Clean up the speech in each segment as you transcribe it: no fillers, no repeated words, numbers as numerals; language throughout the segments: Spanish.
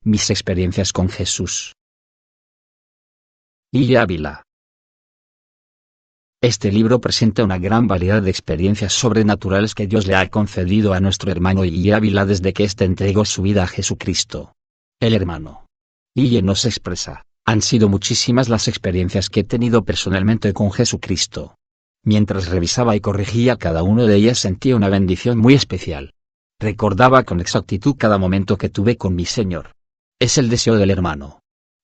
Mis experiencias con Jesús. Y Ávila. Este libro presenta una gran variedad de experiencias sobrenaturales que Dios le ha concedido a nuestro hermano Ille Ávila desde que éste entregó su vida a Jesucristo. El hermano Ille nos expresa: han sido muchísimas las experiencias que he tenido personalmente con Jesucristo. Mientras revisaba y corregía cada una de ellas sentía una bendición muy especial. Recordaba con exactitud cada momento que tuve con mi Señor. Es el deseo del hermano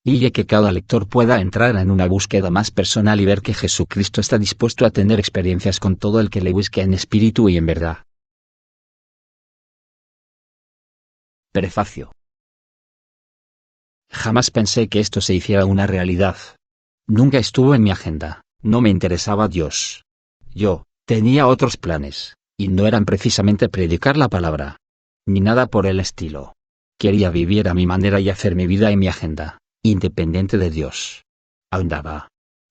Ille que cada lector pueda entrar en una búsqueda más personal y ver que Jesucristo está dispuesto a tener experiencias con todo el que le busque en espíritu y en verdad. Prefacio. Jamás pensé que esto se hiciera una realidad. Nunca estuvo en mi agenda, no me interesaba Dios. Yo tenía otros planes, y no eran precisamente predicar la palabra, ni nada por el estilo. Quería vivir a mi manera y hacer mi vida en mi agenda, independiente de Dios. Ahondaba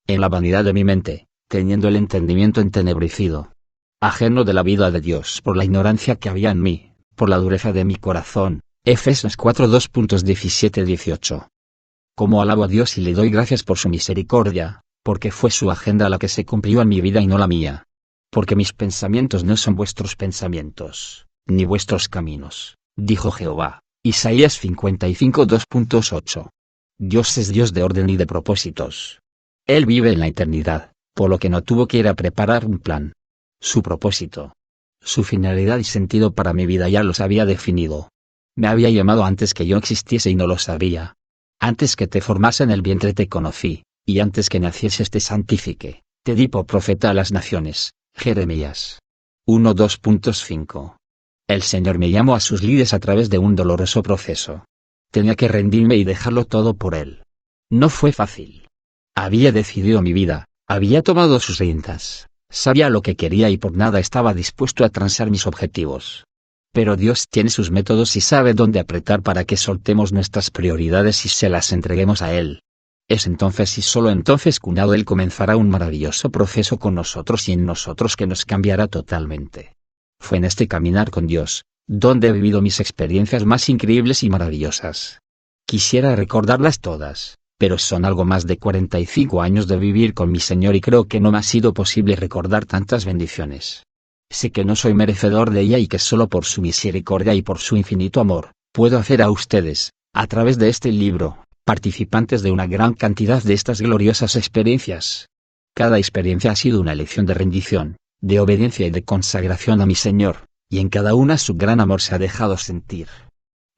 en la vanidad de mi mente, teniendo el entendimiento entenebrecido, ajeno de la vida de Dios por la ignorancia que había en mí, por la dureza de mi corazón. Efesios 4:2.17-18. Como alabo a Dios y le doy gracias por su misericordia, porque fue su agenda la que se cumplió en mi vida y no la mía. Porque mis pensamientos no son vuestros pensamientos, ni vuestros caminos, dijo Jehová. Isaías 55:2.8. Dios es Dios de orden y de propósitos. Él vive en la eternidad, por lo que no tuvo que ir a preparar un plan. Su propósito, su finalidad y sentido para mi vida ya los había definido. Me había llamado antes que yo existiese y no lo sabía. Antes que te formase en el vientre te conocí, y antes que nacieses te santifiqué, te di por profeta a las naciones. Jeremías 1:2.5. El Señor me llamó a sus lides a través de un doloroso proceso. Tenía que rendirme y dejarlo todo por Él. No fue fácil. Había decidido mi vida, había tomado sus riendas, sabía lo que quería y por nada estaba dispuesto a transar mis objetivos. Pero Dios tiene sus métodos y sabe dónde apretar para que soltemos nuestras prioridades y se las entreguemos a Él. Es entonces y solo entonces cuando Él comenzará un maravilloso proceso con nosotros y en nosotros que nos cambiará totalmente. Fue en este caminar con Dios, donde he vivido mis experiencias más increíbles y maravillosas. Quisiera recordarlas todas, pero son algo más de 45 años de vivir con mi Señor y creo que no me ha sido posible recordar tantas bendiciones. Sé que no soy merecedor de ella y que solo por su misericordia y por su infinito amor, puedo hacer a ustedes, a través de este libro, participantes de una gran cantidad de estas gloriosas experiencias. Cada experiencia ha sido una lección de rendición, de obediencia y de consagración a mi Señor, y en cada una su gran amor se ha dejado sentir.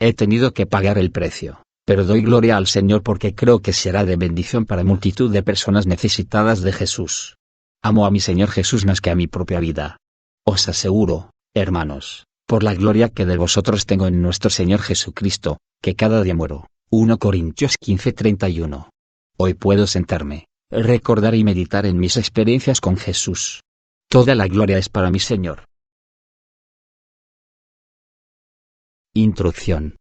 He tenido que pagar el precio, pero doy gloria al Señor porque creo que será de bendición para multitud de personas necesitadas de Jesús. Amo a mi Señor Jesús más que a mi propia vida. Os aseguro, hermanos, por la gloria que de vosotros tengo en nuestro Señor Jesucristo, que cada día muero. 1 Corintios 15:31. Hoy puedo sentarme, recordar y meditar en mis experiencias con Jesús. Toda la gloria es para mi Señor. Introducción.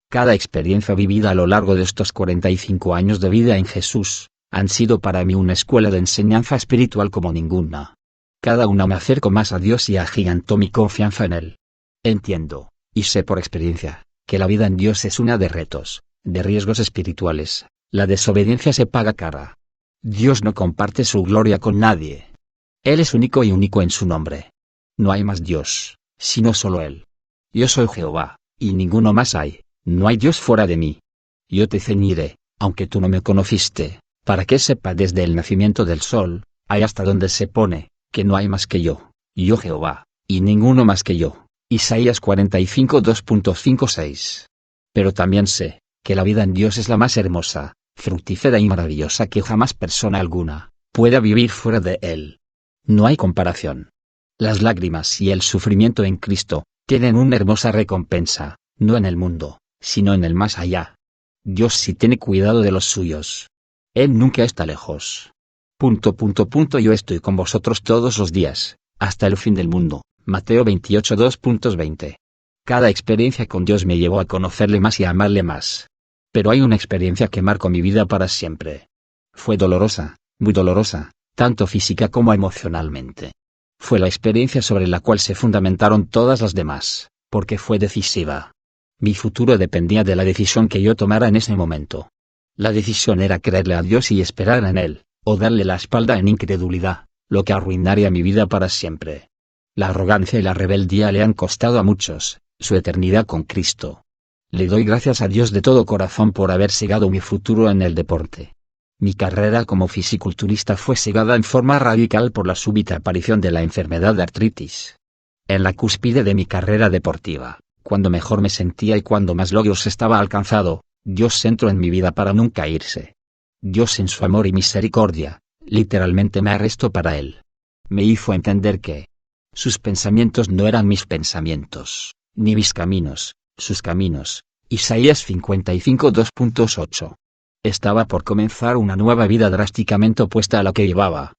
Cada experiencia vivida a lo largo de estos 45 años de vida en Jesús, han sido para mí una escuela de enseñanza espiritual como ninguna. Cada una me acercó más a Dios y agigantó mi confianza en Él. Entiendo, y sé por experiencia, que la vida en Dios es una de retos, de riesgos espirituales. La desobediencia se paga cara. Dios no comparte su gloria con nadie. Él es único y único en su nombre. No hay más Dios, sino solo Él. Yo soy Jehová, y ninguno más hay, no hay Dios fuera de mí. Yo te ceñiré, aunque tú no me conociste, para que sepa desde el nacimiento del sol, ahí hasta donde se pone, que no hay más que yo Jehová, y ninguno más que yo. Isaías 45:2.5-6. Pero también sé, que la vida en Dios es la más hermosa, fructífera y maravillosa que jamás persona alguna pueda vivir fuera de Él. No hay comparación. Las lágrimas y el sufrimiento en Cristo tienen una hermosa recompensa, no en el mundo, sino en el más allá. Dios sí tiene cuidado de los suyos. Él nunca está lejos. Yo estoy con vosotros todos los días, hasta el fin del mundo. Mateo 28:2.20. Cada experiencia con Dios me llevó a conocerle más y a amarle más. Pero hay una experiencia que marcó mi vida para siempre. Fue dolorosa, muy dolorosa, tanto física como emocionalmente. Fue la experiencia sobre la cual se fundamentaron todas las demás, porque fue decisiva. Mi futuro dependía de la decisión que yo tomara en ese momento. La decisión era creerle a Dios y esperar en Él, o darle la espalda en incredulidad, lo que arruinaría mi vida para siempre. La arrogancia y la rebeldía le han costado a muchos su eternidad con Cristo. Le doy gracias a Dios de todo corazón por haber cegado mi futuro en el deporte. Mi carrera como fisiculturista fue cegada en forma radical por la súbita aparición de la enfermedad de artritis. En la cúspide de mi carrera deportiva, cuando mejor me sentía y cuando más logros estaba alcanzado, Dios entró en mi vida para nunca irse. Dios en su amor y misericordia, literalmente me arrestó para Él. Me hizo entender que sus pensamientos no eran mis pensamientos, ni mis caminos, sus caminos. Isaías 55 2.8. Estaba por comenzar una nueva vida drásticamente opuesta a la que llevaba.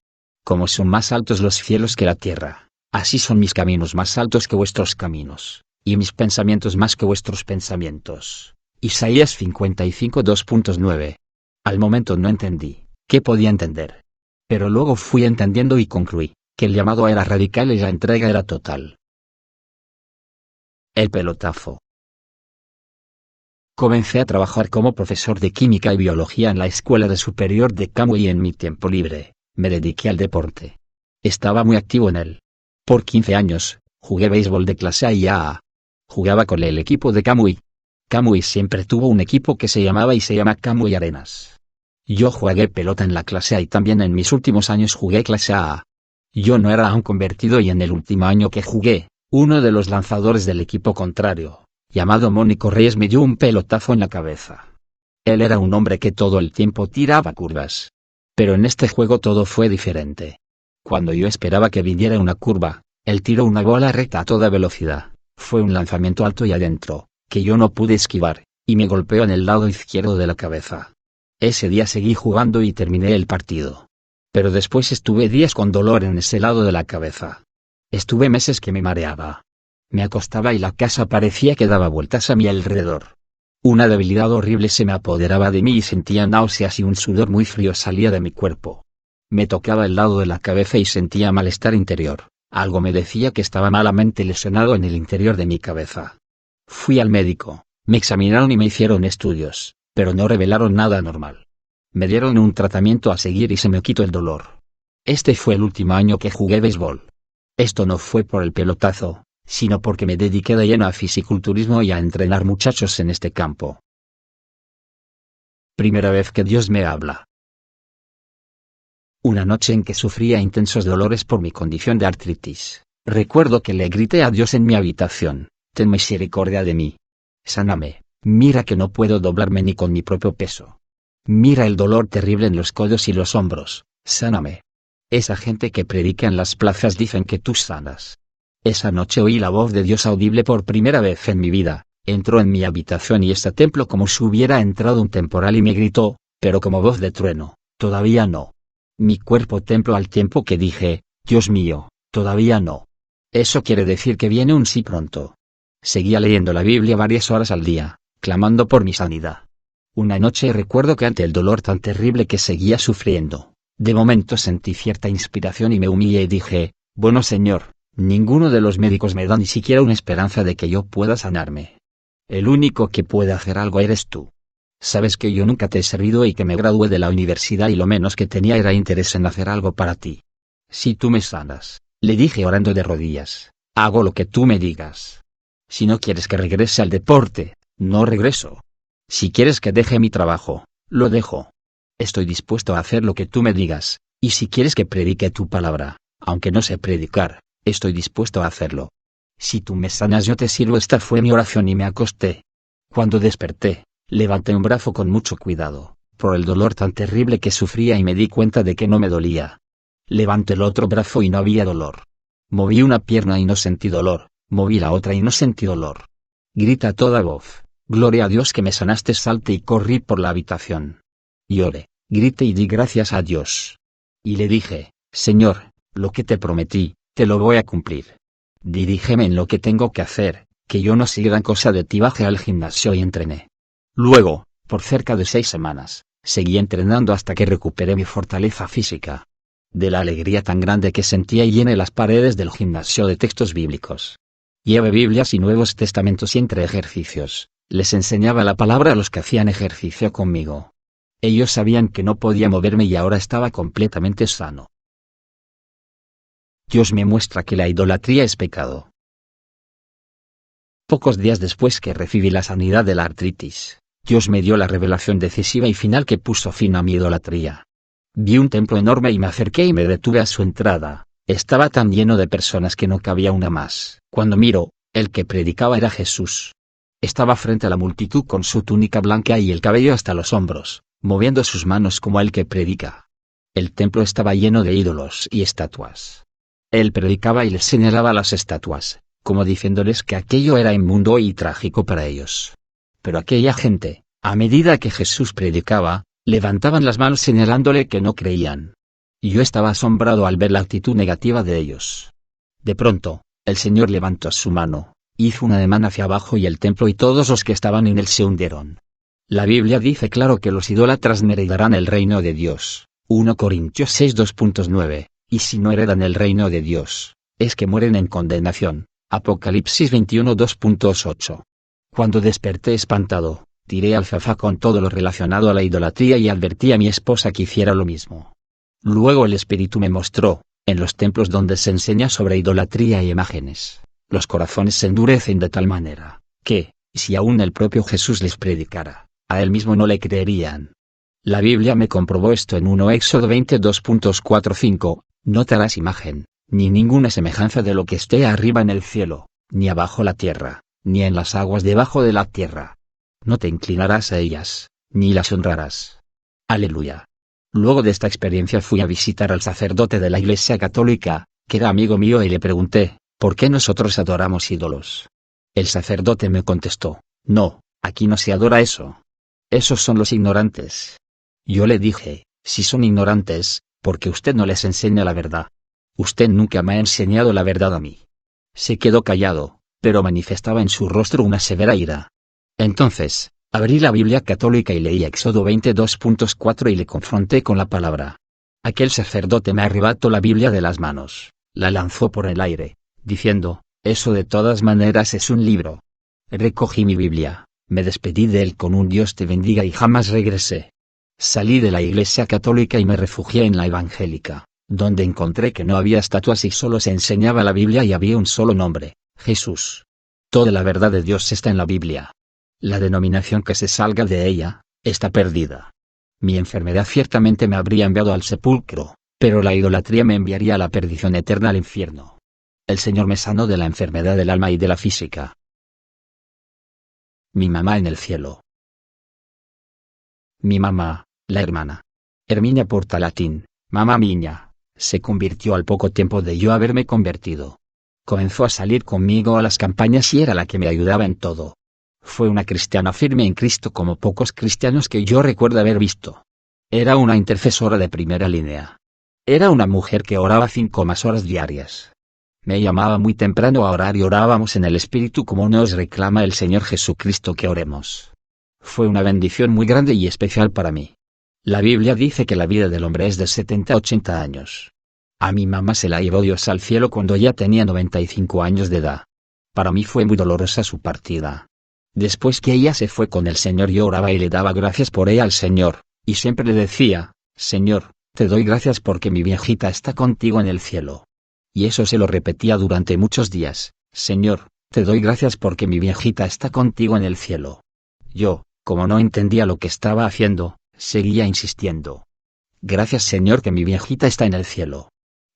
Como son más altos los cielos que la tierra, así son mis caminos más altos que vuestros caminos, y mis pensamientos más que vuestros pensamientos. Isaías 55 2.9. Al momento no entendí qué podía entender. Pero luego fui entendiendo y concluí que el llamado era radical y la entrega era total. El pelotazo. Comencé a trabajar como profesor de química y biología en la escuela de superior de Camui y en mi tiempo libre me dediqué al deporte. Estaba muy activo en él. Por 15 años, jugué béisbol de clase A y AA. Jugaba con el equipo de Camui. Camui siempre tuvo un equipo que se llamaba y se llama Camui Arenas. Yo jugué pelota en la clase A y también en mis últimos años jugué clase AA. Yo no era aún convertido y en el último año que jugué, uno de los lanzadores del equipo contrario, llamado Mónico Reyes, me dio un pelotazo en la cabeza. Él era un hombre que todo el tiempo tiraba curvas. Pero en este juego todo fue diferente. Cuando yo esperaba que viniera una curva, él tiró una bola recta a toda velocidad. Fue un lanzamiento alto y adentro, que yo no pude esquivar, y me golpeó en el lado izquierdo de la cabeza. Ese día seguí jugando y terminé el partido. Pero después estuve días con dolor en ese lado de la cabeza. Estuve meses que me mareaba. Me acostaba y la casa parecía que daba vueltas a mi alrededor. Una debilidad horrible se me apoderaba de mí y sentía náuseas y un sudor muy frío salía de mi cuerpo. Me tocaba el lado de la cabeza y sentía malestar interior. Algo me decía que estaba malamente lesionado en el interior de mi cabeza. Fui al médico, me examinaron y me hicieron estudios, pero no revelaron nada anormal. Me dieron un tratamiento a seguir y se me quitó el dolor. Este fue el último año que jugué béisbol. Esto no fue por el pelotazo, sino porque me dediqué de lleno a fisiculturismo y a entrenar muchachos en este campo. Primera vez que Dios me habla. Una noche en que sufría intensos dolores por mi condición de artritis, recuerdo que le grité a Dios en mi habitación: ten misericordia de mí. Sáname, mira que no puedo doblarme ni con mi propio peso. Mira el dolor terrible en los codos y los hombros, sáname. Esa gente que predica en las plazas dicen que tú sanas. Esa noche oí la voz de Dios audible por primera vez en mi vida. Entró en mi habitación y este templo como si hubiera entrado un temporal y me gritó, pero como voz de trueno: todavía no. Mi cuerpo tembló al tiempo que dije: Dios mío, todavía no. Eso quiere decir que viene un sí pronto. Seguía leyendo la Biblia varias horas al día, clamando por mi sanidad. Una noche recuerdo que ante el dolor tan terrible que seguía sufriendo, de momento sentí cierta inspiración y me humillé y dije: bueno Señor, ninguno de los médicos me da ni siquiera una esperanza de que yo pueda sanarme. El único que puede hacer algo eres tú. Sabes que yo nunca te he servido y que me gradué de la universidad y lo menos que tenía era interés en hacer algo para ti. Si tú me sanas, le dije orando de rodillas, hago lo que tú me digas. Si no quieres que regrese al deporte, no regreso. Si quieres que deje mi trabajo, lo dejo. Estoy dispuesto a hacer lo que tú me digas, y si quieres que predique tu palabra, aunque no sé predicar, estoy dispuesto a hacerlo. Si tú me sanas yo te sirvo. Esta fue mi oración y me acosté. Cuando desperté, levanté un brazo con mucho cuidado, por el dolor tan terrible que sufría y me di cuenta de que no me dolía. Levanté el otro brazo y no había dolor. Moví una pierna y no sentí dolor, moví la otra y no sentí dolor. Grita a toda voz: gloria a Dios que me sanaste. Salté y corrí por la habitación. Lloré, grité y di gracias a Dios. Y le dije: Señor, lo que te prometí, te lo voy a cumplir. Dirígeme en lo que tengo que hacer, que yo no sé gran cosa de ti. Bajé al gimnasio y entrené. Luego, por cerca de 6 semanas, seguí entrenando hasta que recuperé mi fortaleza física. De la alegría tan grande que sentía y llené las paredes del gimnasio de textos bíblicos. Llevé Biblias y Nuevos Testamentos y entre ejercicios, les enseñaba la palabra a los que hacían ejercicio conmigo. Ellos sabían que no podía moverme y ahora estaba completamente sano. Dios me muestra que la idolatría es pecado. Pocos días después que recibí la sanidad de la artritis, Dios me dio la revelación decisiva y final que puso fin a mi idolatría. Vi un templo enorme y me acerqué y me detuve a su entrada. Estaba tan lleno de personas que no cabía una más. Cuando miro, el que predicaba era Jesús. Estaba frente a la multitud con su túnica blanca y el cabello hasta los hombros, moviendo sus manos como el que predica. El templo estaba lleno de ídolos y estatuas. Él predicaba y les señalaba las estatuas, como diciéndoles que aquello era inmundo y trágico para ellos. Pero aquella gente, a medida que Jesús predicaba, levantaban las manos señalándole que no creían. Y yo estaba asombrado al ver la actitud negativa de ellos. De pronto, el Señor levantó su mano, hizo un ademán hacia abajo y el templo y todos los que estaban en él se hundieron. La Biblia dice claro que los idólatras no heredarán el reino de Dios. 1 Corintios 6 2.9, y si no heredan el reino de Dios, es que mueren en condenación. Apocalipsis 21 2.8. Cuando desperté espantado, tiré al zafá con todo lo relacionado a la idolatría y advertí a mi esposa que hiciera lo mismo. Luego el Espíritu me mostró, en los templos donde se enseña sobre idolatría y imágenes, los corazones se endurecen de tal manera, que, si aún el propio Jesús les predicara, a él mismo no le creerían. La Biblia me comprobó esto en 1 Éxodo 22.4-5, no te harás imagen, ni ninguna semejanza de lo que esté arriba en el cielo, ni abajo la tierra, ni en las aguas debajo de la tierra. No te inclinarás a ellas, ni las honrarás. Aleluya. Luego de esta experiencia fui a visitar al sacerdote de la Iglesia Católica, que era amigo mío y le pregunté, ¿por qué nosotros adoramos ídolos? El sacerdote me contestó, no, aquí no se adora eso. Esos son los ignorantes. Yo le dije, si son ignorantes, porque usted no les enseña la verdad. Usted nunca me ha enseñado la verdad a mí. Se quedó callado, pero manifestaba en su rostro una severa ira. Entonces, abrí la Biblia católica y leí Éxodo 22.4 y le confronté con la palabra. Aquel sacerdote me arrebató la Biblia de las manos, la lanzó por el aire, diciendo, eso de todas maneras es un libro. Recogí mi Biblia, me despedí de él con un Dios te bendiga y jamás regresé. Salí de la Iglesia Católica y me refugié en la Evangélica, donde encontré que no había estatuas y solo se enseñaba la Biblia y había un solo nombre, Jesús. Toda la verdad de Dios está en la Biblia. La denominación que se salga de ella, está perdida. Mi enfermedad ciertamente me habría enviado al sepulcro, pero la idolatría me enviaría a la perdición eterna al infierno. El Señor me sanó de la enfermedad del alma y de la física. Mi mamá en el cielo. Mi mamá, la hermana Herminia Portalatín, mamá miña, se convirtió al poco tiempo de yo haberme convertido. Comenzó a salir conmigo a las campañas y era la que me ayudaba en todo. Fue una cristiana firme en Cristo como pocos cristianos que yo recuerdo haber visto. Era una intercesora de primera línea. Era una mujer que oraba 5 horas diarias. Me llamaba muy temprano a orar y orábamos en el Espíritu como nos reclama el Señor Jesucristo que oremos. Fue una bendición muy grande y especial para mí. La Biblia dice que la vida del hombre es de 70 a 80 años. A mi mamá se la llevó Dios al cielo cuando ya tenía 95 años de edad. Para mí fue muy dolorosa su partida. Después que ella se fue con el Señor yo oraba y le daba gracias por ella al Señor, y siempre le decía, Señor, te doy gracias porque mi viejita está contigo en el cielo. Y eso se lo repetía durante muchos días, Señor, te doy gracias porque mi viejita está contigo en el cielo. Yo, como no entendía lo que estaba haciendo, seguía insistiendo. Gracias Señor que mi viejita está en el cielo.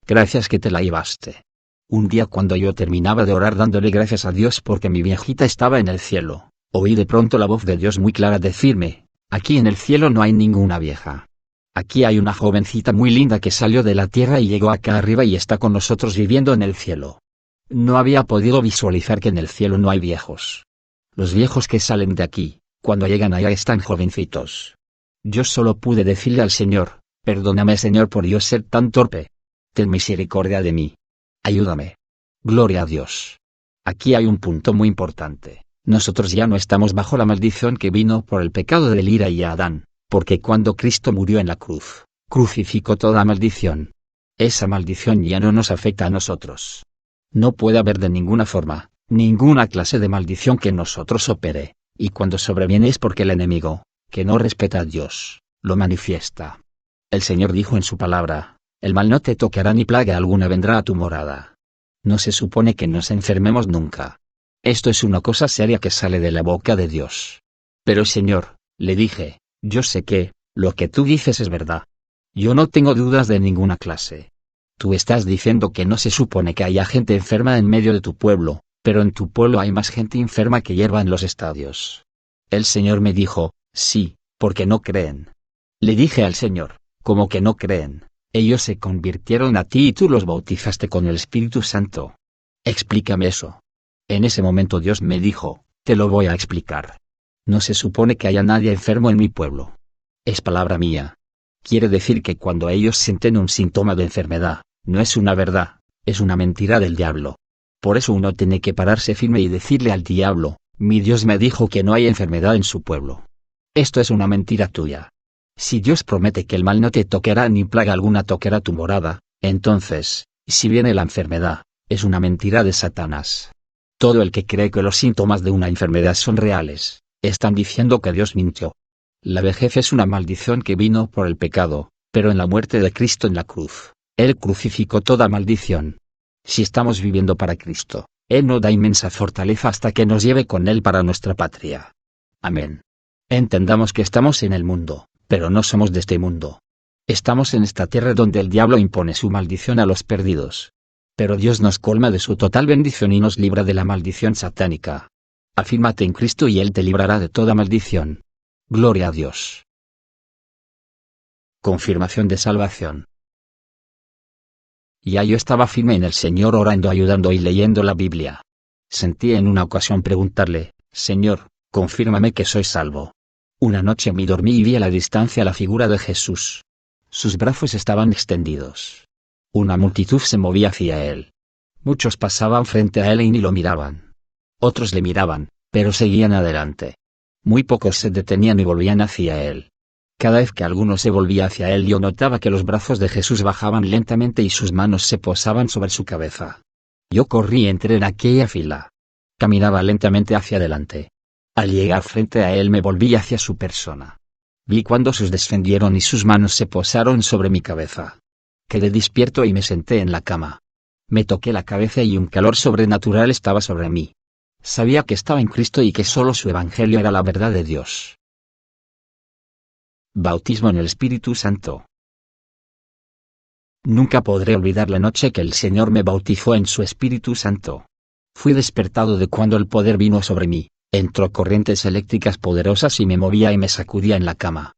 Gracias que te la llevaste. Un día cuando yo terminaba de orar dándole gracias a Dios porque mi viejita estaba en el cielo, oí de pronto la voz de Dios muy clara decirme, aquí en el cielo no hay ninguna vieja. Aquí hay una jovencita muy linda que salió de la tierra y llegó acá arriba y está con nosotros viviendo en el cielo. No había podido visualizar que en el cielo no hay viejos. Los viejos que salen de aquí, cuando llegan allá están jovencitos. Yo solo pude decirle al Señor, perdóname Señor por yo ser tan torpe. Ten misericordia de mí. Ayúdame. Gloria a Dios. Aquí hay un punto muy importante. Nosotros ya no estamos bajo la maldición que vino por el pecado de Elira y Adán, porque cuando Cristo murió en la cruz, crucificó toda maldición. Esa maldición ya no nos afecta a nosotros. No puede haber de ninguna forma, Ninguna clase de maldición que en nosotros opere, y cuando sobreviene es porque el enemigo, que no respeta a Dios, lo manifiesta. El Señor dijo en su palabra, el mal no te tocará ni plaga alguna vendrá a tu morada. No se supone que nos enfermemos nunca. Esto es una cosa seria que sale de la boca de Dios. Pero Señor, le dije, yo sé que, lo que tú dices es verdad. Yo no tengo dudas de ninguna clase. Tú estás diciendo que no se supone que haya gente enferma en medio de tu pueblo, pero en tu pueblo hay más gente enferma que hierba en los estadios. El Señor me dijo, sí, porque no creen. Le dije al Señor, ¿cómo que no creen? Ellos se convirtieron a ti y tú los bautizaste con el Espíritu Santo. Explícame eso. En ese momento Dios me dijo, te lo voy a explicar. No se supone que haya nadie enfermo en mi pueblo. Es palabra mía. Quiere decir que cuando ellos sienten un síntoma de enfermedad, no es una verdad, es una mentira del diablo. Por eso uno tiene que pararse firme y decirle al diablo, mi Dios me dijo que no hay enfermedad en su pueblo. Esto es una mentira tuya. Si Dios promete que el mal no te tocará ni plaga alguna tocará tu morada, entonces, si viene la enfermedad, es una mentira de Satanás. Todo el que cree que los síntomas de una enfermedad son reales, están diciendo que Dios mintió. La vejez es una maldición que vino por el pecado, pero en la muerte de Cristo en la cruz, Él crucificó toda maldición. Si estamos viviendo para Cristo, Él nos da inmensa fortaleza hasta que nos lleve con Él para nuestra patria. Amén. Entendamos que estamos en el mundo, pero no somos de este mundo. Estamos en esta tierra donde el diablo impone su maldición a los perdidos. Pero Dios nos colma de su total bendición y nos libra de la maldición satánica. Afírmate en Cristo y Él te librará de toda maldición. Gloria a Dios. Confirmación de salvación. Ya yo estaba firme en el Señor orando, ayudando y leyendo la Biblia. Sentí en una ocasión preguntarle, Señor, confírmame que soy salvo. Una noche me dormí y vi a la distancia la figura de Jesús. Sus brazos estaban extendidos. Una multitud se movía hacia él. Muchos pasaban frente a él y ni lo miraban. Otros le miraban, pero seguían adelante. Muy pocos se detenían y volvían hacia él. Cada vez que alguno se volvía hacia él yo notaba que los brazos de Jesús bajaban lentamente y sus manos se posaban sobre su cabeza. Yo corrí y entré en aquella fila. Caminaba lentamente hacia adelante. Al llegar frente a él me volví hacia su persona. Vi cuando sus descendieron y sus manos se posaron sobre mi cabeza. Quedé despierto y me senté en la cama. Me toqué la cabeza y un calor sobrenatural estaba sobre mí. Sabía que estaba en Cristo y que solo su evangelio era la verdad de Dios. Bautismo en el Espíritu Santo. Nunca podré olvidar la noche que el Señor me bautizó en su Espíritu Santo. Fui despertado de cuando el poder vino sobre mí, entró corrientes eléctricas poderosas y me movía y me sacudía en la cama.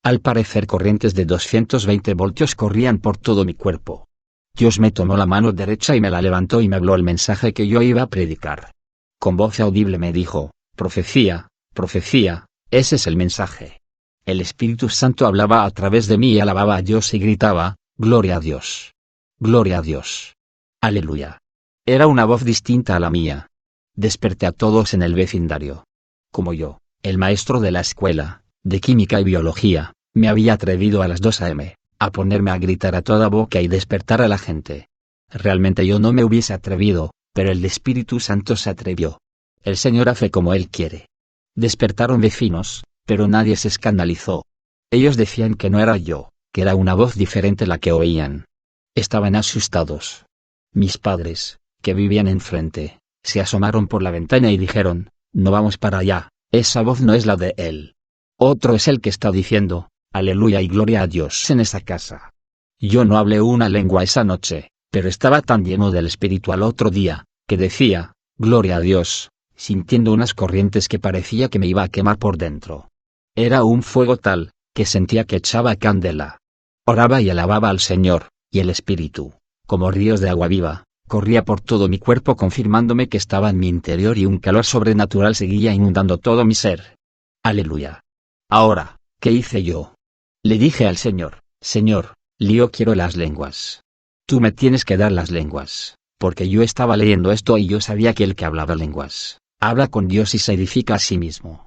Al parecer corrientes de 220 voltios corrían por todo mi cuerpo. Dios me tomó la mano derecha y me la levantó y me habló el mensaje que yo iba a predicar. Con voz audible me dijo, profecía, profecía, ese es el mensaje. El Espíritu Santo hablaba a través de mí y alababa a Dios y gritaba, gloria a Dios. Gloria a Dios. Aleluya. Era una voz distinta a la mía. Desperté a todos en el vecindario. Como yo, el maestro de la escuela, de química y biología, me había atrevido a las 2 a.m., a ponerme a gritar a toda boca y despertar a la gente. Realmente yo no me hubiese atrevido, pero el Espíritu Santo se atrevió. El Señor hace como Él quiere. Despertaron vecinos, pero nadie se escandalizó. Ellos decían que no era yo, que era una voz diferente la que oían. Estaban asustados. Mis padres, que vivían enfrente, se asomaron por la ventana y dijeron, no vamos para allá, esa voz no es la de él. Otro es el que está diciendo, aleluya y gloria a Dios en esa casa. Yo no hablé una lengua esa noche, pero estaba tan lleno del Espíritu al otro día, que decía, gloria a Dios, sintiendo unas corrientes que parecía que me iba a quemar por dentro. Era un fuego tal, que sentía que echaba candela. Oraba y alababa al Señor, y el Espíritu, como ríos de agua viva, corría por todo mi cuerpo confirmándome que estaba en mi interior y un calor sobrenatural seguía inundando todo mi ser. Aleluya. Ahora, ¿qué hice yo? Le dije al Señor, Señor, yo quiero las lenguas. Tú me tienes que dar las lenguas, porque yo estaba leyendo esto y yo sabía que el que hablaba lenguas, habla con Dios y se edifica a sí mismo.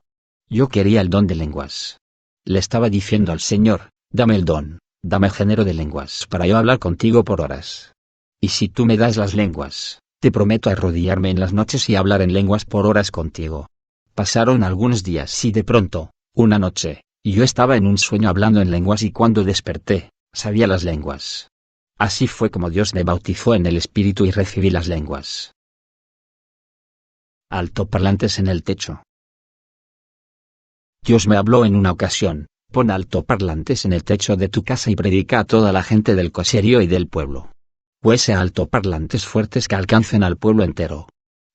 Yo quería el don de lenguas. Le estaba diciendo al Señor, dame el don, dame género de lenguas para yo hablar contigo por horas. Y si tú me das las lenguas, Te prometo arrodillarme en las noches y hablar en lenguas por horas contigo. Pasaron algunos días y de pronto, una noche, yo estaba en un sueño hablando en lenguas y cuando desperté, sabía las lenguas. Así fue como Dios me bautizó en el Espíritu y recibí las lenguas. Altoparlantes en el techo. Dios me habló en una ocasión: pon altoparlantes en el techo de tu casa y predica a toda la gente del caserío y del pueblo. Puese altoparlantes fuertes que alcancen al pueblo entero.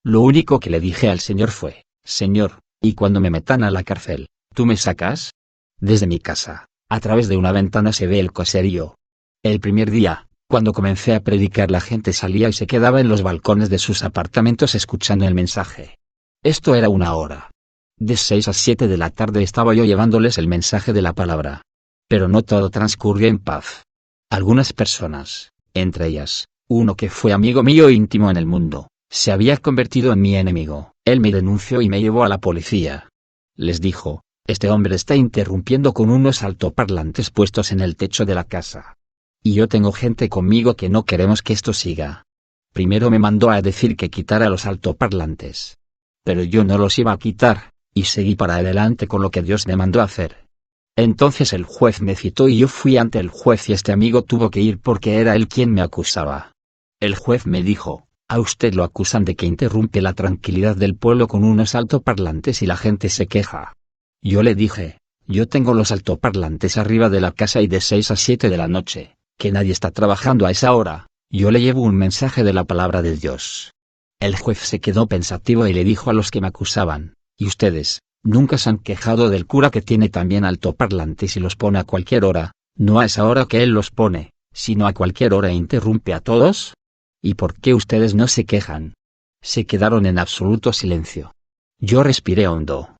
Lo único que le dije al Señor fue: Señor, ¿y cuando me metan a la cárcel, tú me sacas? Desde mi casa, a través de una ventana se ve el caserío. El primer día, cuando comencé a predicar, la gente salía y se quedaba en los balcones de sus apartamentos escuchando el mensaje. Esto era una hora. De 6 a 7 de la tarde estaba yo llevándoles el mensaje de la palabra. Pero no todo transcurrió en paz. Algunas personas, entre ellas, uno que fue amigo mío íntimo en el mundo, se había convertido en mi enemigo. Él me denunció y me llevó a la policía. Les dijo: este hombre está interrumpiendo con unos altoparlantes puestos en el techo de la casa. Y yo tengo gente conmigo que no queremos que esto siga. Primero me mandó a decir que quitara los altoparlantes. Pero yo no los iba a quitar, y seguí para adelante con lo que Dios me mandó a hacer. Entonces el juez me citó y yo fui ante el juez y este amigo tuvo que ir porque era él quien me acusaba. El juez me dijo: a usted lo acusan de que interrumpe la tranquilidad del pueblo con unos altoparlantes y la gente se queja. Yo le dije: yo tengo los altoparlantes arriba de la casa y de 6 a 7 de la noche, que nadie está trabajando a esa hora, yo le llevo un mensaje de la palabra de Dios. El juez se quedó pensativo y le dijo a los que me acusaban: ¿y ustedes, nunca se han quejado del cura que tiene también altoparlantes y los pone a cualquier hora, no a esa hora que él los pone, sino a cualquier hora e interrumpe a todos? ¿Y por qué ustedes no se quejan? Se quedaron en absoluto silencio. Yo respiré hondo.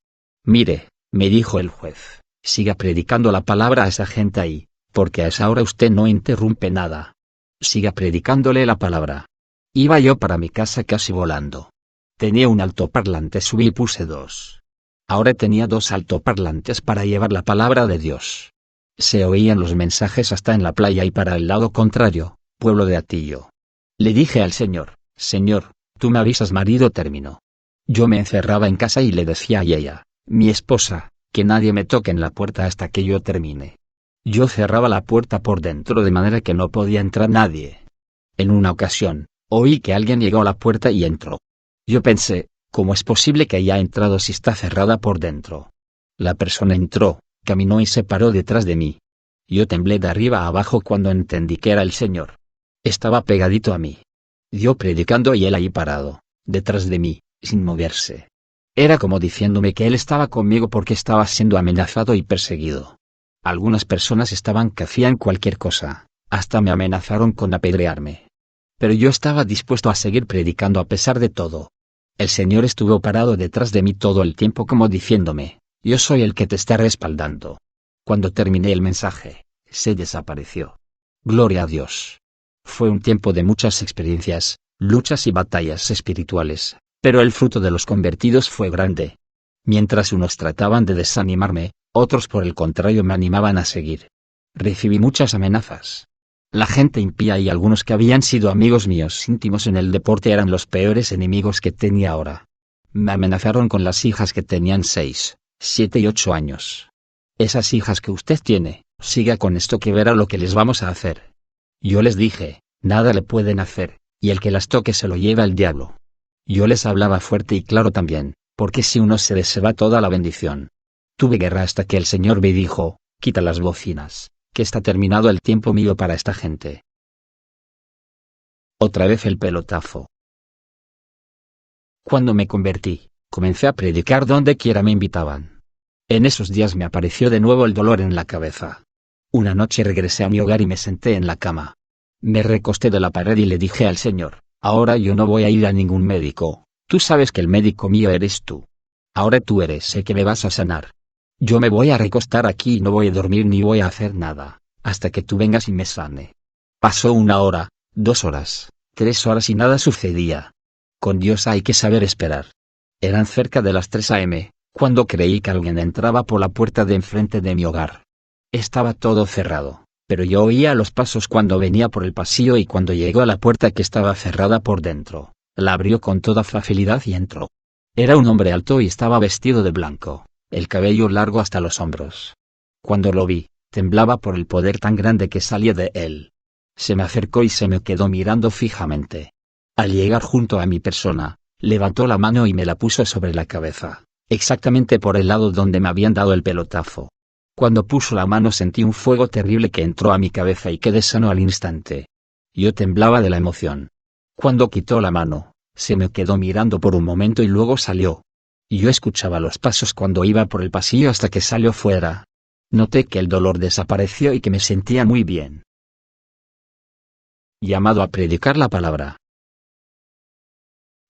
Mire, me dijo el juez, siga predicando la palabra a esa gente ahí, porque a esa hora usted no interrumpe nada. Siga predicándole la palabra. Iba yo para mi casa casi volando. Tenía un altoparlante, subí y puse 2. Ahora tenía 2 altoparlantes para llevar la palabra de Dios. Se oían los mensajes hasta en la playa y para el lado contrario, pueblo de Atillo. Le dije al Señor: Señor, tú me avisas marido término. Yo me encerraba en casa y le decía a ella, mi esposa, que nadie me toque en la puerta hasta que yo termine. Yo cerraba la puerta por dentro de manera que no podía entrar nadie. En una ocasión, oí que alguien llegó a la puerta y entró. Yo pensé: ¿cómo es posible que haya entrado si está cerrada por dentro? La persona entró, caminó y se paró detrás de mí. Yo temblé de arriba a abajo cuando entendí que era el Señor. Estaba pegadito a mí. Yo predicando y él ahí parado, detrás de mí, sin moverse. Era como diciéndome que él estaba conmigo porque estaba siendo amenazado y perseguido. Algunas personas estaban que hacían cualquier cosa, hasta me amenazaron con apedrearme. Pero yo estaba dispuesto a seguir predicando a pesar de todo. El Señor estuvo parado detrás de mí todo el tiempo como diciéndome: yo soy el que te está respaldando. Cuando terminé el mensaje, se desapareció. Gloria a Dios. Fue un tiempo de muchas experiencias, luchas y batallas espirituales, pero el fruto de los convertidos fue grande. Mientras unos trataban de desanimarme, otros por el contrario me animaban a seguir. Recibí muchas amenazas. La gente impía y algunos que habían sido amigos míos íntimos en el deporte eran los peores enemigos que tenía ahora. Me amenazaron con las hijas que tenían 6, 7 y 8 años. Esas hijas que usted tiene, siga con esto que verá lo que les vamos a hacer. Yo les dije: nada le pueden hacer, y el que las toque se lo lleva el diablo. Yo les hablaba fuerte y claro también, porque si uno se va toda la bendición. Tuve guerra hasta que el Señor me dijo: quita las bocinas, que está terminado el tiempo mío para esta gente. Otra vez el pelotazo. Cuando me convertí, comencé a predicar donde quiera me invitaban. En esos días me apareció de nuevo el dolor en la cabeza. Una noche regresé a mi hogar y me senté en la cama. Me recosté de la pared y le dije al Señor: ahora yo no voy a ir a ningún médico, tú sabes que el médico mío eres tú. Ahora tú eres el que me vas a sanar. Yo me voy a recostar aquí y no voy a dormir ni voy a hacer nada, hasta que tú vengas y me sane. Pasó 1 hora, 2 horas, 3 horas y nada sucedía. Con Dios hay que saber esperar. Eran cerca de las 3 a.m., cuando creí que alguien entraba por la puerta de enfrente de mi hogar. Estaba todo cerrado, pero yo oía los pasos cuando venía por el pasillo y cuando llegó a la puerta que estaba cerrada por dentro, La abrió con toda facilidad y entró. Era un hombre alto y estaba vestido de blanco, el cabello largo hasta los hombros. Cuando lo vi, temblaba por el poder tan grande que salía de él. Se me acercó y se me quedó mirando fijamente. Al llegar junto a mi persona, levantó la mano y me la puso sobre la cabeza, exactamente por el lado donde me habían dado el pelotazo. Cuando puso la mano sentí un fuego terrible que entró a mi cabeza y quedé sano al instante. Yo temblaba de la emoción. Cuando quitó la mano, se me quedó mirando por un momento y luego salió. Yo escuchaba los pasos cuando iba por el pasillo hasta que salió fuera. Noté que el dolor desapareció y que me sentía muy bien. Llamado a predicar la palabra.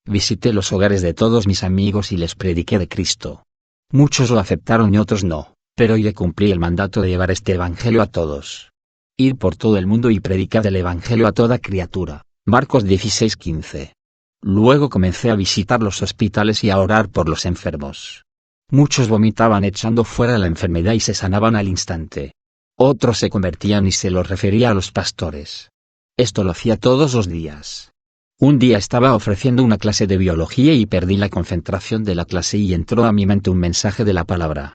Visité los hogares de todos mis amigos y les prediqué de Cristo. Muchos lo aceptaron y otros no, pero yo cumplí el mandato de llevar este evangelio a todos. Ir por todo el mundo y predicar el evangelio a toda criatura. Marcos 16:15. Luego comencé a visitar los hospitales y a orar por los enfermos. Muchos vomitaban echando fuera la enfermedad y se sanaban al instante. Otros se convertían y se los refería a los pastores. Esto lo hacía todos los días. Un día estaba ofreciendo una clase de biología y perdí la concentración de la clase y entró a mi mente un mensaje de la palabra.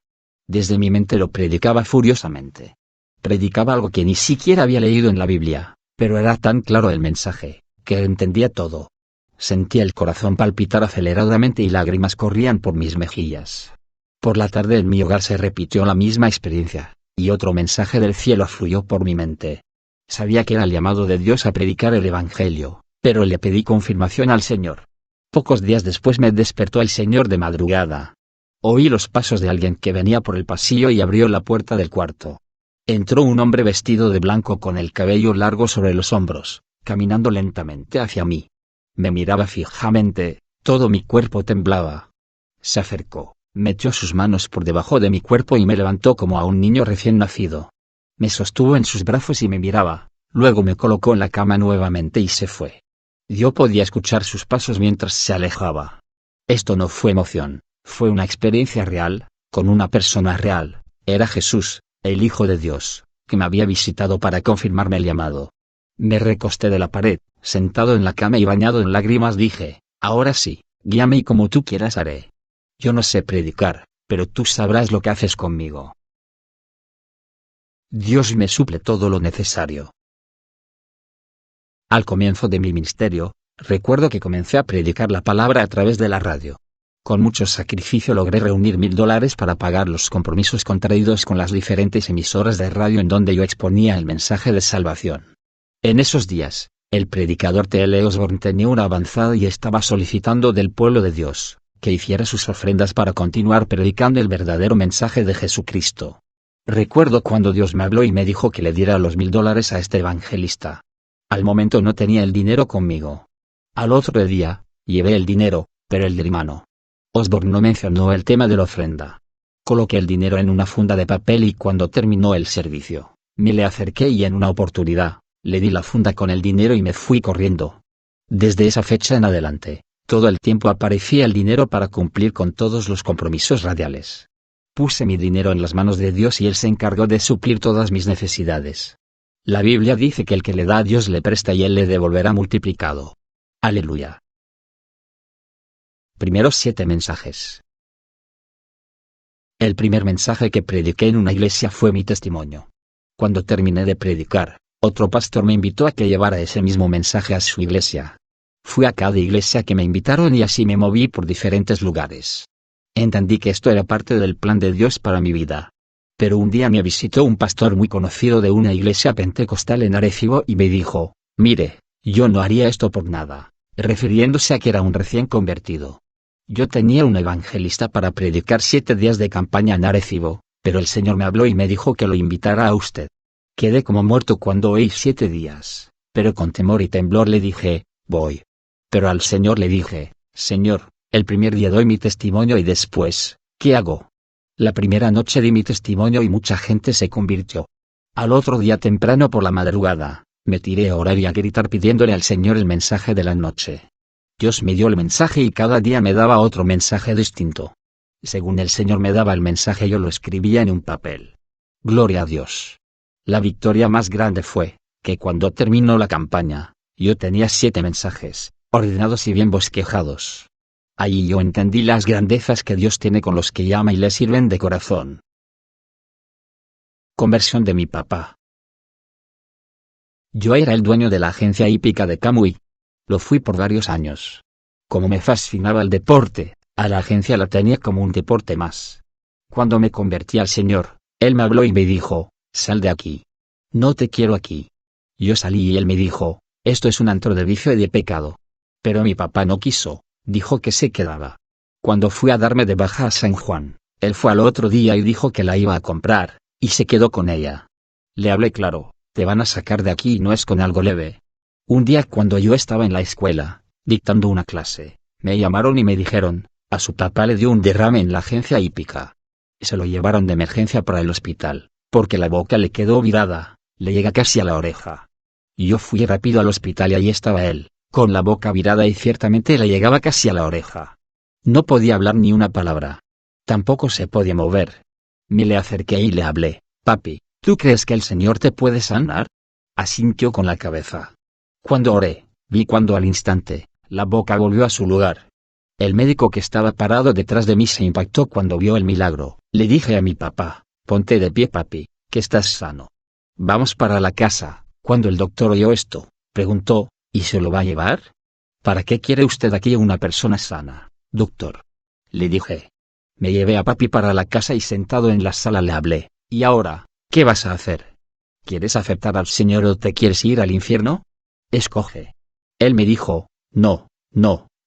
Desde mi mente lo predicaba furiosamente. Predicaba algo que ni siquiera había leído en la Biblia, pero era tan claro el mensaje, que entendía todo. Sentía el corazón palpitar aceleradamente y lágrimas corrían por mis mejillas. Por la tarde en mi hogar se repitió la misma experiencia, y otro mensaje del cielo fluyó por mi mente. Sabía que era el llamado de Dios a predicar el Evangelio, pero le pedí confirmación al Señor. Pocos días después me despertó el Señor de madrugada. Oí los pasos de alguien que venía por el pasillo y abrió la puerta del cuarto. Entró un hombre vestido de blanco con el cabello largo sobre los hombros, caminando lentamente hacia mí. Me miraba fijamente, todo mi cuerpo temblaba. Se acercó, metió sus manos por debajo de mi cuerpo y me levantó como a un niño recién nacido. Me sostuvo en sus brazos y me miraba, luego me colocó en la cama nuevamente y se fue. Yo podía escuchar sus pasos mientras se alejaba. Esto no fue emoción, fue una experiencia real, con una persona real. Era Jesús, el Hijo de Dios, que me había visitado para confirmarme el llamado. Me recosté de la pared, sentado en la cama y bañado en lágrimas dije, ahora sí, guíame y como tú quieras haré. Yo no sé predicar, pero tú sabrás lo que haces conmigo. Dios me suple todo lo necesario. Al comienzo de mi ministerio, recuerdo que comencé a predicar la palabra a través de la radio. Con mucho sacrificio logré reunir $1000 para pagar los compromisos contraídos con las diferentes emisoras de radio en donde yo exponía el mensaje de salvación. En esos días, el predicador T.L. Osborne tenía una avanzada y estaba solicitando del pueblo de Dios, que hiciera sus ofrendas para continuar predicando el verdadero mensaje de Jesucristo. Recuerdo cuando Dios me habló y me dijo que le diera los $1000 a este evangelista. Al momento no tenía el dinero conmigo. Al otro día, llevé el dinero, pero el de mi mano. Osborne no mencionó el tema de la ofrenda. Coloqué el dinero en una funda de papel y cuando terminó el servicio, me le acerqué y en una oportunidad, le di la funda con el dinero y me fui corriendo. Desde esa fecha en adelante, todo el tiempo aparecía el dinero para cumplir con todos los compromisos radiales. Puse mi dinero en las manos de Dios y Él se encargó de suplir todas mis necesidades. La Biblia dice que el que le da a Dios le presta y Él le devolverá multiplicado. Aleluya. Primeros 7 mensajes. El primer mensaje que prediqué en una iglesia fue mi testimonio. Cuando terminé de predicar, otro pastor me invitó a que llevara ese mismo mensaje a su iglesia. Fui a cada iglesia que me invitaron y así me moví por diferentes lugares. Entendí que esto era parte del plan de Dios para mi vida. Pero un día me visitó un pastor muy conocido de una iglesia pentecostal en Arecibo y me dijo, mire, yo no haría esto por nada, refiriéndose a que era un recién convertido. Yo tenía un evangelista para predicar 7 días de campaña en Arecibo, pero el Señor me habló y me dijo que lo invitara a usted. Quedé como muerto cuando oí 7 días, pero con temor y temblor le dije, voy. Pero al Señor le dije, Señor, el primer día doy mi testimonio y después, ¿qué hago? La primera noche di mi testimonio y mucha gente se convirtió. Al otro día temprano por la madrugada, me tiré a orar y a gritar pidiéndole al Señor el mensaje de la noche. Dios me dio el mensaje y cada día me daba otro mensaje distinto. Según el Señor me daba el mensaje yo lo escribía en un papel. Gloria a Dios. La victoria más grande fue, que cuando terminó la campaña, yo tenía 7 mensajes, ordenados y bien bosquejados. Allí yo entendí las grandezas que Dios tiene con los que llama y le sirven de corazón. Conversión de mi papá. Yo era el dueño de la agencia hípica de Camuy. Lo fui por varios años. Como me fascinaba el deporte, a la agencia la tenía como un deporte más. Cuando me convertí al Señor, Él me habló y me dijo, sal de aquí. No te quiero aquí. Yo salí y Él me dijo, esto es un antro de vicio y de pecado. Pero mi papá no quiso, dijo que se quedaba. Cuando fui a darme de baja a San Juan, Él fue al otro día y dijo que la iba a comprar, y se quedó con ella. Le hablé claro, te van a sacar de aquí y no es con algo leve. Un día cuando yo estaba en la escuela, dictando una clase, me llamaron y me dijeron, a su papá le dio un derrame en la agencia hípica. Se lo llevaron de emergencia para el hospital, porque la boca le quedó virada, le llega casi a la oreja. Yo fui rápido al hospital y allí estaba él, con la boca virada y ciertamente le llegaba casi a la oreja. No podía hablar ni una palabra. Tampoco se podía mover. Me le acerqué y le hablé, papi, ¿tú crees que el Señor te puede sanar? Asintió con la cabeza. Cuando oré, vi cuando al instante, la boca volvió a su lugar. El médico que estaba parado detrás de mí se impactó cuando vio el milagro. Le dije a mi papá, ponte de pie papi, que estás sano. Vamos para la casa. Cuando el doctor oyó esto, preguntó, ¿y se lo va a llevar? ¿Para qué quiere usted aquí a una persona sana, doctor? Le dije. Me llevé a papi para la casa y sentado en la sala le hablé, ¿y ahora, qué vas a hacer? ¿Quieres aceptar al Señor o te quieres ir al infierno? Escoge. Él me dijo, no,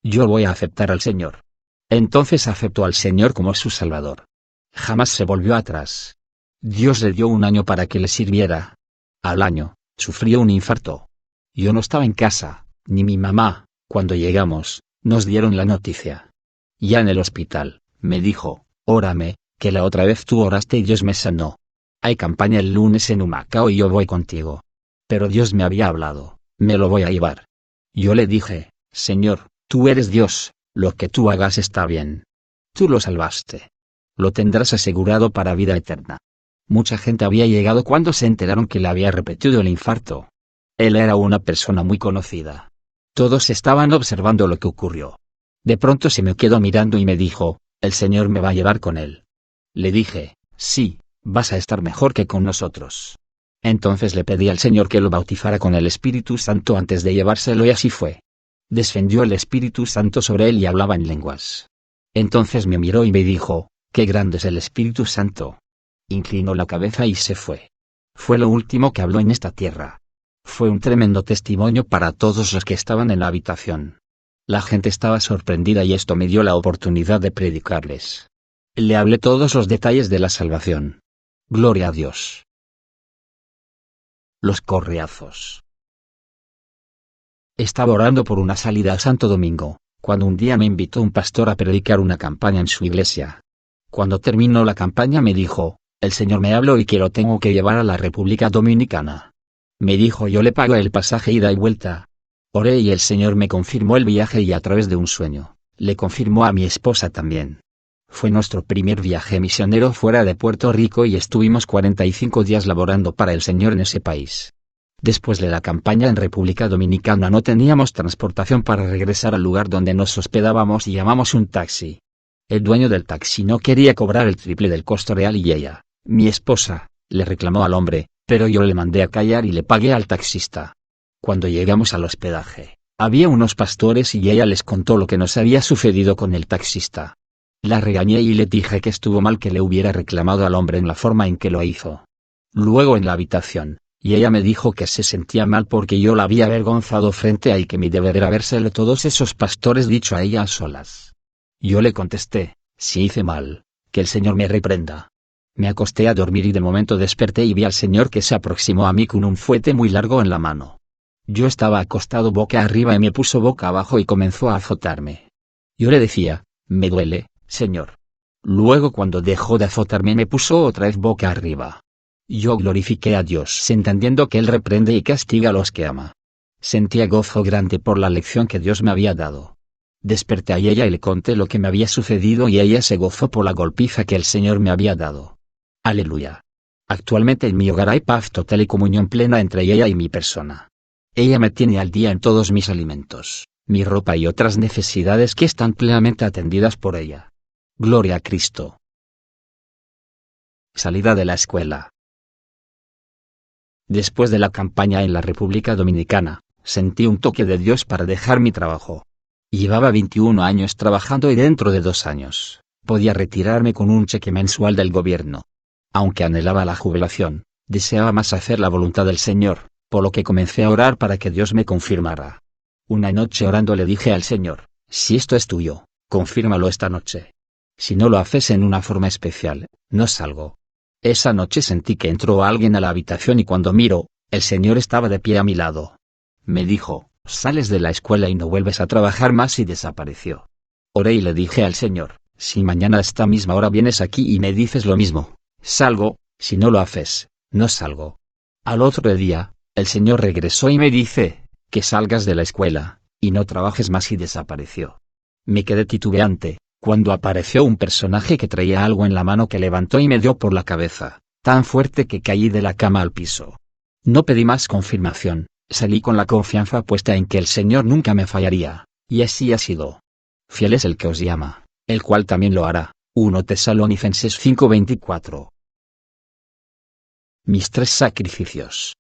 yo voy a aceptar al Señor. Entonces aceptó al Señor como su Salvador. Jamás se volvió atrás. Dios le dio un año para que le sirviera. Al año, sufrió un infarto. Yo no estaba en casa, ni mi mamá, cuando llegamos, nos dieron la noticia. Ya en el hospital, me dijo, órame, que la otra vez tú oraste y Dios me sanó. Hay campaña el lunes en Humacao y yo voy contigo. Pero Dios me había hablado, me lo voy a llevar. Yo le dije, Señor, tú eres Dios, lo que tú hagas está bien. Tú lo salvaste. Lo tendrás asegurado para vida eterna. Mucha gente había llegado cuando se enteraron que le había repetido el infarto. Él era una persona muy conocida. Todos estaban observando lo que ocurrió. De pronto se me quedó mirando y me dijo, el Señor me va a llevar con él. Le dije, sí, vas a estar mejor que con nosotros. Entonces le pedí al Señor que lo bautizara con el Espíritu Santo antes de llevárselo y así fue. Descendió el Espíritu Santo sobre él y hablaba en lenguas. Entonces me miró y me dijo, qué grande es el Espíritu Santo. Inclinó la cabeza y se fue. Fue lo último que habló en esta tierra. Fue un tremendo testimonio para todos los que estaban en la habitación. La gente estaba sorprendida y esto me dio la oportunidad de predicarles. Le hablé todos los detalles de la salvación. Gloria a Dios. Los correazos. Estaba orando por una salida a Santo Domingo, cuando un día me invitó un pastor a predicar una campaña en su iglesia. Cuando terminó la campaña me dijo, el Señor me habló y que lo tengo que llevar a la República Dominicana. Me dijo yo le pago el pasaje ida y vuelta. Oré y el Señor me confirmó el viaje y a través de un sueño, le confirmó a mi esposa también. Fue nuestro primer viaje misionero fuera de Puerto Rico y estuvimos 45 días laborando para el Señor en ese país. Después de la campaña en República Dominicana no teníamos transportación para regresar al lugar donde nos hospedábamos y llamamos un taxi. El dueño del taxi no quería cobrar el triple del costo real y ella, mi esposa, le reclamó al hombre, pero yo le mandé a callar y le pagué al taxista. Cuando llegamos al hospedaje, había unos pastores y ella les contó lo que nos había sucedido con el taxista. La regañé y le dije que estuvo mal que le hubiera reclamado al hombre en la forma en que lo hizo. Luego en la habitación, y ella me dijo que se sentía mal porque yo la había avergonzado frente a él y que mi deber era habérselo todos esos pastores dicho a ella a solas. Yo le contesté, si hice mal, que el Señor me reprenda. Me acosté a dormir y de momento desperté y vi al Señor que se aproximó a mí con un fuete muy largo en la mano. Yo estaba acostado boca arriba y me puso boca abajo y comenzó a azotarme. Yo le decía, me duele, Señor. Luego cuando dejó de azotarme me puso otra vez boca arriba. Yo glorifiqué a Dios entendiendo que Él reprende y castiga a los que ama. Sentía gozo grande por la lección que Dios me había dado. Desperté a ella y le conté lo que me había sucedido y ella se gozó por la golpiza que el Señor me había dado. Aleluya. Actualmente en mi hogar hay paz total y comunión plena entre ella y mi persona. Ella me tiene al día en todos mis alimentos, mi ropa y otras necesidades que están plenamente atendidas por ella. Gloria a Cristo. Salida de la escuela. Después de la campaña en la República Dominicana, sentí un toque de Dios para dejar mi trabajo. Llevaba 21 años trabajando y dentro de 2 años, podía retirarme con un cheque mensual del gobierno. Aunque anhelaba la jubilación, deseaba más hacer la voluntad del Señor, por lo que comencé a orar para que Dios me confirmara. Una noche orando le dije al Señor, si esto es tuyo, confírmalo esta noche. Si no lo haces en una forma especial, no salgo. Esa noche sentí que entró alguien a la habitación y cuando miro, el Señor estaba de pie a mi lado. Me dijo, sales de la escuela y no vuelves a trabajar más y desapareció. Oré y le dije al Señor, si mañana a esta misma hora vienes aquí y me dices lo mismo, salgo, si no lo haces, no salgo. Al otro día, el Señor regresó y me dice, que salgas de la escuela, y no trabajes más y desapareció. Me quedé titubeante, cuando apareció un personaje que traía algo en la mano que levantó y me dio por la cabeza, tan fuerte que caí de la cama al piso. No pedí más confirmación, salí con la confianza puesta en que el Señor nunca me fallaría, y así ha sido. Fiel es el que os llama, el cual también lo hará. 1 Tesalonicenses 5:24. Mis 3 sacrificios.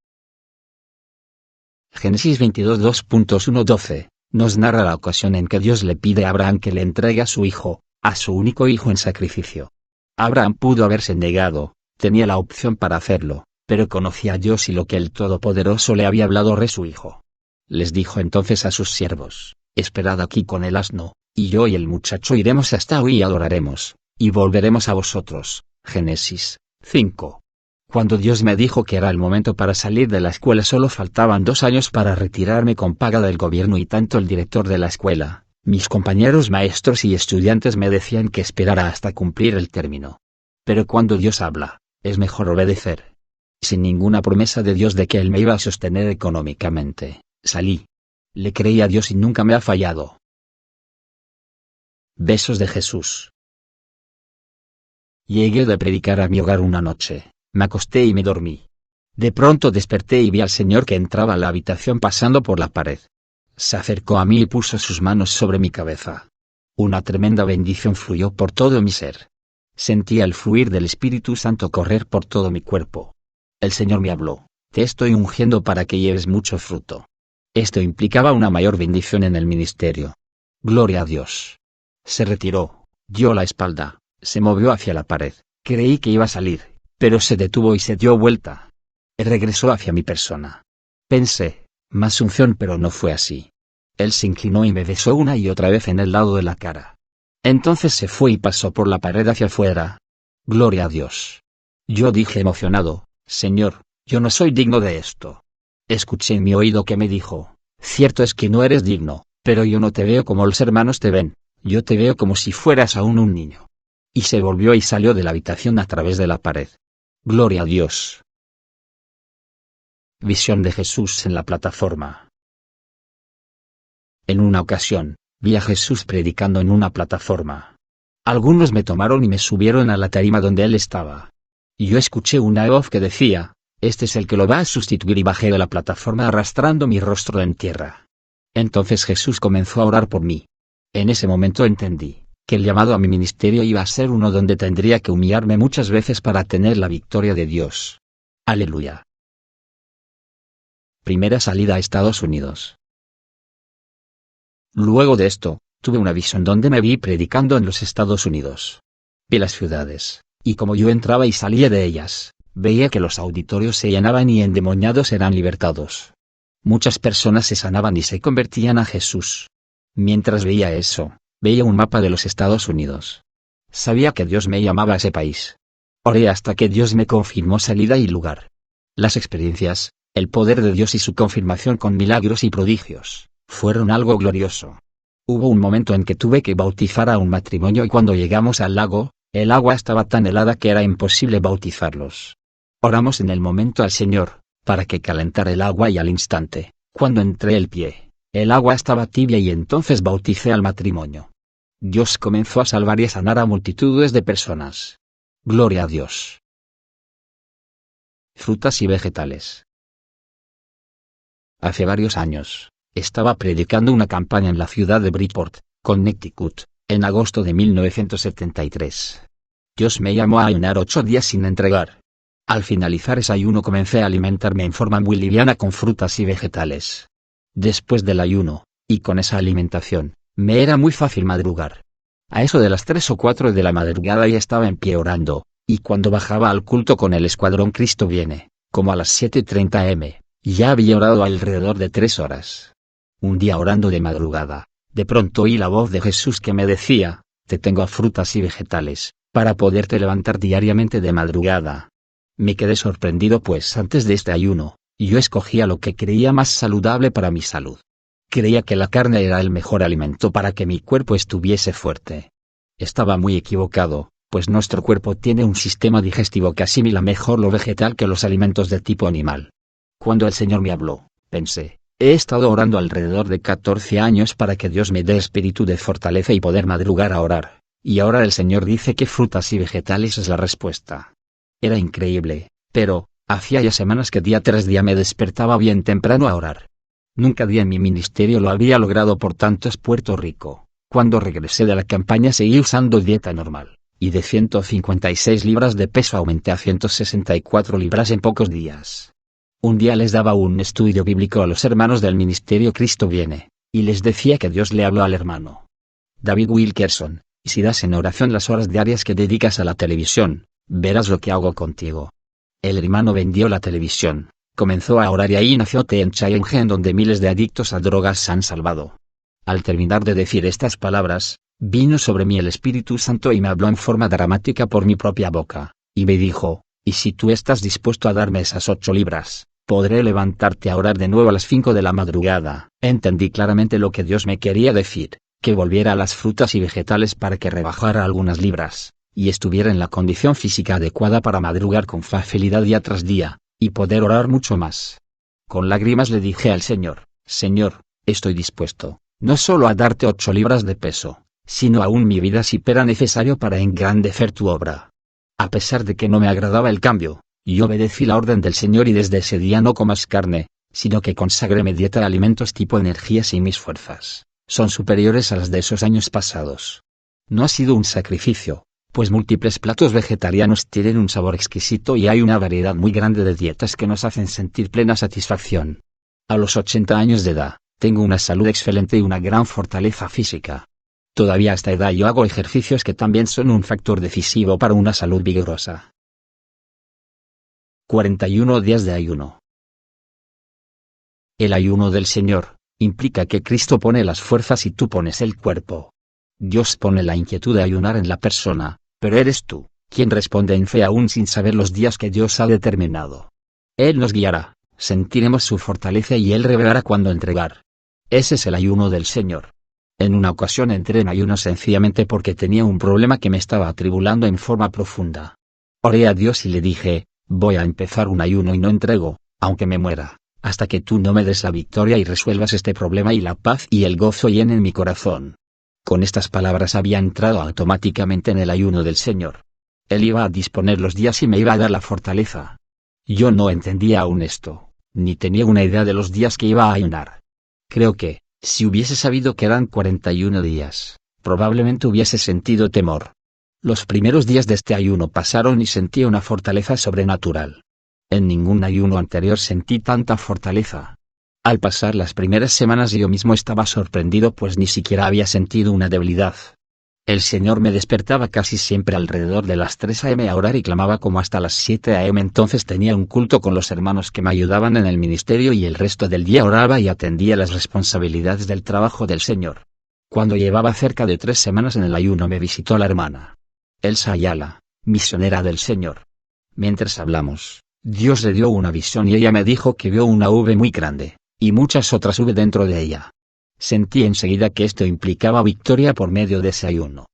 Génesis 22 2.1-12, nos narra la ocasión en que Dios le pide a Abraham que le entregue a su hijo, a su único hijo en sacrificio. Abraham pudo haberse negado, tenía la opción para hacerlo, pero conocía a Dios y lo que el Todopoderoso le había hablado su hijo. Les dijo entonces a sus siervos, esperad aquí con el asno, y yo y el muchacho iremos hasta hoy y adoraremos, y volveremos a vosotros. Génesis 5. Cuando Dios me dijo que era el momento para salir de la escuela solo faltaban 2 años para retirarme con paga del gobierno y tanto el director de la escuela, mis compañeros maestros y estudiantes me decían que esperara hasta cumplir el término. Pero cuando Dios habla, es mejor obedecer. Sin ninguna promesa de Dios de que Él me iba a sostener económicamente, salí. Le creí a Dios y nunca me ha fallado. Besos de Jesús. Llegué de predicar a mi hogar una noche. Me acosté y me dormí. De pronto desperté y vi al Señor que entraba a la habitación pasando por la pared. Se acercó a mí y puso sus manos sobre mi cabeza. Una tremenda bendición fluyó por todo mi ser. Sentía el fluir del Espíritu Santo correr por todo mi cuerpo. El Señor me habló, te estoy ungiendo para que lleves mucho fruto. Esto implicaba una mayor bendición en el ministerio. Gloria a Dios. Se retiró, dio la espalda, se movió hacia la pared, creí que iba a salir. Pero se detuvo y se dio vuelta. Regresó hacia mi persona. Pensé, más unción, pero no fue así. Él se inclinó y me besó una y otra vez en el lado de la cara. Entonces se fue y pasó por la pared hacia afuera. Gloria a Dios. Yo dije emocionado, Señor, yo no soy digno de esto. Escuché en mi oído que me dijo, cierto es que no eres digno, pero yo no te veo como los hermanos te ven, yo te veo como si fueras aún un niño. Y se volvió y salió de la habitación a través de la pared. Gloria a Dios. Visión de Jesús en la plataforma. En una ocasión, vi a Jesús predicando en una plataforma. Algunos me tomaron y me subieron a la tarima donde él estaba. Y yo escuché una voz que decía, este es el que lo va a sustituir y bajé de la plataforma arrastrando mi rostro en tierra. Entonces Jesús comenzó a orar por mí. En ese momento entendí que el llamado a mi ministerio iba a ser uno donde tendría que humillarme muchas veces para tener la victoria de Dios. Aleluya. Primera salida a Estados Unidos. Luego de esto, tuve una visión donde me vi predicando en los Estados Unidos. Vi las ciudades, y como yo entraba y salía de ellas, veía que los auditorios se llenaban y endemoniados eran libertados. Muchas personas se sanaban y se convertían a Jesús. Mientras veía eso, veía un mapa de los Estados Unidos. Sabía que Dios me llamaba a ese país. Oré hasta que Dios me confirmó salida y lugar. Las experiencias, el poder de Dios y su confirmación con milagros y prodigios, fueron algo glorioso. Hubo un momento en que tuve que bautizar a un matrimonio y cuando llegamos al lago, el agua estaba tan helada que era imposible bautizarlos. Oramos en el momento al Señor, para que calentara el agua y al instante, cuando entré el pie, el agua estaba tibia y entonces bauticé al matrimonio. Dios comenzó a salvar y a sanar a multitudes de personas. Gloria a Dios. Frutas y vegetales. Hace varios años, Estaba predicando una campaña en la ciudad de Bridgeport, Connecticut, en agosto de 1973. Dios me llamó a ayunar 8 días sin entregar. Al finalizar ese ayuno comencé a alimentarme en forma muy liviana con frutas y vegetales. Después del ayuno, y con esa alimentación, me era muy fácil madrugar. A eso de las 3 o 4 de la madrugada ya estaba en pie orando, y cuando bajaba al culto con el escuadrón Cristo Viene, como a las 7:30 am, ya había orado alrededor de 3 horas. Un día orando de madrugada, de pronto oí la voz de Jesús que me decía: te tengo a frutas y vegetales, para poderte levantar diariamente de madrugada. Me quedé sorprendido pues antes de este ayuno, yo escogía lo que creía más saludable para mi salud. Creía que la carne era el mejor alimento para que mi cuerpo estuviese fuerte. Estaba muy equivocado, pues nuestro cuerpo tiene un sistema digestivo que asimila mejor lo vegetal que los alimentos de tipo animal. Cuando el Señor me habló, pensé, he estado orando alrededor de 14 años para que Dios me dé espíritu de fortaleza y poder madrugar a orar, y ahora el Señor dice que frutas y vegetales es la respuesta. Era increíble, pero, hacía ya semanas que día tras día me despertaba bien temprano a orar. Nunca día en mi ministerio lo había logrado, por tanto es Puerto Rico. Cuando regresé de la campaña seguí usando dieta normal, y de 156 libras de peso aumenté a 164 libras en pocos días. Un día les daba un estudio bíblico a los hermanos del ministerio Cristo Viene, y les decía que Dios le habló al hermano David Wilkerson: y si das en oración las horas diarias que dedicas a la televisión, verás lo que hago contigo. El hermano vendió la televisión, comenzó a orar y ahí nació Teen Challenge, en donde miles de adictos a drogas se han salvado. Al terminar de decir estas palabras, vino sobre mí el Espíritu Santo y me habló en forma dramática por mi propia boca, y me dijo: y si tú estás dispuesto a darme esas 8 libras, podré levantarte a orar de nuevo a las 5 de la madrugada. Entendí claramente lo que Dios me quería decir, que volviera a las frutas y vegetales para que rebajara algunas libras, y estuviera en la condición física adecuada para madrugar con facilidad día tras día, y poder orar mucho más. Con lágrimas le dije al Señor: Señor, estoy dispuesto, no solo a darte 8 libras de peso, sino aún mi vida si fuera necesario para engrandecer tu obra. A pesar de que no me agradaba el cambio, yo obedecí la orden del Señor y desde ese día no comas carne, sino que consagré mi dieta de alimentos tipo energías y mis fuerzas son superiores a las de esos años pasados. No ha sido un sacrificio, pues múltiples platos vegetarianos tienen un sabor exquisito y hay una variedad muy grande de dietas que nos hacen sentir plena satisfacción. A los 80 años de edad, tengo una salud excelente y una gran fortaleza física. Todavía a esta edad yo hago ejercicios que también son un factor decisivo para una salud vigorosa. 41 días de ayuno. El ayuno del Señor implica que Cristo pone las fuerzas y tú pones el cuerpo. Dios pone la inquietud de ayunar en la persona, pero eres tú quien responde en fe aún sin saber los días que Dios ha determinado. Él nos guiará, sentiremos su fortaleza y Él revelará cuándo entregar. Ese es el ayuno del Señor. En una ocasión entré en ayuno sencillamente porque tenía un problema que me estaba atribulando en forma profunda. Oré a Dios y le dije: voy a empezar un ayuno y no entrego, aunque me muera, hasta que tú no me des la victoria y resuelvas este problema y la paz y el gozo llenen mi corazón. Con estas palabras había entrado automáticamente en el ayuno del Señor. Él iba a disponer los días y me iba a dar la fortaleza. Yo no entendía aún esto, ni tenía una idea de los días que iba a ayunar. Creo que, si hubiese sabido que eran 41 días, probablemente hubiese sentido temor. Los primeros días de este ayuno pasaron y sentí una fortaleza sobrenatural. En ningún ayuno anterior sentí tanta fortaleza. Al pasar las primeras semanas yo mismo estaba sorprendido pues ni siquiera había sentido una debilidad. El Señor me despertaba casi siempre alrededor de las 3 am a orar y clamaba como hasta las 7 am. Entonces tenía un culto con los hermanos que me ayudaban en el ministerio y el resto del día oraba y atendía las responsabilidades del trabajo del Señor. Cuando llevaba cerca de 3 semanas en el ayuno me visitó la hermana Elsa Ayala, misionera del Señor. Mientras hablamos, Dios le dio una visión y ella me dijo que vio una V muy grande, y muchas otras V dentro de ella. Sentí enseguida que esto implicaba victoria por medio de ese ayuno.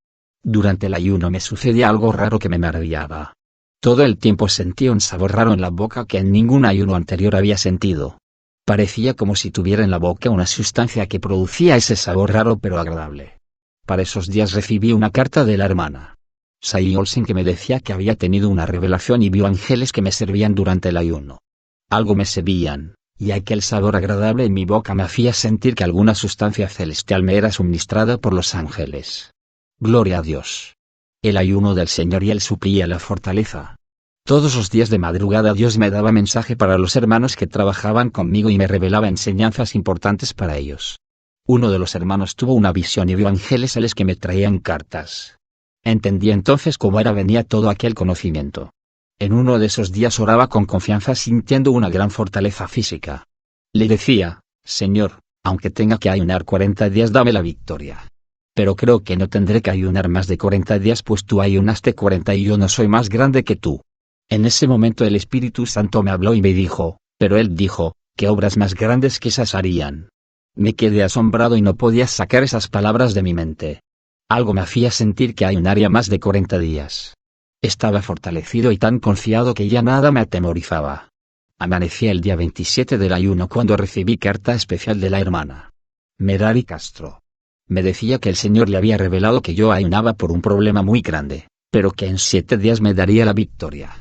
Durante el ayuno me sucedía algo raro que me maravillaba. Todo el tiempo sentía un sabor raro en la boca que en ningún ayuno anterior había sentido. Parecía como si tuviera en la boca una sustancia que producía ese sabor raro pero agradable. Para esos días recibí una carta de la hermana Sai Olsen que me decía que había tenido una revelación y vio ángeles que me servían durante el ayuno. Algo me servían, y aquel sabor agradable en mi boca me hacía sentir que alguna sustancia celestial me era suministrada por los ángeles. Gloria a Dios. El ayuno del Señor y Él suplía la fortaleza. Todos los días de madrugada Dios me daba mensaje para los hermanos que trabajaban conmigo y me revelaba enseñanzas importantes para ellos. Uno de los hermanos tuvo una visión y vio ángeles que me traían cartas. Entendí entonces cómo venía todo aquel conocimiento. En uno de esos días oraba con confianza sintiendo una gran fortaleza física. Le decía, Señor, aunque tenga que ayunar 40 días dame la victoria. Pero creo que no tendré que ayunar más de 40 días pues tú ayunaste 40 y yo no soy más grande que tú. En ese momento el Espíritu Santo me habló y me dijo, pero él dijo, ¿qué obras más grandes que esas harían? Me quedé asombrado y no podía sacar esas palabras de mi mente. Algo me hacía sentir que ayunaría más de 40 días. Estaba fortalecido y tan confiado que ya nada me atemorizaba. Amanecía el día 27 del ayuno cuando recibí carta especial de la hermana Merari Castro. Me decía que el Señor le había revelado que yo ayunaba por un problema muy grande, pero que en 7 días me daría la victoria.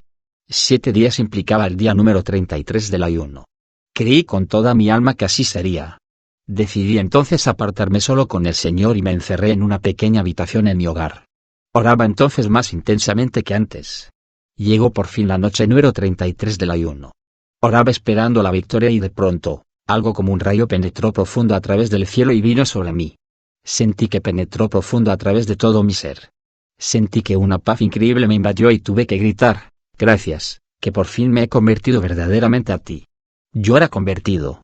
7 días implicaba el día número 33 del ayuno. Creí con toda mi alma que así sería. Decidí entonces apartarme solo con el Señor y me encerré en una pequeña habitación en mi hogar. Oraba entonces más intensamente que antes. Llegó por fin la noche número 33 del ayuno. Oraba esperando la victoria y de pronto, algo como un rayo penetró profundo a través del cielo y vino sobre mí. Sentí que penetró profundo a través de todo mi ser. Sentí que una paz increíble me invadió y tuve que gritar, gracias, que por fin me he convertido verdaderamente a ti. Yo era convertido.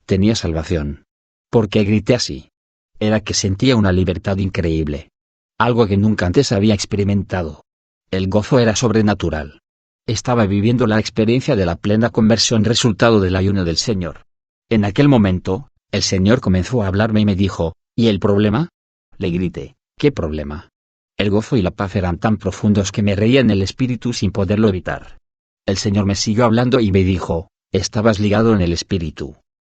Tenía salvación. ¿Por qué grité así? Era que sentía una libertad increíble. Algo que nunca antes había experimentado. El gozo era sobrenatural. Estaba viviendo la experiencia de la plena conversión resultado del ayuno del Señor. En aquel momento, el Señor comenzó a hablarme y me dijo, ¿y el problema? Le grité, ¿qué problema? El gozo y la paz eran tan profundos que me reía en el espíritu sin poderlo evitar. El Señor me siguió hablando y me dijo, estabas ligado en el espíritu.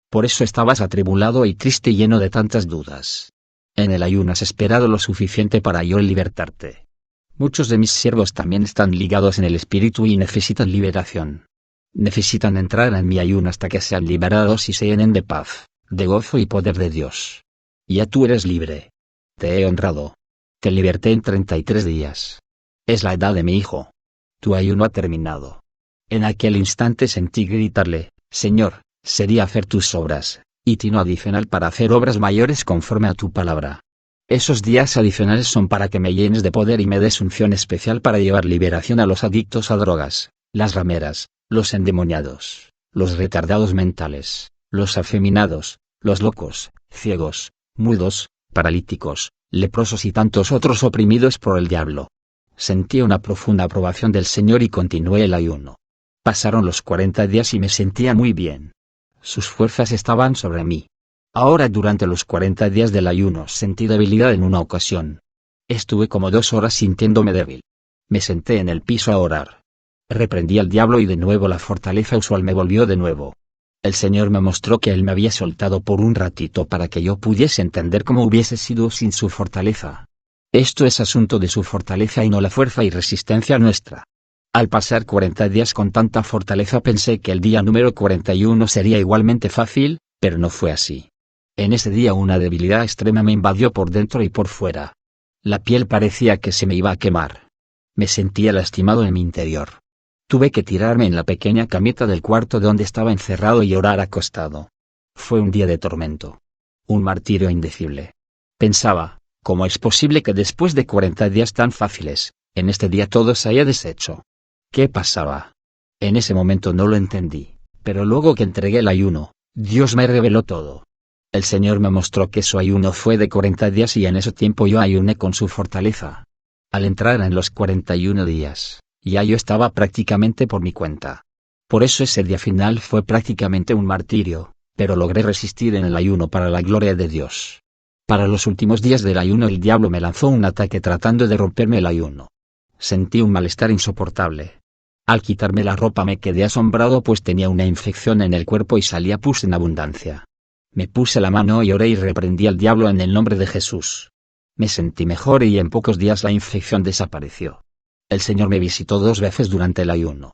Por eso estabas atribulado y triste y lleno de tantas dudas. En el ayuno has esperado lo suficiente para yo libertarte. Muchos de mis siervos también están ligados en el espíritu y necesitan liberación. Necesitan entrar en mi ayuno hasta que sean liberados y se llenen de paz, de gozo y poder de Dios. Ya tú eres libre. Te he honrado. Te liberté en 33 días. Es la edad de mi hijo. Tu ayuno ha terminado. En aquel instante sentí gritarle, Señor, sería hacer tus obras, y tino adicional para hacer obras mayores conforme a tu palabra. Esos días adicionales son para que me llenes de poder y me des unción especial para llevar liberación a los adictos a drogas, las rameras, los endemoniados, los retardados mentales, los afeminados, los locos, ciegos, mudos, paralíticos, leprosos y tantos otros oprimidos por el diablo. Sentí una profunda aprobación del Señor y continué el ayuno. Pasaron los 40 días y me sentía muy bien. Sus fuerzas estaban sobre mí. Ahora durante los 40 días del ayuno sentí debilidad en una ocasión. Estuve como 2 horas sintiéndome débil. Me senté en el piso a orar. Reprendí al diablo y de nuevo la fortaleza usual me volvió de nuevo. El Señor me mostró que Él me había soltado por un ratito para que yo pudiese entender cómo hubiese sido sin su fortaleza. Esto es asunto de su fortaleza y no la fuerza y resistencia nuestra. Al pasar 40 días con tanta fortaleza pensé que el día número 41 sería igualmente fácil, pero no fue así. En ese día una debilidad extrema me invadió por dentro y por fuera. La piel parecía que se me iba a quemar. Me sentía lastimado en mi interior. Tuve que tirarme en la pequeña camita del cuarto donde estaba encerrado y orar acostado. Fue un día de tormento. Un martirio indecible. Pensaba, ¿cómo es posible que después de 40 días tan fáciles, en este día todo se haya deshecho? ¿Qué pasaba? En ese momento no lo entendí, pero luego que entregué el ayuno, Dios me reveló todo. El Señor me mostró que su ayuno fue de 40 días y en ese tiempo yo ayuné con su fortaleza. Al entrar en los 41 días, ya yo estaba prácticamente por mi cuenta. Por eso ese día final fue prácticamente un martirio, pero logré resistir en el ayuno para la gloria de Dios. Para los últimos días del ayuno el diablo me lanzó un ataque tratando de romperme el ayuno. Sentí un malestar insoportable. Al quitarme la ropa me quedé asombrado pues tenía una infección en el cuerpo y salía pus en abundancia. Me puse la mano y oré y reprendí al diablo en el nombre de Jesús. Me sentí mejor y en pocos días la infección desapareció. El Señor me visitó 2 veces durante el ayuno.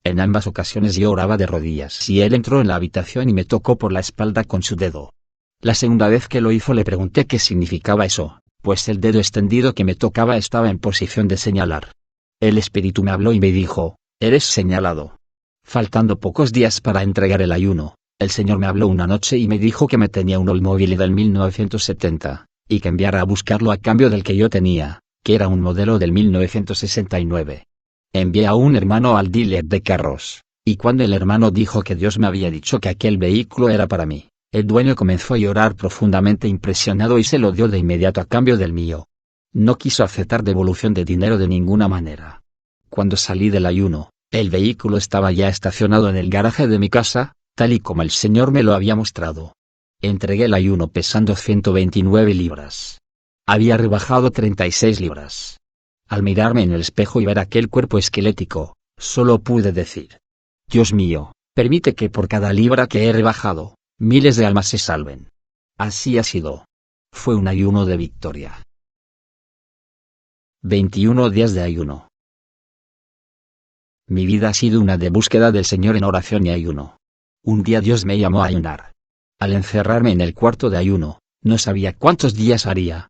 En ambas ocasiones yo oraba de rodillas y él entró en la habitación y me tocó por la espalda con su dedo. La segunda vez que lo hizo le pregunté qué significaba eso, pues el dedo extendido que me tocaba estaba en posición de señalar. El espíritu me habló y me dijo: eres señalado. Faltando pocos días para entregar el ayuno, el Señor me habló una noche y me dijo que me tenía un Oldsmobile del 1970, y que enviara a buscarlo a cambio del que yo tenía, que era un modelo del 1969. Envié a un hermano al dealer de carros, y cuando el hermano dijo que Dios me había dicho que aquel vehículo era para mí, el dueño comenzó a llorar profundamente impresionado y se lo dio de inmediato a cambio del mío. No quiso aceptar devolución de dinero de ninguna manera. Cuando salí del ayuno, el vehículo estaba ya estacionado en el garaje de mi casa, tal y como el Señor me lo había mostrado. Entregué el ayuno pesando 129 libras. Había rebajado 36 libras. Al mirarme en el espejo y ver aquel cuerpo esquelético, solo pude decir: Dios mío, permite que por cada libra que he rebajado, miles de almas se salven. Así ha sido. Fue un ayuno de victoria. 21 días de ayuno. Mi vida ha sido una de búsqueda del Señor en oración y ayuno. Un día Dios me llamó a ayunar. Al encerrarme en el cuarto de ayuno, no sabía cuántos días haría.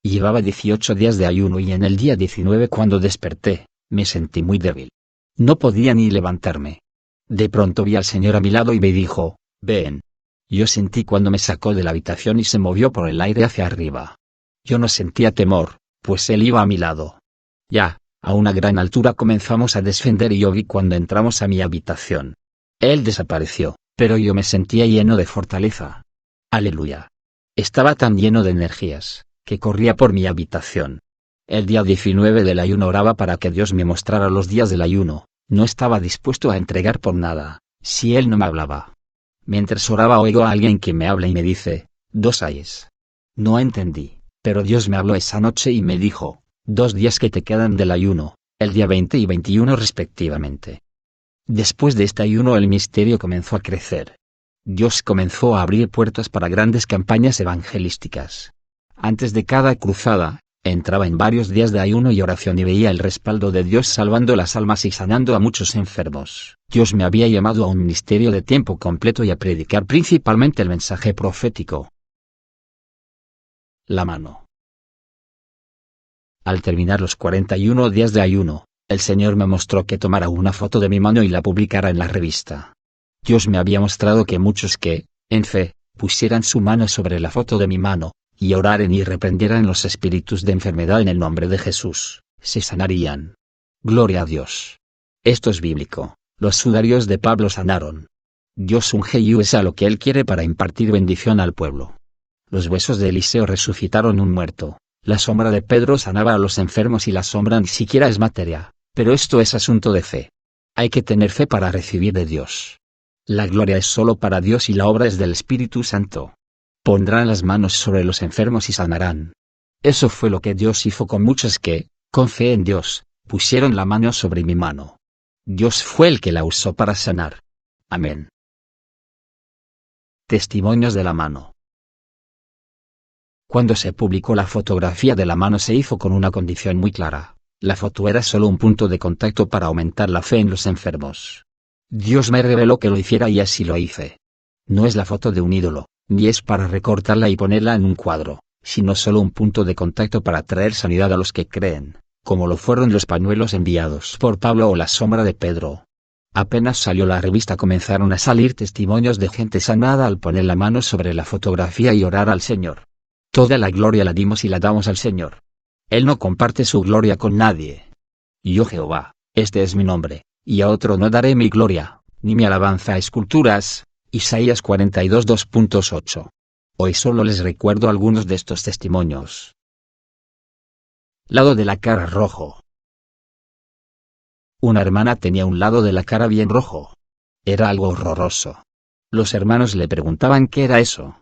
Llevaba 18 días de ayuno y en el día 19 cuando desperté, me sentí muy débil. No podía ni levantarme. De pronto vi al Señor a mi lado y me dijo: ven. Yo sentí cuando me sacó de la habitación y se movió por el aire hacia arriba. Yo no sentía temor, pues Él iba a mi lado. Ya, a una gran altura comenzamos a descender y yo vi cuando entramos a mi habitación. Él desapareció, pero yo me sentía lleno de fortaleza. Aleluya. Estaba tan lleno de energías, que corría por mi habitación. El día 19 del ayuno oraba para que Dios me mostrara los días del ayuno. No estaba dispuesto a entregar por nada, si Él no me hablaba. Mientras oraba oigo a alguien que me habla y me dice: 2 ayes. No entendí, pero Dios me habló esa noche y me dijo: 2 días que te quedan del ayuno, el día 20 y 21 respectivamente. Después de este ayuno el misterio comenzó a crecer. Dios comenzó a abrir puertas para grandes campañas evangelísticas. Antes de cada cruzada, entraba en varios días de ayuno y oración y veía el respaldo de Dios salvando las almas y sanando a muchos enfermos. Dios me había llamado a un ministerio de tiempo completo y a predicar principalmente el mensaje profético. La mano. Al terminar los 41 días de ayuno, el Señor me mostró que tomara una foto de mi mano y la publicara en la revista. Dios me había mostrado que muchos que, en fe, pusieran su mano sobre la foto de mi mano, y oraren y reprendieran los espíritus de enfermedad en el nombre de Jesús, se sanarían. Gloria a Dios. Esto es bíblico. Los sudarios de Pablo sanaron. Dios unge y usa lo que Él quiere para impartir bendición al pueblo. Los huesos de Eliseo resucitaron un muerto. La sombra de Pedro sanaba a los enfermos y la sombra ni siquiera es materia, pero esto es asunto de fe. Hay que tener fe para recibir de Dios. La gloria es solo para Dios y la obra es del Espíritu Santo. Pondrán las manos sobre los enfermos y sanarán. Eso fue lo que Dios hizo con muchos que, con fe en Dios, pusieron la mano sobre mi mano. Dios fue el que la usó para sanar. Amén. Testimonios de la mano. Cuando se publicó la fotografía de la mano se hizo con una condición muy clara. La foto era solo un punto de contacto para aumentar la fe en los enfermos. Dios me reveló que lo hiciera y así lo hice. No es la foto de un ídolo, ni es para recortarla y ponerla en un cuadro, sino solo un punto de contacto para traer sanidad a los que creen, como lo fueron los pañuelos enviados por Pablo o la sombra de Pedro. Apenas salió la revista comenzaron a salir testimonios de gente sanada al poner la mano sobre la fotografía y orar al Señor. Toda la gloria la dimos y la damos al Señor. Él no comparte su gloria con nadie. Yo Jehová, este es mi nombre, y a otro no daré mi gloria, ni mi alabanza a esculturas. Isaías 42 2.8. Hoy solo les recuerdo algunos de estos testimonios. Lado de la cara rojo. Una hermana tenía un lado de la cara bien rojo. Era algo horroroso. Los hermanos le preguntaban qué era eso.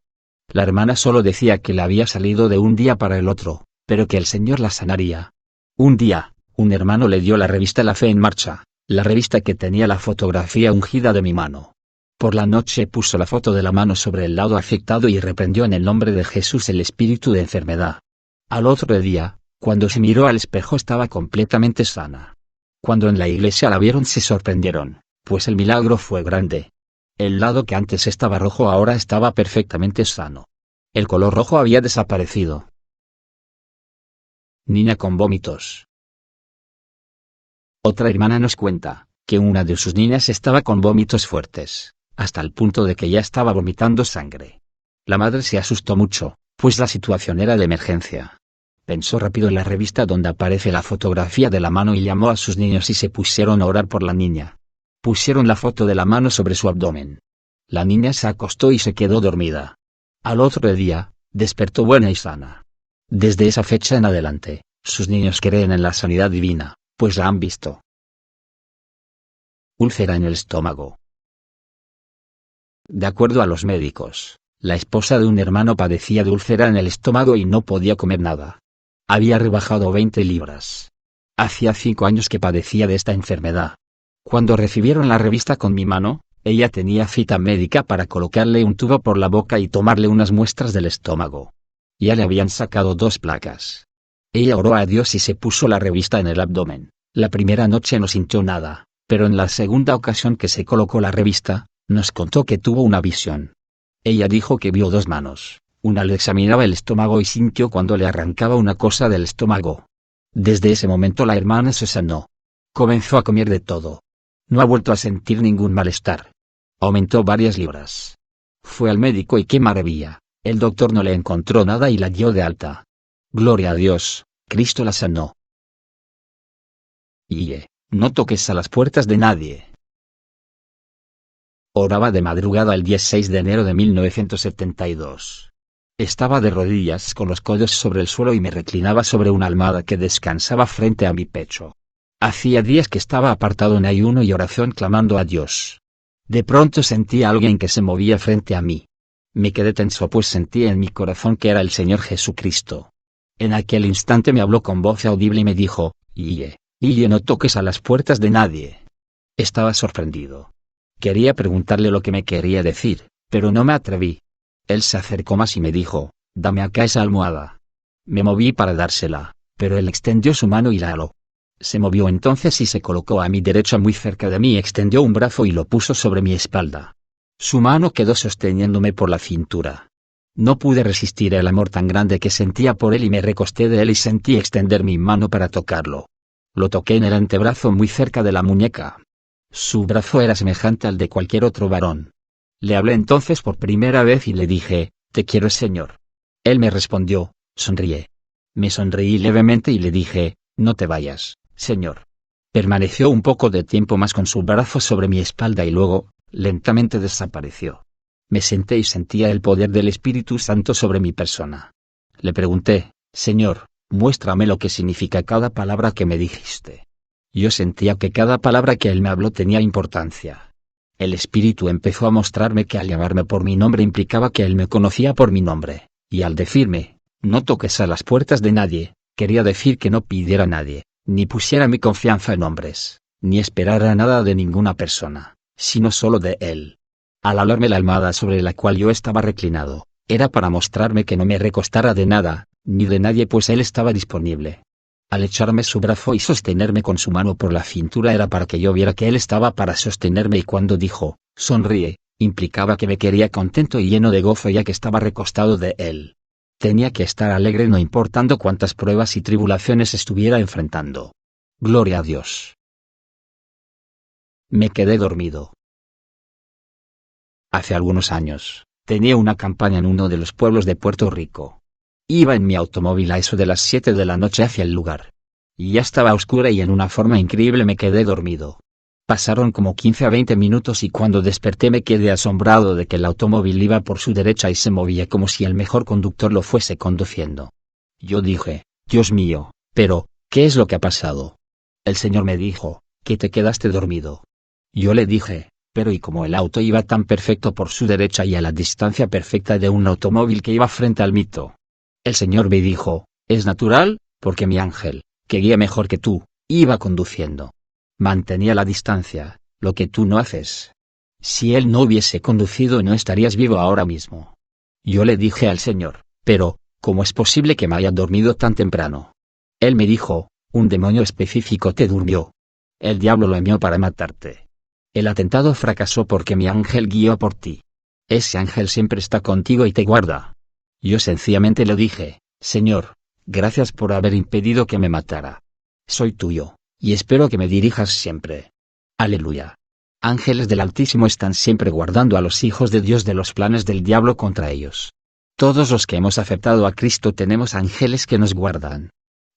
La hermana solo decía que le había salido de un día para el otro, pero que el Señor la sanaría. Un día, un hermano le dio la revista La Fe en Marcha, la revista que tenía la fotografía ungida de mi mano. Por la noche puso la foto de la mano sobre el lado afectado y reprendió en el nombre de Jesús el espíritu de enfermedad. Al otro día, cuando se miró al espejo estaba completamente sana. Cuando en la iglesia la vieron se sorprendieron, pues el milagro fue grande. El lado que antes estaba rojo ahora estaba perfectamente sano. El color rojo había desaparecido. Niña con vómitos. Otra hermana nos cuenta que una de sus niñas estaba con vómitos fuertes, hasta el punto de que ya estaba vomitando sangre. La madre se asustó mucho, pues la situación era de emergencia. Pensó rápido en la revista donde aparece la fotografía de la mano y llamó a sus niños y se pusieron a orar por la niña. Pusieron la foto de la mano sobre su abdomen. La niña se acostó y se quedó dormida. Al otro día, despertó buena y sana. Desde esa fecha en adelante, sus niños creen en la sanidad divina, pues la han visto. Úlcera en el estómago. De acuerdo a los médicos, la esposa de un hermano padecía de úlcera en el estómago y no podía comer nada. Había rebajado 20 libras. Hacía 5 años que padecía de esta enfermedad. Cuando recibieron la revista con mi mano, ella tenía cita médica para colocarle un tubo por la boca y tomarle unas muestras del estómago. Ya le habían sacado 2 placas. Ella oró a Dios y se puso la revista en el abdomen. La primera noche no sintió nada, pero en la segunda ocasión que se colocó la revista, nos contó que tuvo una visión. Ella dijo que vio 2 manos, una le examinaba el estómago y sintió cuando le arrancaba una cosa del estómago. Desde ese momento la hermana se sanó. Comenzó a comer de todo. No ha vuelto a sentir ningún malestar. Aumentó varias libras. Fue al médico y qué maravilla, el doctor no le encontró nada y la dio de alta. Gloria a Dios, Cristo la sanó. No toques a las puertas de nadie. Oraba de madrugada el 16 de enero de 1972. Estaba de rodillas con los codos sobre el suelo y me reclinaba sobre una almohada que descansaba frente a mi pecho. Hacía días que estaba apartado en ayuno y oración clamando a Dios. De pronto sentí a alguien que se movía frente a mí. Me quedé tenso pues sentí en mi corazón que era el Señor Jesucristo. En aquel instante me habló con voz audible y me dijo, no toques a las puertas de nadie. Estaba sorprendido. Quería preguntarle lo que me quería decir, pero no me atreví. Él se acercó más y me dijo, dame acá esa almohada. Me moví para dársela, pero él extendió su mano y la aló. Se movió entonces y se colocó a mi derecha muy cerca de mí y extendió un brazo y lo puso sobre mi espalda. Su mano quedó sosteniéndome por la cintura. No pude resistir el amor tan grande que sentía por él y me recosté de él y sentí extender mi mano para tocarlo. Lo toqué en el antebrazo muy cerca de la muñeca. Su brazo era semejante al de cualquier otro varón. Le hablé entonces por primera vez y le dije, te quiero Señor. Él me respondió, sonríe. Me sonreí levemente y le dije, no te vayas, Señor. Permaneció un poco de tiempo más con su brazo sobre mi espalda y luego, lentamente desapareció. Me senté y sentía el poder del Espíritu Santo sobre mi persona. Le pregunté, Señor, muéstrame lo que significa cada palabra que me dijiste. Yo sentía que cada palabra que él me habló tenía importancia. El Espíritu empezó a mostrarme que al llamarme por mi nombre implicaba que él me conocía por mi nombre, y al decirme, no toques a las puertas de nadie, quería decir que no pidiera a nadie, ni pusiera mi confianza en hombres, ni esperara nada de ninguna persona, sino solo de él. Al hablarme la almohada sobre la cual yo estaba reclinado, era para mostrarme que no me recostara de nada, ni de nadie pues él estaba disponible. Al echarme su brazo y sostenerme con su mano por la cintura era para que yo viera que él estaba para sostenerme y cuando dijo, sonríe, implicaba que me quería contento y lleno de gozo ya que estaba recostado de él. Tenía que estar alegre no importando cuántas pruebas y tribulaciones estuviera enfrentando. Gloria a Dios. Me quedé dormido. Hace algunos años, tenía una campaña en uno de los pueblos de Puerto Rico. Iba en mi automóvil a eso de las 7 de la noche hacia el lugar. Ya estaba oscura y en una forma increíble me quedé dormido. Pasaron como 15 a 20 minutos y cuando desperté me quedé asombrado de que el automóvil iba por su derecha y se movía como si el mejor conductor lo fuese conduciendo. Yo dije, Dios mío, pero, ¿qué es lo que ha pasado? El Señor me dijo, que te quedaste dormido. Yo le dije, pero ¿y como el auto iba tan perfecto por su derecha y a la distancia perfecta de un automóvil que iba frente al mito? El Señor me dijo, es natural, porque mi ángel, que guía mejor que tú, iba conduciendo. Mantenía la distancia, lo que tú no haces. Si él no hubiese conducido no estarías vivo ahora mismo. Yo le dije al Señor, pero, ¿cómo es posible que me haya dormido tan temprano? Él me dijo, un demonio específico te durmió. El diablo lo envió para matarte. El atentado fracasó porque mi ángel guió por ti. Ese ángel siempre está contigo y te guarda. Yo sencillamente le dije, Señor, gracias por haber impedido que me matara. Soy tuyo, y espero que me dirijas siempre. Aleluya. Ángeles del Altísimo están siempre guardando a los hijos de Dios de los planes del diablo contra ellos. Todos los que hemos aceptado a Cristo tenemos ángeles que nos guardan.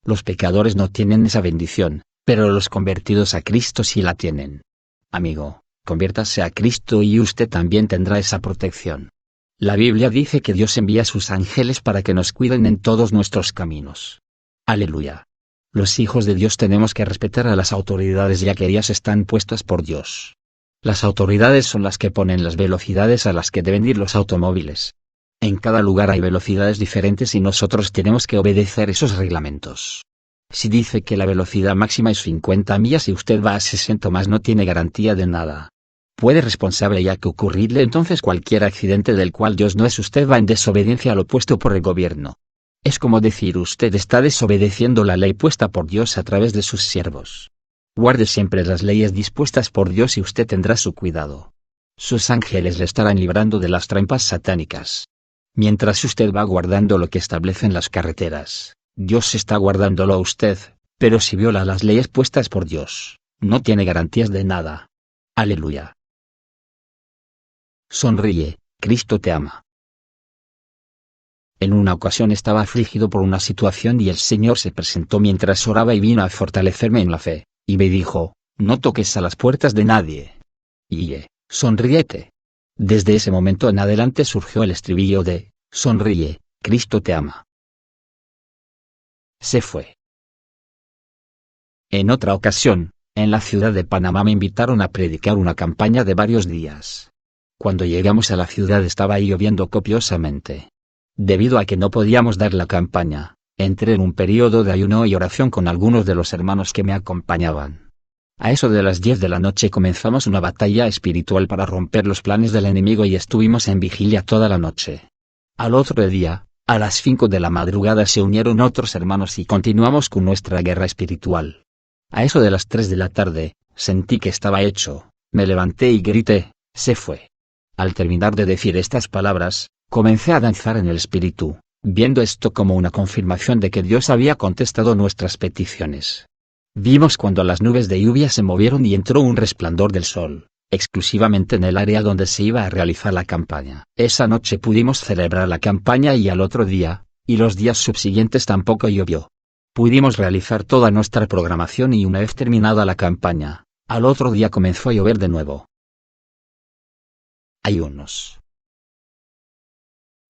Los pecadores no tienen esa bendición, pero los convertidos a Cristo sí la tienen. Amigo, conviértase a Cristo y usted también tendrá esa protección. La Biblia dice que Dios envía a sus ángeles para que nos cuiden en todos nuestros caminos. Aleluya. Los hijos de Dios tenemos que respetar a las autoridades ya que ellas están puestas por Dios. Las autoridades son las que ponen las velocidades a las que deben ir los automóviles. En cada lugar hay velocidades diferentes y nosotros tenemos que obedecer esos reglamentos. Si dice que la velocidad máxima es 50 millas y usted va a 60 más, no tiene garantía de nada. Puede responsable ya que ocurrirle entonces cualquier accidente del cual Dios no es, usted va en desobediencia a lo puesto por el gobierno. Es como decir usted está desobedeciendo la ley puesta por Dios a través de sus siervos. Guarde siempre las leyes dispuestas por Dios y usted tendrá su cuidado. Sus ángeles le estarán librando de las trampas satánicas. Mientras usted va guardando lo que establecen las carreteras, Dios está guardándolo a usted, pero si viola las leyes puestas por Dios, no tiene garantías de nada. Aleluya. Sonríe, Cristo te ama. En una ocasión estaba afligido por una situación y el Señor se presentó mientras oraba y vino a fortalecerme en la fe, y me dijo, no toques a las puertas de nadie. Sonríete. Desde ese momento en adelante surgió el estribillo de, sonríe, Cristo te ama. Se fue. En otra ocasión, en la ciudad de Panamá me invitaron a predicar una campaña de varios días. Cuando llegamos a la ciudad estaba lloviendo copiosamente. Debido a que no podíamos dar la campaña, entré en un periodo de ayuno y oración con algunos de los hermanos que me acompañaban. A eso de las 10 de la noche comenzamos una batalla espiritual para romper los planes del enemigo y estuvimos en vigilia toda la noche. Al otro día, a las 5 de la madrugada se unieron otros hermanos y continuamos con nuestra guerra espiritual. A eso de las 3 de la tarde, sentí que estaba hecho, me levanté y grité, se fue. Al terminar de decir estas palabras, comencé a danzar en el espíritu, viendo esto como una confirmación de que Dios había contestado nuestras peticiones. Vimos cuando las nubes de lluvia se movieron y entró un resplandor del sol, exclusivamente en el área donde se iba a realizar la campaña. Esa noche pudimos celebrar la campaña y al otro día, y los días subsiguientes tampoco llovió. Pudimos realizar toda nuestra programación y una vez terminada la campaña, al otro día comenzó a llover de nuevo. Ayunos.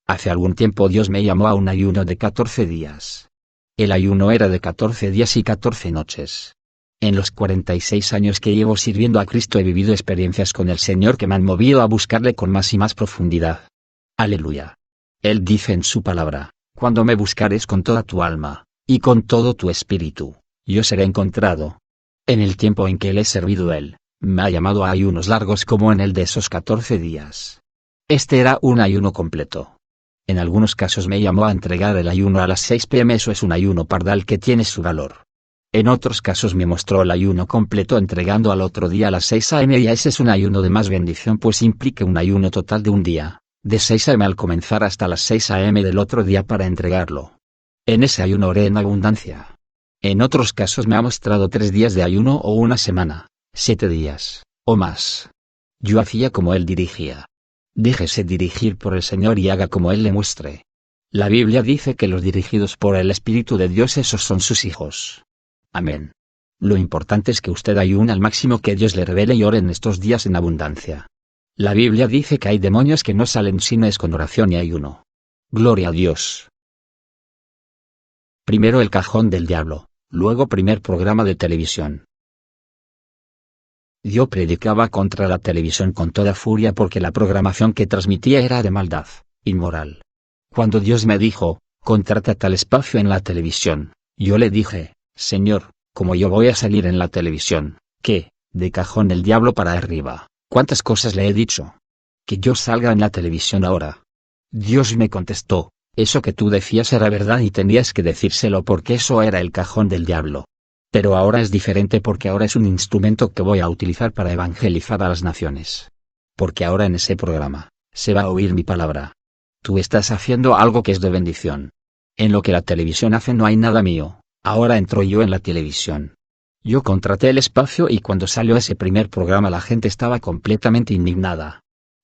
Hace algún tiempo Dios me llamó a un ayuno de 14 días. El ayuno era de 14 días y 14 noches. En los 46 años que llevo sirviendo a Cristo he vivido experiencias con el Señor que me han movido a buscarle con más y más profundidad. Aleluya. Él dice en su palabra, cuando me buscares con toda tu alma, y con todo tu espíritu, yo seré encontrado. En el tiempo en que le he servido Él, me ha llamado a ayunos largos como en el de esos 14 días. Este era un ayuno completo. En algunos casos me llamó a entregar el ayuno a las 6 p.m. Eso es un ayuno pardal que tiene su valor. En otros casos me mostró el ayuno completo entregando al otro día a las 6 a.m. y ese es un ayuno de más bendición pues implica un ayuno total de un día, de 6 a.m. al comenzar hasta las 6 a.m. del otro día para entregarlo. En ese ayuno oré en abundancia. En otros casos me ha mostrado 3 días de ayuno o una semana, 7 días, o más. Yo hacía como Él dirigía. Déjese dirigir por el Señor y haga como Él le muestre. La Biblia dice que los dirigidos por el Espíritu de Dios esos son sus hijos. Amén. Lo importante es que usted ayune al máximo que Dios le revele y ore en estos días en abundancia. La Biblia dice que hay demonios que no salen sino es con oración y ayuno. Gloria a Dios. Primero el cajón del diablo, luego primer programa de televisión. Yo predicaba contra la televisión con toda furia porque la programación que transmitía era de maldad, inmoral. Cuando Dios me dijo, contrata tal espacio en la televisión, yo le dije, Señor, como yo voy a salir en la televisión, ¿qué? De cajón del diablo para arriba, ¿cuántas cosas le he dicho? Que yo salga en la televisión ahora. Dios me contestó, eso que tú decías era verdad y tenías que decírselo porque eso era el cajón del diablo. Pero ahora es diferente porque ahora es un instrumento que voy a utilizar para evangelizar a las naciones. Porque ahora en ese programa, se va a oír mi palabra. Tú estás haciendo algo que es de bendición. En lo que la televisión hace no hay nada mío, ahora entro yo en la televisión. Yo contraté el espacio y cuando salió ese primer programa la gente estaba completamente indignada.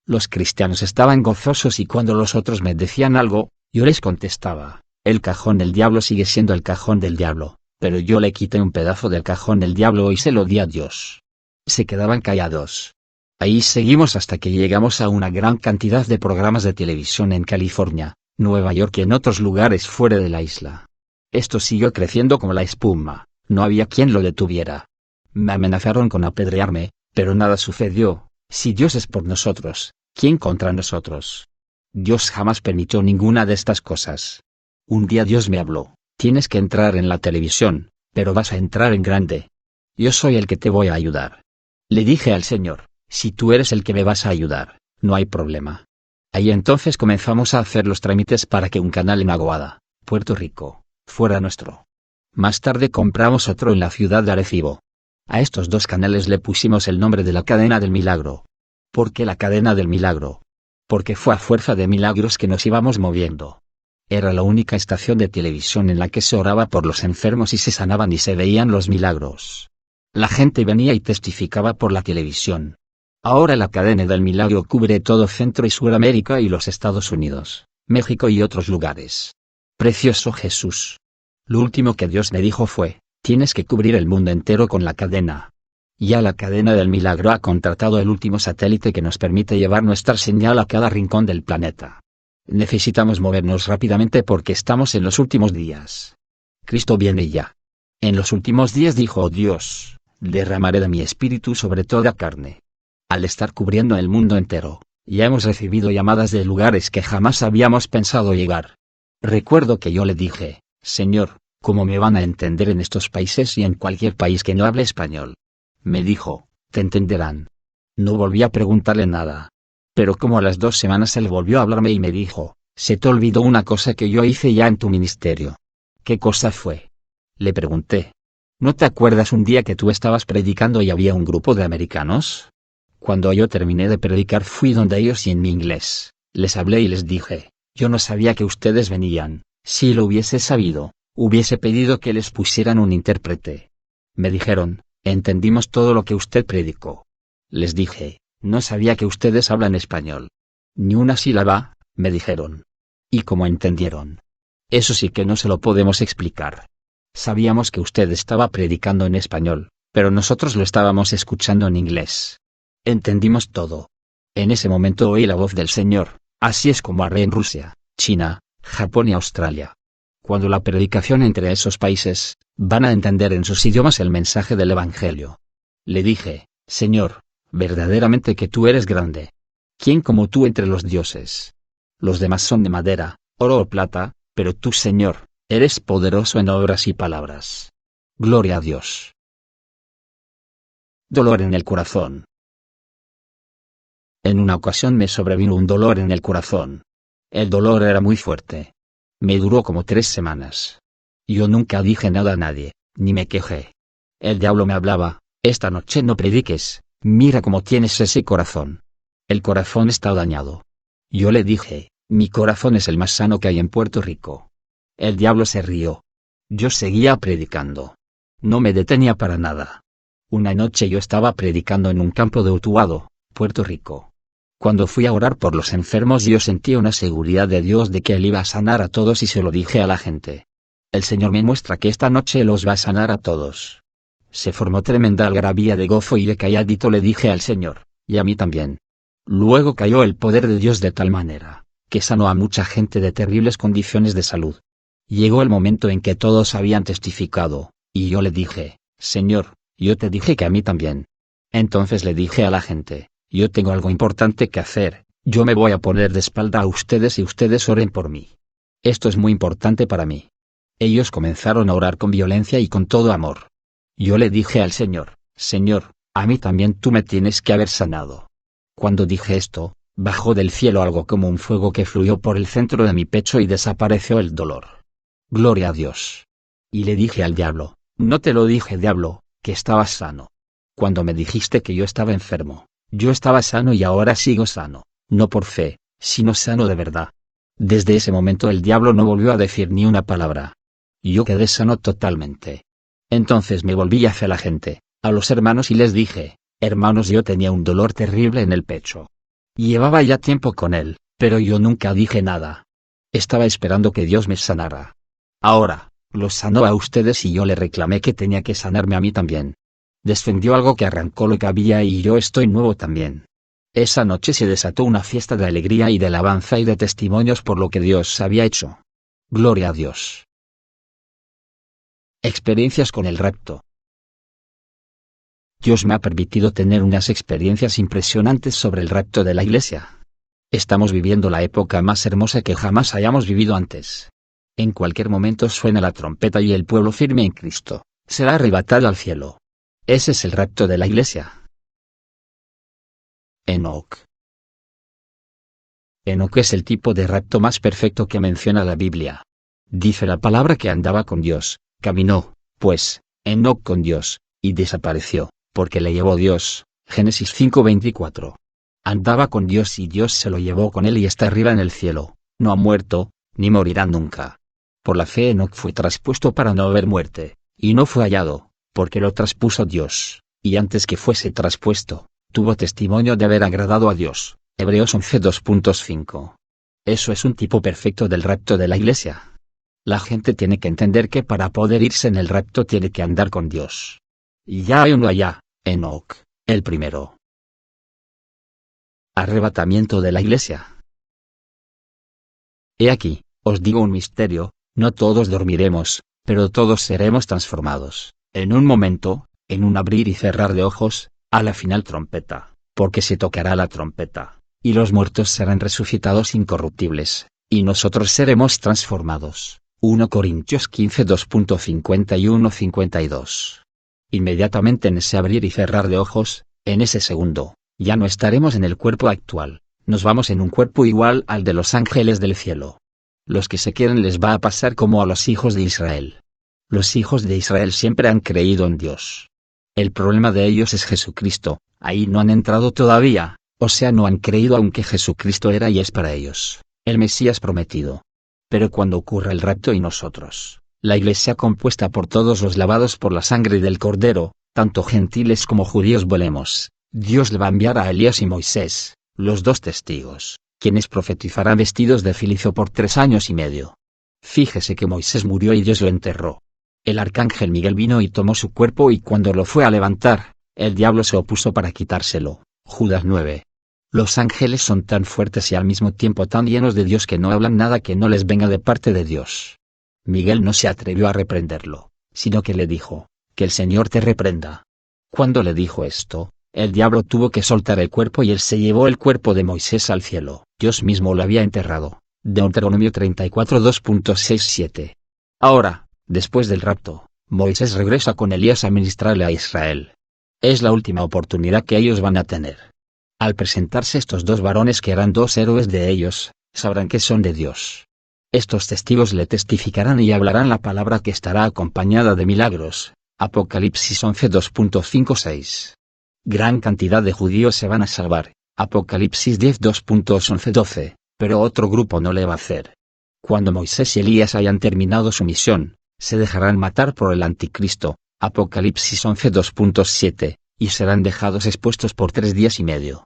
Los cristianos estaban gozosos y cuando los otros me decían algo, yo les contestaba, el cajón del diablo sigue siendo el cajón del diablo, pero yo le quité un pedazo del cajón del diablo y se lo di a Dios. Se quedaban callados. Ahí seguimos hasta que llegamos a una gran cantidad de programas de televisión en California, Nueva York y en otros lugares fuera de la isla. Esto siguió creciendo como la espuma, no había quien lo detuviera. Me amenazaron con apedrearme, pero nada sucedió. Si Dios es por nosotros, ¿quién contra nosotros? Dios jamás permitió ninguna de estas cosas. Un día Dios me habló, tienes que entrar en la televisión, pero vas a entrar en grande. Yo soy el que te voy a ayudar. Le dije al Señor, si tú eres el que me vas a ayudar, no hay problema. Ahí entonces comenzamos a hacer los trámites para que un canal en Aguada, Puerto Rico, fuera nuestro. Más tarde compramos otro en la ciudad de Arecibo. A estos dos canales le pusimos el nombre de la cadena del milagro. ¿Por qué la cadena del milagro? Porque fue a fuerza de milagros que nos íbamos moviendo. Era la única estación de televisión en la que se oraba por los enfermos y se sanaban y se veían los milagros. La gente venía y testificaba por la televisión. Ahora la cadena del milagro cubre todo Centro y Suramérica y los Estados Unidos, México y otros lugares. Precioso Jesús. Lo último que Dios me dijo fue, tienes que cubrir el mundo entero con la cadena. Ya la cadena del milagro ha contratado el último satélite que nos permite llevar nuestra señal a cada rincón del planeta. Necesitamos movernos rápidamente porque estamos en los últimos días. Cristo viene ya. En los últimos días dijo Dios, derramaré de mi espíritu sobre toda carne. Al estar cubriendo el mundo entero, ya hemos recibido llamadas de lugares que jamás habíamos pensado llegar. Recuerdo que yo le dije, Señor, ¿cómo me van a entender en estos países y en cualquier país que no hable español? Me dijo, te entenderán. No volví a preguntarle nada. Pero como a las 2 semanas él volvió a hablarme y me dijo, se te olvidó una cosa que yo hice ya en tu ministerio. ¿Qué cosa fue? Le pregunté. ¿No te acuerdas un día que tú estabas predicando y había un grupo de americanos? Cuando yo terminé de predicar fui donde ellos y en mi inglés, les hablé y les dije, yo no sabía que ustedes venían, si lo hubiese sabido, hubiese pedido que les pusieran un intérprete. Me dijeron, entendimos todo lo que usted predicó. Les dije, no sabía que ustedes hablan español. Ni una sílaba, me dijeron. ¿Y cómo entendieron? Eso sí que no se lo podemos explicar. Sabíamos que usted estaba predicando en español, pero nosotros lo estábamos escuchando en inglés. Entendimos todo. En ese momento oí la voz del Señor, así es como haré en Rusia, China, Japón y Australia. Cuando la predicación entre esos países, van a entender en sus idiomas el mensaje del Evangelio. Le dije, Señor, verdaderamente que tú eres grande. ¿Quién como tú entre los dioses? Los demás son de madera, oro o plata, pero tú, Señor, eres poderoso en obras y palabras. Gloria a Dios. Dolor en el corazón. En una ocasión me sobrevino un dolor en el corazón. El dolor era muy fuerte. Me duró como 3 semanas. Yo nunca dije nada a nadie, ni me quejé. El diablo me hablaba, esta noche no prediques, mira cómo tienes ese corazón. El corazón está dañado. Yo le dije, mi corazón es el más sano que hay en Puerto Rico. El diablo se rió. Yo seguía predicando. No me detenía para nada. Una noche yo estaba predicando en un campo de Utuado, Puerto Rico. Cuando fui a orar por los enfermos yo sentí una seguridad de Dios de que Él iba a sanar a todos y se lo dije a la gente. El Señor me muestra que esta noche los va a sanar a todos. Se formó tremenda algarabía de gozo y de calladito le dije al Señor, y a mí también. Luego cayó el poder de Dios de tal manera, que sanó a mucha gente de terribles condiciones de salud. Llegó el momento en que todos habían testificado, y yo le dije, Señor, yo te dije que a mí también. Entonces le dije a la gente, yo tengo algo importante que hacer, yo me voy a poner de espalda a ustedes y ustedes oren por mí. Esto es muy importante para mí. Ellos comenzaron a orar con violencia y con todo amor. Yo le dije al Señor, Señor, a mí también tú me tienes que haber sanado. Cuando dije esto, bajó del cielo algo como un fuego que fluyó por el centro de mi pecho y desapareció el dolor. Gloria a Dios. Y le dije al diablo, No te lo dije, diablo, que estabas sano. Cuando me dijiste que yo estaba enfermo, yo estaba sano y ahora sigo sano, no por fe, sino sano de verdad. Desde ese momento el diablo no volvió a decir ni una palabra. Yo quedé sano totalmente. Entonces me volví hacia la gente, a los hermanos, y les dije: hermanos, yo tenía un dolor terrible en el pecho. Llevaba ya tiempo con él, pero yo nunca dije nada. Estaba esperando que Dios me sanara. Ahora, los sanó a ustedes y yo le reclamé que tenía que sanarme a mí también. Descendió algo que arrancó lo que había y yo estoy nuevo también. Esa noche se desató una fiesta de alegría y de alabanza y de testimonios por lo que Dios había hecho. Gloria a Dios. Experiencias con el rapto. Dios me ha permitido tener unas experiencias impresionantes sobre el rapto de la iglesia. Estamos viviendo la época más hermosa que jamás hayamos vivido antes. En cualquier momento suena la trompeta y el pueblo firme en Cristo será arrebatado al cielo. Ese es el rapto de la iglesia. Enoc. Enoc es el tipo de rapto más perfecto que menciona la Biblia. Dice la palabra que andaba con Dios, caminó, pues, Enoc con Dios, y desapareció, porque le llevó Dios. Génesis 5:24. Andaba con Dios y Dios se lo llevó con él y está arriba en el cielo, no ha muerto, ni morirá nunca. Por la fe Enoc fue traspuesto para no ver muerte, y no fue hallado, porque lo traspuso Dios, y antes que fuese traspuesto, tuvo testimonio de haber agradado a Dios. Hebreos 11:2.5. Eso es un tipo perfecto del rapto de la iglesia. La gente tiene que entender que para poder irse en el rapto tiene que andar con Dios. Y ya hay uno allá, Enoc, el primero. Arrebatamiento de la iglesia. He aquí, os digo un misterio: no todos dormiremos, pero todos seremos transformados, en un momento, en un abrir y cerrar de ojos, a la final trompeta, porque se tocará la trompeta, y los muertos serán resucitados incorruptibles, y nosotros seremos transformados. 1 Corintios 15 2.51-52. Inmediatamente en ese abrir y cerrar de ojos, en ese segundo, ya no estaremos en el cuerpo actual, nos vamos en un cuerpo igual al de los ángeles del cielo. Los que se queden les va a pasar como a los hijos de Israel. Los hijos de Israel siempre han creído en Dios. El problema de ellos es Jesucristo, ahí no han entrado todavía, o sea, no han creído aunque Jesucristo era y es para ellos el Mesías prometido. Pero cuando ocurra el rapto y nosotros, la iglesia compuesta por todos los lavados por la sangre del Cordero, tanto gentiles como judíos, volemos, Dios le va a enviar a Elías y Moisés, los dos testigos, quienes profetizarán vestidos de cilicio por 3 años y medio. Fíjese que Moisés murió y Dios lo enterró. El arcángel Miguel vino y tomó su cuerpo, y cuando lo fue a levantar, el diablo se opuso para quitárselo. Judas 9. Los ángeles son tan fuertes y al mismo tiempo tan llenos de Dios que no hablan nada que no les venga de parte de Dios. Miguel no se atrevió a reprenderlo, sino que le dijo: que el Señor te reprenda. Cuando le dijo esto, el diablo tuvo que soltar el cuerpo y él se llevó el cuerpo de Moisés al cielo. Dios mismo lo había enterrado. Deuteronomio 34 2.67. Ahora, después del rapto, Moisés regresa con Elías a ministrarle a Israel. Es la última oportunidad que ellos van a tener. Al presentarse estos dos varones, que eran dos héroes de ellos, sabrán que son de Dios. Estos testigos le testificarán y hablarán la palabra, que estará acompañada de milagros. Apocalipsis 11 2.5-6. Gran cantidad de judíos se van a salvar. Apocalipsis 10 2.11-12, pero otro grupo no le va a hacer. Cuando Moisés y Elías hayan terminado su misión, se dejarán matar por el anticristo. Apocalipsis 11 2.7, y serán dejados expuestos por 3 días y medio.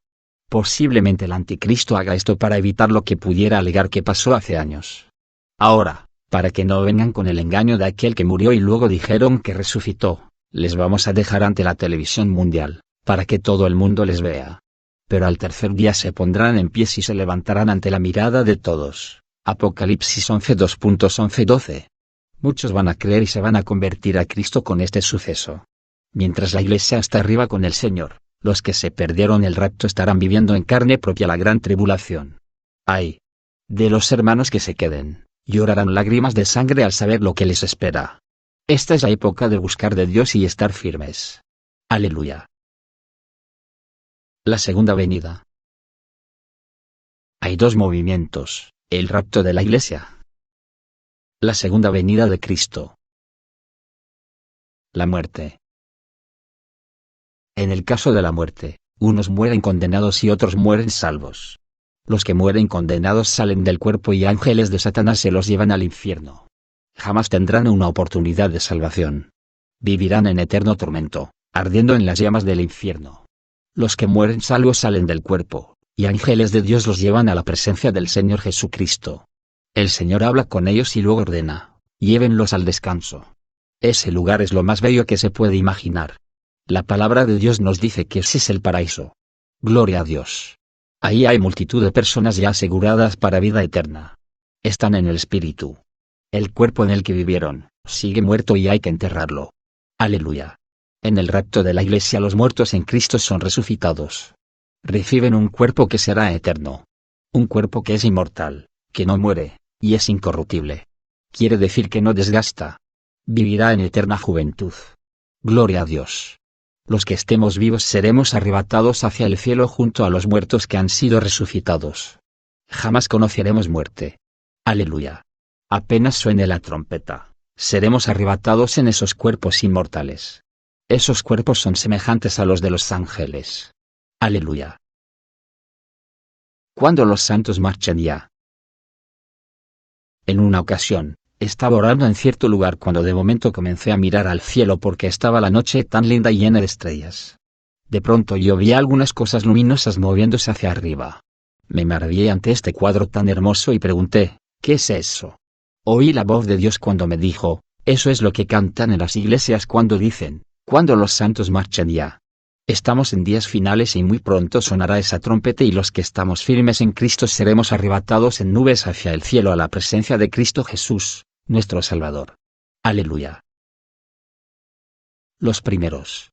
Posiblemente el anticristo haga esto para evitar lo que pudiera alegar que pasó hace años. Ahora, para que no vengan con el engaño de aquel que murió y luego dijeron que resucitó, les vamos a dejar ante la televisión mundial, para que todo el mundo les vea. Pero al tercer día se pondrán en pie y se levantarán ante la mirada de todos. Apocalipsis 11 2.11-12. Muchos van a creer y se van a convertir a Cristo con este suceso. Mientras la iglesia está arriba con el Señor, los que se perdieron el rapto estarán viviendo en carne propia la gran tribulación. ¡Ay! De los hermanos que se queden, llorarán lágrimas de sangre al saber lo que les espera. Esta es la época de buscar de Dios y estar firmes. Aleluya. La segunda venida. Hay dos movimientos: el rapto de la iglesia, la segunda venida de Cristo. La muerte. En el caso de la muerte, unos mueren condenados y otros mueren salvos. Los que mueren condenados salen del cuerpo y ángeles de Satanás se los llevan al infierno. Jamás tendrán una oportunidad de salvación. Vivirán en eterno tormento, ardiendo en las llamas del infierno. Los que mueren salvos salen del cuerpo, y ángeles de Dios los llevan a la presencia del Señor Jesucristo. El Señor habla con ellos y luego ordena: llévenlos al descanso. Ese lugar es lo más bello que se puede imaginar. La palabra de Dios nos dice que ese es el paraíso. Gloria a Dios. Ahí hay multitud de personas ya aseguradas para vida eterna. Están en el espíritu. El cuerpo en el que vivieron sigue muerto y hay que enterrarlo. Aleluya. En el rapto de la iglesia los muertos en Cristo son resucitados. Reciben un cuerpo que será eterno. Un cuerpo que es inmortal, que no muere, y es incorruptible. Quiere decir que no desgasta. Vivirá en eterna juventud. Gloria a Dios. Los que estemos vivos seremos arrebatados hacia el cielo junto a los muertos que han sido resucitados. Jamás conoceremos muerte. Aleluya. Apenas suene la trompeta, seremos arrebatados en esos cuerpos inmortales. Esos cuerpos son semejantes a los de los ángeles. Aleluya. Cuando los santos marchen ya. En una ocasión, estaba orando en cierto lugar cuando de momento comencé a mirar al cielo porque estaba la noche tan linda y llena de estrellas. De pronto yo vi algunas cosas luminosas moviéndose hacia arriba. Me maravillé ante este cuadro tan hermoso y pregunté: ¿qué es eso? Oí la voz de Dios cuando me dijo: eso es lo que cantan en las iglesias cuando dicen: cuando los santos marchen ya. Estamos en días finales y muy pronto sonará esa trompeta y los que estamos firmes en Cristo seremos arrebatados en nubes hacia el cielo a la presencia de Cristo Jesús, nuestro Salvador. Aleluya. Los primeros.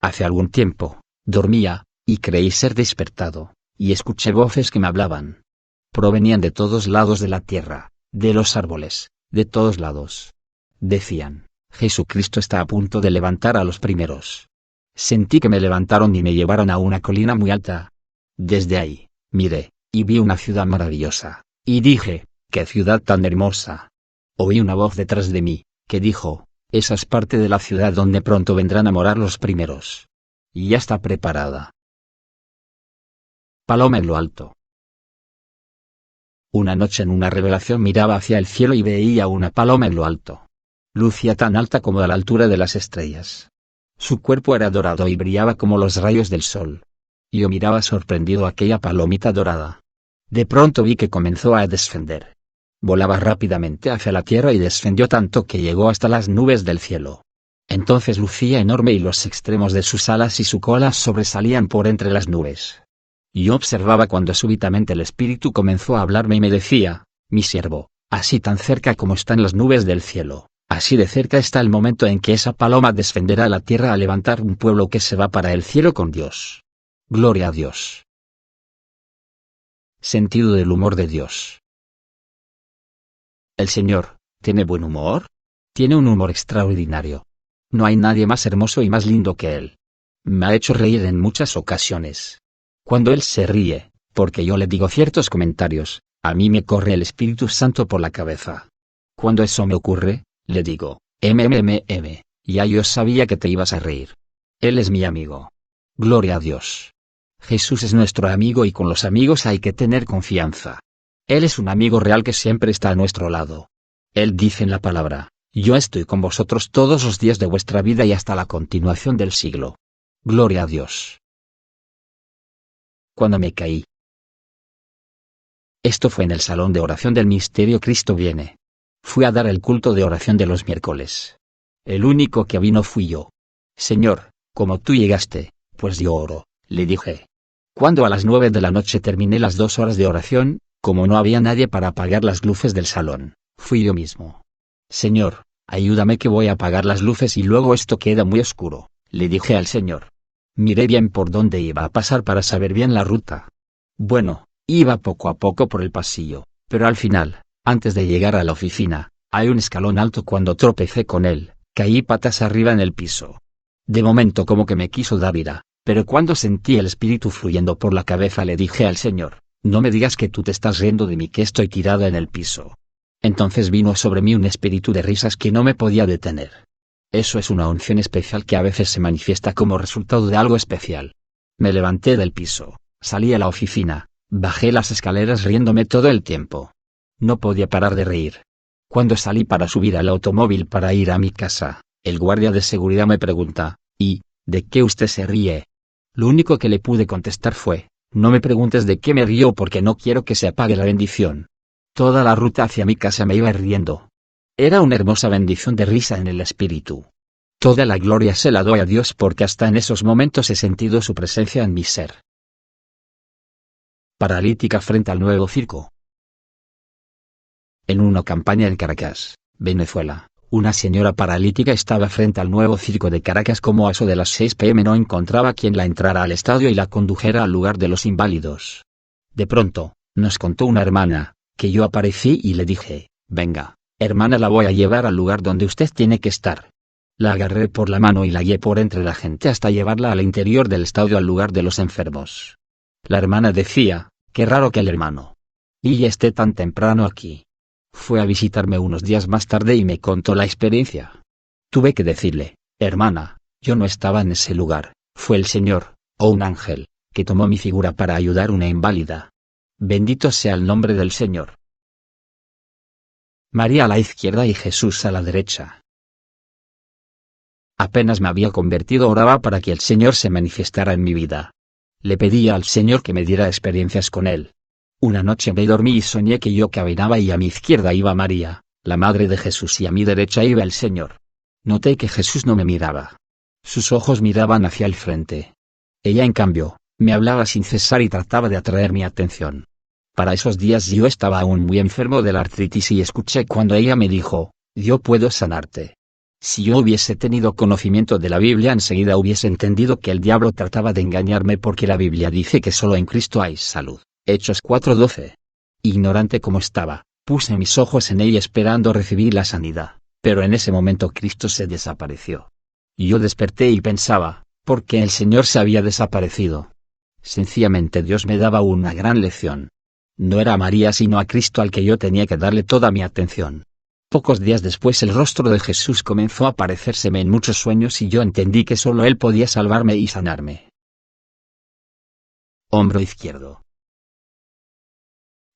Hace algún tiempo, dormía, y creí ser despertado, y escuché voces que me hablaban. Provenían de todos lados de la tierra, de los árboles, de todos lados. Decían: Jesucristo está a punto de levantar a los primeros. Sentí que me levantaron y me llevaron a una colina muy alta. Desde ahí, miré, y vi una ciudad maravillosa, y dije: ¡qué ciudad tan hermosa! Oí una voz detrás de mí, que dijo: esa es parte de la ciudad donde pronto vendrán a morar los primeros. Y ya está preparada. Paloma en lo alto. Una noche en una revelación miraba hacia el cielo y veía una paloma en lo alto. Lucía tan alta como a la altura de las estrellas. Su cuerpo era dorado y brillaba como los rayos del sol. Yo miraba sorprendido aquella palomita dorada. De pronto vi que comenzó a descender. Volaba rápidamente hacia la tierra y descendió tanto que llegó hasta las nubes del cielo. Entonces lucía enorme y los extremos de sus alas y su cola sobresalían por entre las nubes. Yo observaba cuando súbitamente el Espíritu comenzó a hablarme y me decía: mi siervo, así tan cerca como están las nubes del cielo, así de cerca está el momento en que esa paloma descenderá a la tierra a levantar un pueblo que se va para el cielo con Dios. Gloria a Dios. Sentido del humor de Dios. ¿El Señor tiene buen humor? Tiene un humor extraordinario. No hay nadie más hermoso y más lindo que Él. Me ha hecho reír en muchas ocasiones. Cuando Él se ríe, porque yo le digo ciertos comentarios, a mí me corre el Espíritu Santo por la cabeza. Cuando eso me ocurre, le digo: ya yo sabía que te ibas a reír. Él es mi amigo. Gloria a Dios. Jesús es nuestro amigo y con los amigos hay que tener confianza. Él es un amigo real que siempre está a nuestro lado. Él dice en la palabra: yo estoy con vosotros todos los días de vuestra vida y hasta la continuación del siglo. Gloria a Dios. Cuando me caí. Esto fue en el salón de oración del Misterio Cristo Viene. Fui a dar el culto de oración de los miércoles. El único que vino fui yo. Señor, como tú llegaste, pues yo oro, le dije. Cuando a las 9 de la noche terminé las 2 horas de oración, como no había nadie para apagar las luces del salón, fui yo mismo. Señor, ayúdame que voy a apagar las luces y luego esto queda muy oscuro, le dije al Señor. Miré bien por dónde iba a pasar para saber bien la ruta. Bueno, iba poco a poco por el pasillo, pero al final, antes de llegar a la oficina, hay un escalón alto. Cuando tropecé con él, caí patas arriba en el piso. De momento como que me quiso dar ira, pero cuando sentí el espíritu fluyendo por la cabeza le dije al Señor: no me digas que tú te estás riendo de mí que estoy tirada en el piso. Entonces vino sobre mí un espíritu de risas que no me podía detener. Eso es una unción especial que a veces se manifiesta como resultado de algo especial. Me levanté del piso, salí a la oficina, bajé las escaleras riéndome todo el tiempo. No podía parar de reír. Cuando salí para subir al automóvil para ir a mi casa, el guardia de seguridad me pregunta, ¿y de qué usted se ríe? Lo único que le pude contestar fue, no me preguntes de qué me río porque no quiero que se apague la bendición. Toda la ruta hacia mi casa me iba riendo. Era una hermosa bendición de risa en el espíritu. Toda la gloria se la doy a Dios porque hasta en esos momentos he sentido su presencia en mi ser. Paralítica frente al nuevo circo. En una campaña en Caracas, Venezuela, una señora paralítica estaba frente al nuevo circo de Caracas como a eso de las 6 p.m. no encontraba quien la entrara al estadio y la condujera al lugar de los inválidos. De pronto, nos contó una hermana, que yo aparecí y le dije, venga, hermana, la voy a llevar al lugar donde usted tiene que estar. La agarré por la mano y la guié por entre la gente hasta llevarla al interior del estadio al lugar de los enfermos. La hermana decía, qué raro que el hermano y esté tan temprano aquí. Fue a visitarme unos días más tarde y me contó la experiencia. Tuve que decirle, hermana, yo no estaba en ese lugar, fue el Señor, o un ángel, que tomó mi figura para ayudar a una inválida. Bendito sea el nombre del Señor. María a la izquierda y Jesús a la derecha. Apenas me había convertido oraba para que el Señor se manifestara en mi vida. Le pedía al Señor que me diera experiencias con Él. Una noche me dormí y soñé que yo caminaba y a mi izquierda iba María, la madre de Jesús, y a mi derecha iba el Señor. Noté que Jesús no me miraba. Sus ojos miraban hacia el frente. Ella, en cambio, me hablaba sin cesar y trataba de atraer mi atención. Para esos días yo estaba aún muy enfermo de la artritis y escuché cuando ella me dijo, yo puedo sanarte. Si yo hubiese tenido conocimiento de la Biblia enseguida hubiese entendido que el diablo trataba de engañarme porque la Biblia dice que solo en Cristo hay salud. Hechos 4:12. Ignorante como estaba, puse mis ojos en ella esperando recibir la sanidad, pero en ese momento Cristo se desapareció. Yo desperté y pensaba, ¿por qué el Señor se había desaparecido? Sencillamente Dios me daba una gran lección. No era a María sino a Cristo al que yo tenía que darle toda mi atención. Pocos días después el rostro de Jesús comenzó a aparecérseme en muchos sueños y yo entendí que solo Él podía salvarme y sanarme. Hombro izquierdo.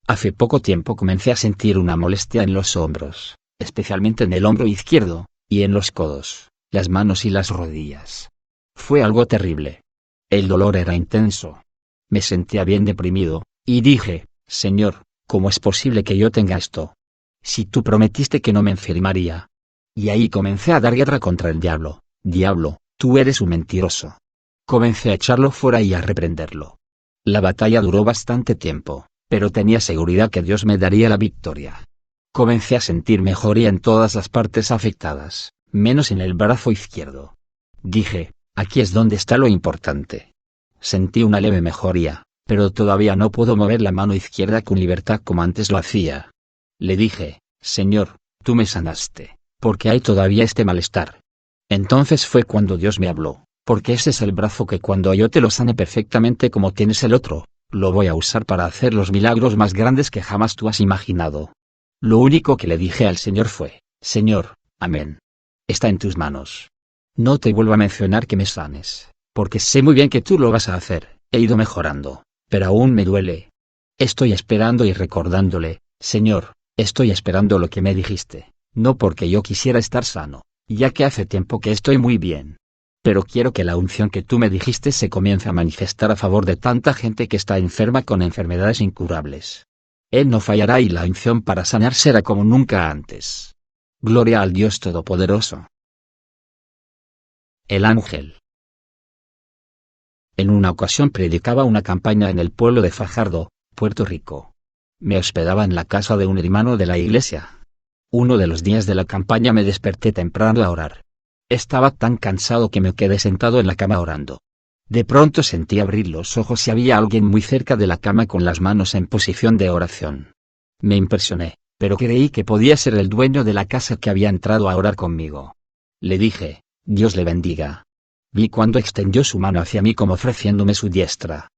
Hace poco tiempo comencé a sentir una molestia en los hombros, especialmente en el hombro izquierdo, y en los codos, las manos y las rodillas. Fue algo terrible. El dolor era intenso. Me sentía bien deprimido, y dije, Señor, ¿cómo es posible que yo tenga esto? Si tú prometiste que no me enfermaría. Y ahí comencé a dar guerra contra el diablo. Diablo, tú eres un mentiroso. Comencé a echarlo fuera y a reprenderlo. La batalla duró bastante tiempo, pero tenía seguridad que Dios me daría la victoria. Comencé a sentir mejoría en todas las partes afectadas, menos en el brazo izquierdo. Dije, aquí es donde está lo importante. Sentí una leve mejoría, pero todavía no puedo mover la mano izquierda con libertad como antes lo hacía. Le dije, Señor, tú me sanaste, porque hay todavía este malestar. Entonces fue cuando Dios me habló, porque ese es el brazo que cuando yo te lo sane perfectamente como tienes el otro, lo voy a usar para hacer los milagros más grandes que jamás tú has imaginado. Lo único que le dije al Señor fue, Señor, amén. Está en tus manos. No te vuelvo a mencionar que me sanes, porque sé muy bien que tú lo vas a hacer. He ido mejorando, pero aún me duele. Estoy esperando y recordándole, Señor, estoy esperando lo que me dijiste, no porque yo quisiera estar sano, ya que hace tiempo que estoy muy bien. Pero quiero que la unción que tú me dijiste se comience a manifestar a favor de tanta gente que está enferma con enfermedades incurables. Él no fallará y la unción para sanar será como nunca antes. Gloria al Dios Todopoderoso. El ángel. En una ocasión predicaba una campaña en el pueblo de Fajardo, Puerto Rico. Me hospedaba en la casa de un hermano de la iglesia. Uno de los días de la campaña me desperté temprano a orar. Estaba tan cansado que me quedé sentado en la cama orando. De pronto sentí abrir los ojos y había alguien muy cerca de la cama con las manos en posición de oración. Me impresioné, pero creí que podía ser el dueño de la casa que había entrado a orar conmigo. Le dije, Dios le bendiga. Vi cuando extendió su mano hacia mí como ofreciéndome su diestra.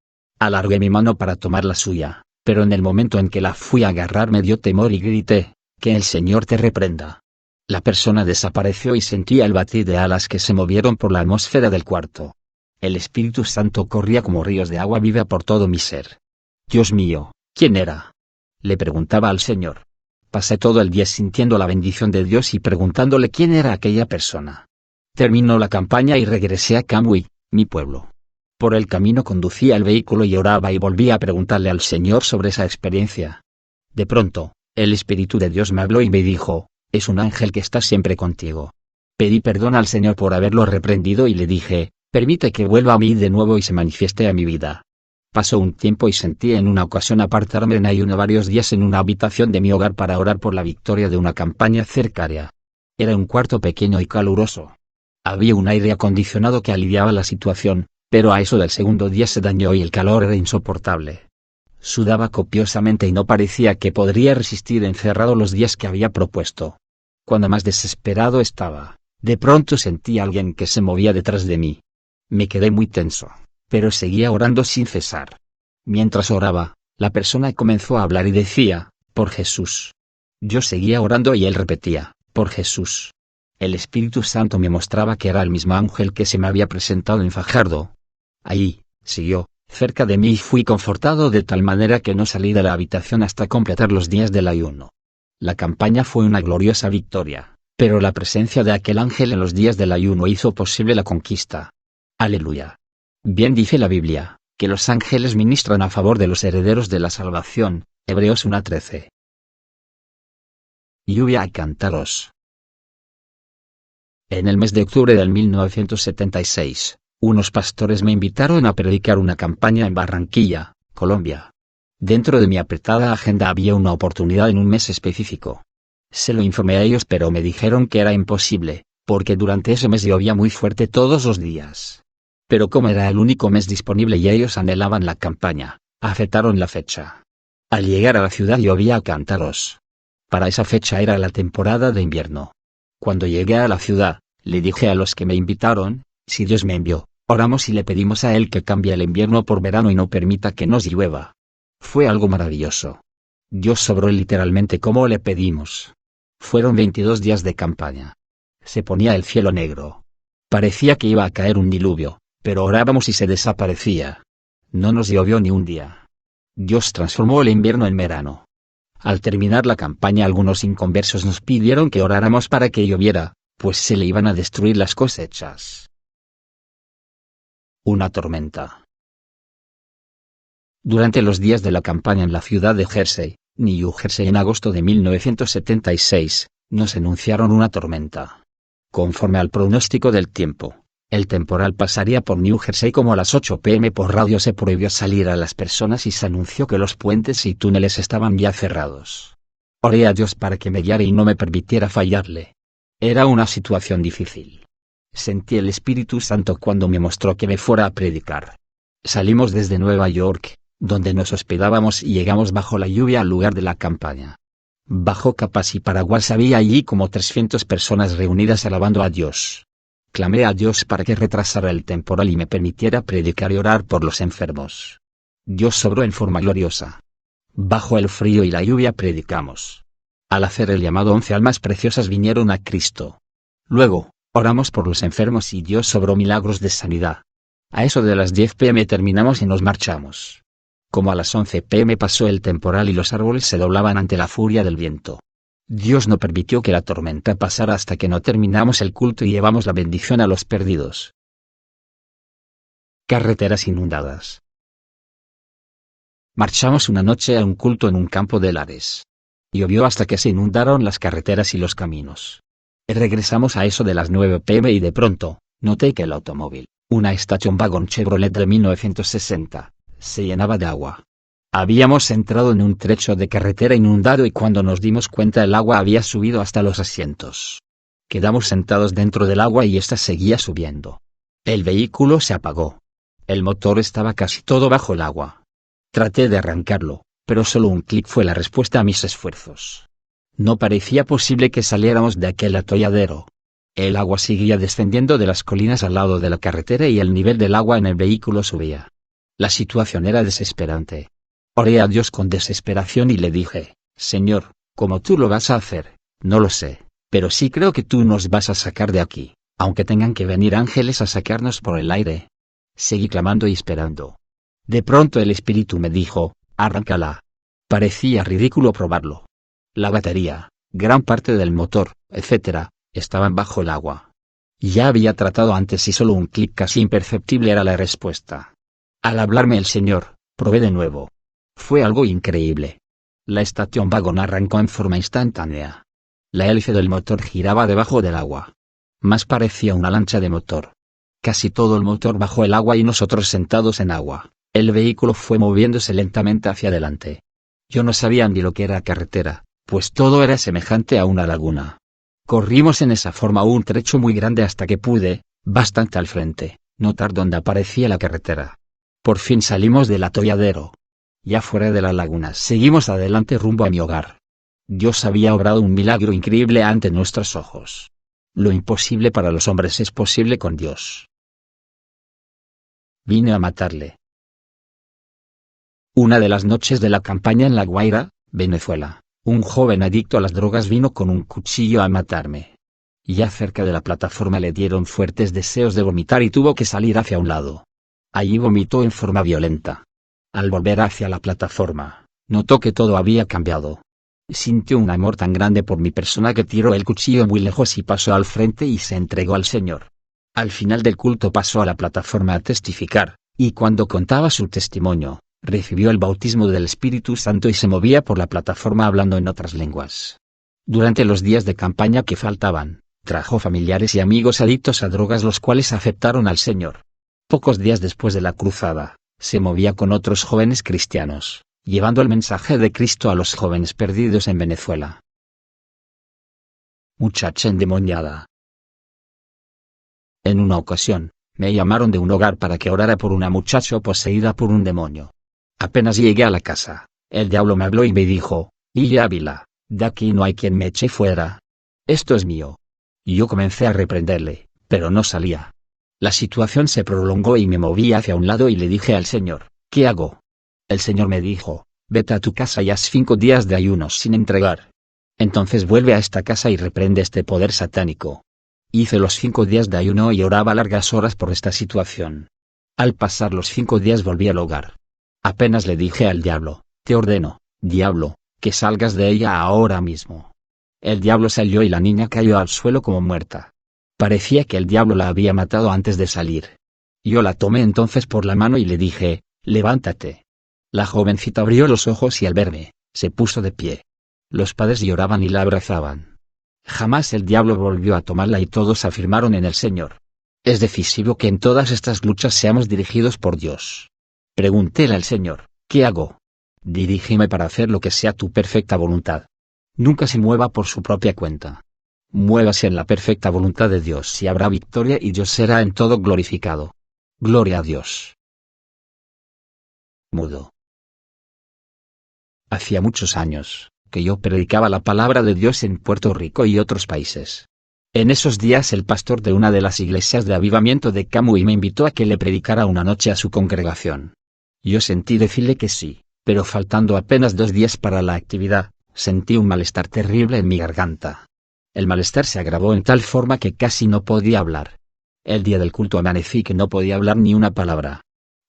Alargué mi mano para tomar la suya, pero en el momento en que la fui a agarrar me dio temor y grité, Que el Señor te reprenda. La persona desapareció y sentí el batir de alas que se movieron por la atmósfera del cuarto. El Espíritu Santo corría como ríos de agua viva por todo mi ser. Dios mío, ¿quién era? Le preguntaba al Señor. Pasé todo el día sintiendo la bendición de Dios y preguntándole quién era aquella persona. Terminó la campaña y regresé a Camui, mi pueblo. Por el camino conducía el vehículo y oraba y volvía a preguntarle al Señor sobre esa experiencia. De pronto, el Espíritu de Dios me habló y me dijo, es un ángel que está siempre contigo. Pedí perdón al Señor por haberlo reprendido y le dije, permite que vuelva a mí de nuevo y se manifieste a mi vida. Pasó un tiempo y sentí en una ocasión apartarme en ayuno varios días en una habitación de mi hogar para orar por la victoria de una campaña cercana. Era un cuarto pequeño y caluroso. Había un aire acondicionado que aliviaba la situación, pero a eso del segundo día se dañó y el calor era insoportable. Sudaba copiosamente y no parecía que podría resistir encerrado los días que había propuesto. Cuando más desesperado estaba, de pronto sentí a alguien que se movía detrás de mí. Me quedé muy tenso, pero seguía orando sin cesar. Mientras oraba, la persona comenzó a hablar y decía, por Jesús. Yo seguía orando y él repetía, por Jesús. El Espíritu Santo me mostraba que era el mismo ángel que se me había presentado en Fajardo. Allí, siguió, cerca de mí y fui confortado de tal manera que no salí de la habitación hasta completar los días del ayuno. La campaña fue una gloriosa victoria, pero la presencia de aquel ángel en los días del ayuno hizo posible la conquista. Aleluya. Bien dice la Biblia, que los ángeles ministran a favor de los herederos de la salvación, Hebreos 1:13. Lluvia a cántaros. En el mes de octubre del 1976, unos pastores me invitaron a predicar una campaña en Barranquilla, Colombia. Dentro de mi apretada agenda había una oportunidad en un mes específico. Se lo informé a ellos pero me dijeron que era imposible, porque durante ese mes llovía muy fuerte todos los días. Pero como era el único mes disponible y ellos anhelaban la campaña, aceptaron la fecha. Al llegar a la ciudad llovía a cántaros. Para esa fecha era la temporada de invierno. Cuando llegué a la ciudad, le dije a los que me invitaron, si Dios me envió, oramos y le pedimos a Él que cambie el invierno por verano y no permita que nos llueva. Fue algo maravilloso. Dios sobró literalmente como le pedimos. Fueron 22 días de campaña. Se ponía el cielo negro. Parecía que iba a caer un diluvio, pero orábamos y se desaparecía. No nos llovió ni un día. Dios transformó el invierno en verano. Al terminar la campaña algunos inconversos nos pidieron que oráramos para que lloviera, pues se le iban a destruir las cosechas. Una tormenta. Durante los días de la campaña en la ciudad de Jersey, New Jersey en agosto de 1976, nos anunciaron una tormenta. Conforme al pronóstico del tiempo, el temporal pasaría por New Jersey como a las 8 p.m. Por radio se prohibió salir a las personas y se anunció que los puentes y túneles estaban ya cerrados. Oré a Dios para que me guiara y no me permitiera fallarle. Era una situación difícil. Sentí el Espíritu Santo cuando me mostró que me fuera a predicar. Salimos desde Nueva York, donde nos hospedábamos y llegamos bajo la lluvia al lugar de la campaña. Bajo capas y paraguas había allí como 300 personas reunidas alabando a Dios. Clamé a Dios para que retrasara el temporal y me permitiera predicar y orar por los enfermos. Dios sobró en forma gloriosa. Bajo el frío y la lluvia predicamos. Al hacer el llamado 11 almas preciosas vinieron a Cristo. Luego, oramos por los enfermos y Dios sobró milagros de sanidad. A eso de las 10 p.m. terminamos y nos marchamos. Como a las 11 p.m. pasó el temporal y los árboles se doblaban ante la furia del viento. Dios no permitió que la tormenta pasara hasta que no terminamos el culto y llevamos la bendición a los perdidos. Carreteras inundadas. Marchamos una noche a un culto en un campo de Lares. Llovió hasta que se inundaron las carreteras y los caminos. Regresamos a eso de las 9 p.m. y de pronto, noté que el automóvil, una Station Wagon Chevrolet de 1960, se llenaba de agua. Habíamos entrado en un trecho de carretera inundado y cuando nos dimos cuenta el agua había subido hasta los asientos. Quedamos sentados dentro del agua y ésta seguía subiendo. El vehículo se apagó. El motor estaba casi todo bajo el agua. Traté de arrancarlo, pero solo un clic fue la respuesta a mis esfuerzos. No parecía posible que saliéramos de aquel atolladero. El agua seguía descendiendo de las colinas al lado de la carretera y el nivel del agua en el vehículo subía. La situación era desesperante. Oré a Dios con desesperación y le dije, Señor, ¿Cómo tú lo vas a hacer? No lo sé, pero sí creo que tú nos vas a sacar de aquí, aunque tengan que venir ángeles a sacarnos por el aire. Seguí clamando y esperando. De pronto el espíritu me dijo, arráncala. Parecía ridículo probarlo. La batería, gran parte del motor, etc., estaban bajo el agua. Ya había tratado antes y solo un clic casi imperceptible era la respuesta. Al hablarme el Señor, probé de nuevo. Fue algo increíble. La estación vagón arrancó en forma instantánea. La hélice del motor giraba debajo del agua. Más parecía una lancha de motor. Casi todo el motor bajo el agua y nosotros sentados en agua. El vehículo fue moviéndose lentamente hacia adelante. Yo no sabía ni lo que era carretera, pues todo era semejante a una laguna. Corrimos en esa forma un trecho muy grande hasta que pude, bastante al frente, notar dónde aparecía la carretera. Por fin salimos del atolladero. Ya fuera de la laguna seguimos adelante rumbo a mi hogar. Dios había obrado un milagro increíble ante nuestros ojos. Lo imposible para los hombres es posible con Dios. Vine a matarle. Una de las noches de la campaña en La Guaira, Venezuela, un joven adicto a las drogas vino con un cuchillo a matarme. Ya cerca de la plataforma le dieron fuertes deseos de vomitar y tuvo que salir hacia un lado. Allí vomitó en forma violenta. Al volver hacia la plataforma, notó que todo había cambiado. Sintió un amor tan grande por mi persona que tiró el cuchillo muy lejos y pasó al frente y se entregó al Señor. Al final del culto pasó a la plataforma a testificar, y cuando contaba su testimonio, recibió el bautismo del Espíritu Santo y se movía por la plataforma hablando en otras lenguas. Durante los días de campaña que faltaban, trajo familiares y amigos adictos a drogas los cuales aceptaron al Señor. Pocos días después de la cruzada, se movía con otros jóvenes cristianos, llevando el mensaje de Cristo a los jóvenes perdidos en Venezuela. Muchacha endemoniada. En una ocasión, me llamaron de un hogar para que orara por una muchacha poseída por un demonio. Apenas llegué a la casa, el diablo me habló y me dijo, Illa Ávila, de aquí no hay quien me eche fuera. Esto es mío. Y yo comencé a reprenderle, pero no salía. La situación se prolongó y me moví hacia un lado y le dije al Señor, ¿qué hago? El Señor me dijo, vete a tu casa y haz 5 días de ayunos sin entregar. Entonces vuelve a esta casa y reprende este poder satánico. Hice los 5 días de ayuno y oraba largas horas por esta situación. Al pasar los 5 días volví al hogar. Apenas le dije al diablo, te ordeno, diablo, que salgas de ella ahora mismo. El diablo salió y la niña cayó al suelo como muerta. Parecía que el diablo la había matado antes de salir. Yo la tomé entonces por la mano y le dije, levántate. La jovencita abrió los ojos y al verme, se puso de pie. Los padres lloraban y la abrazaban. Jamás el diablo volvió a tomarla y todos afirmaron en el Señor. Es decisivo que en todas estas luchas seamos dirigidos por Dios. Preguntéle al Señor, ¿qué hago? Dirígeme para hacer lo que sea tu perfecta voluntad. Nunca se mueva por su propia cuenta. Muévase en la perfecta voluntad de Dios y habrá victoria y Dios será en todo glorificado. Gloria a Dios. Mudo. Hacía muchos años que yo predicaba la palabra de Dios en Puerto Rico y otros países. En esos días el pastor de una de las iglesias de avivamiento de Camuy me invitó a que le predicara una noche a su congregación. Yo sentí decirle que sí, pero faltando apenas 2 días para la actividad, sentí un malestar terrible en mi garganta. El malestar se agravó en tal forma que casi no podía hablar. El día del culto amanecí que no podía hablar ni una palabra.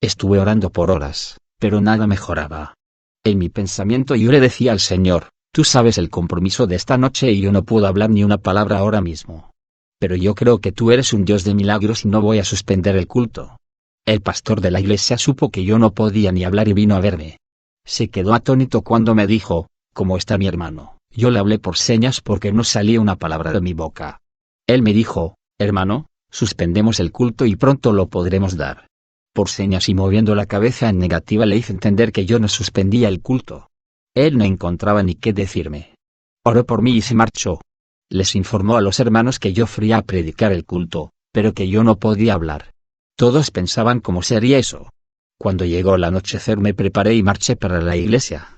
Estuve orando por horas, pero nada mejoraba. En mi pensamiento yo le decía al Señor, tú sabes el compromiso de esta noche y yo no puedo hablar ni una palabra ahora mismo. Pero yo creo que tú eres un Dios de milagros y no voy a suspender el culto. El pastor de la iglesia supo que yo no podía ni hablar y vino a verme. Se quedó atónito cuando me dijo, ¿cómo está mi hermano? Yo le hablé por señas porque no salía una palabra de mi boca. Él me dijo, hermano, suspendemos el culto y pronto lo podremos dar. Por señas y moviendo la cabeza en negativa le hice entender que yo no suspendía el culto. Él no encontraba ni qué decirme. Oró por mí y se marchó. Les informó a los hermanos que yo fui a predicar el culto, pero que yo no podía hablar. Todos pensaban cómo sería eso. Cuando llegó el anochecer me preparé y marché para la iglesia.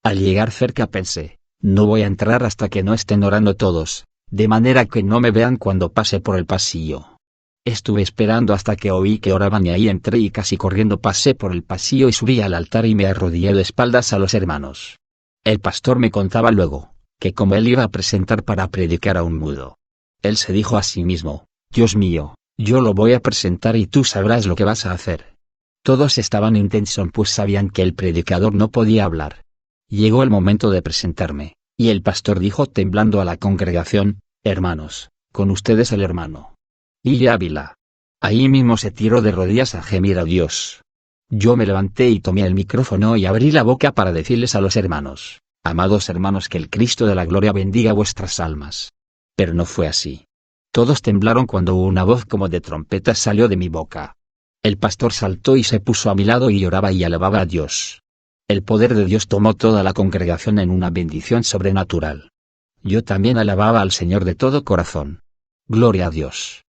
Al llegar cerca pensé, no voy a entrar hasta que no estén orando todos, de manera que no me vean cuando pase por el pasillo. Estuve esperando hasta que oí que oraban y ahí entré y casi corriendo pasé por el pasillo y subí al altar y me arrodillé de espaldas a los hermanos. El pastor me contaba luego, que como él iba a presentar para predicar a un mudo. Él se dijo a sí mismo, Dios mío, yo lo voy a presentar y tú sabrás lo que vas a hacer. Todos estaban en tensión pues sabían que el predicador no podía hablar. Llegó el momento de presentarme, y el pastor dijo temblando a la congregación, hermanos, con ustedes el hermano Y. Ávila. Ahí mismo se tiró de rodillas a gemir a Dios. Yo me levanté y tomé el micrófono y abrí la boca para decirles a los hermanos, amados hermanos, que el Cristo de la gloria bendiga vuestras almas. Pero no fue así. Todos temblaron cuando una voz como de trompeta salió de mi boca. El pastor saltó y se puso a mi lado y lloraba y alababa a Dios. El poder de Dios tomó toda la congregación en una bendición sobrenatural. Yo también alababa al Señor de todo corazón. Gloria a Dios.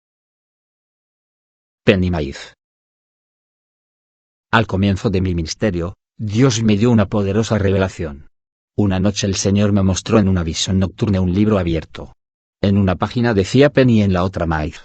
Pan y maíz. Al comienzo de mi ministerio, Dios me dio una poderosa revelación. Una noche el Señor me mostró en una visión nocturna un libro abierto. En una página decía pan y en la otra maíz.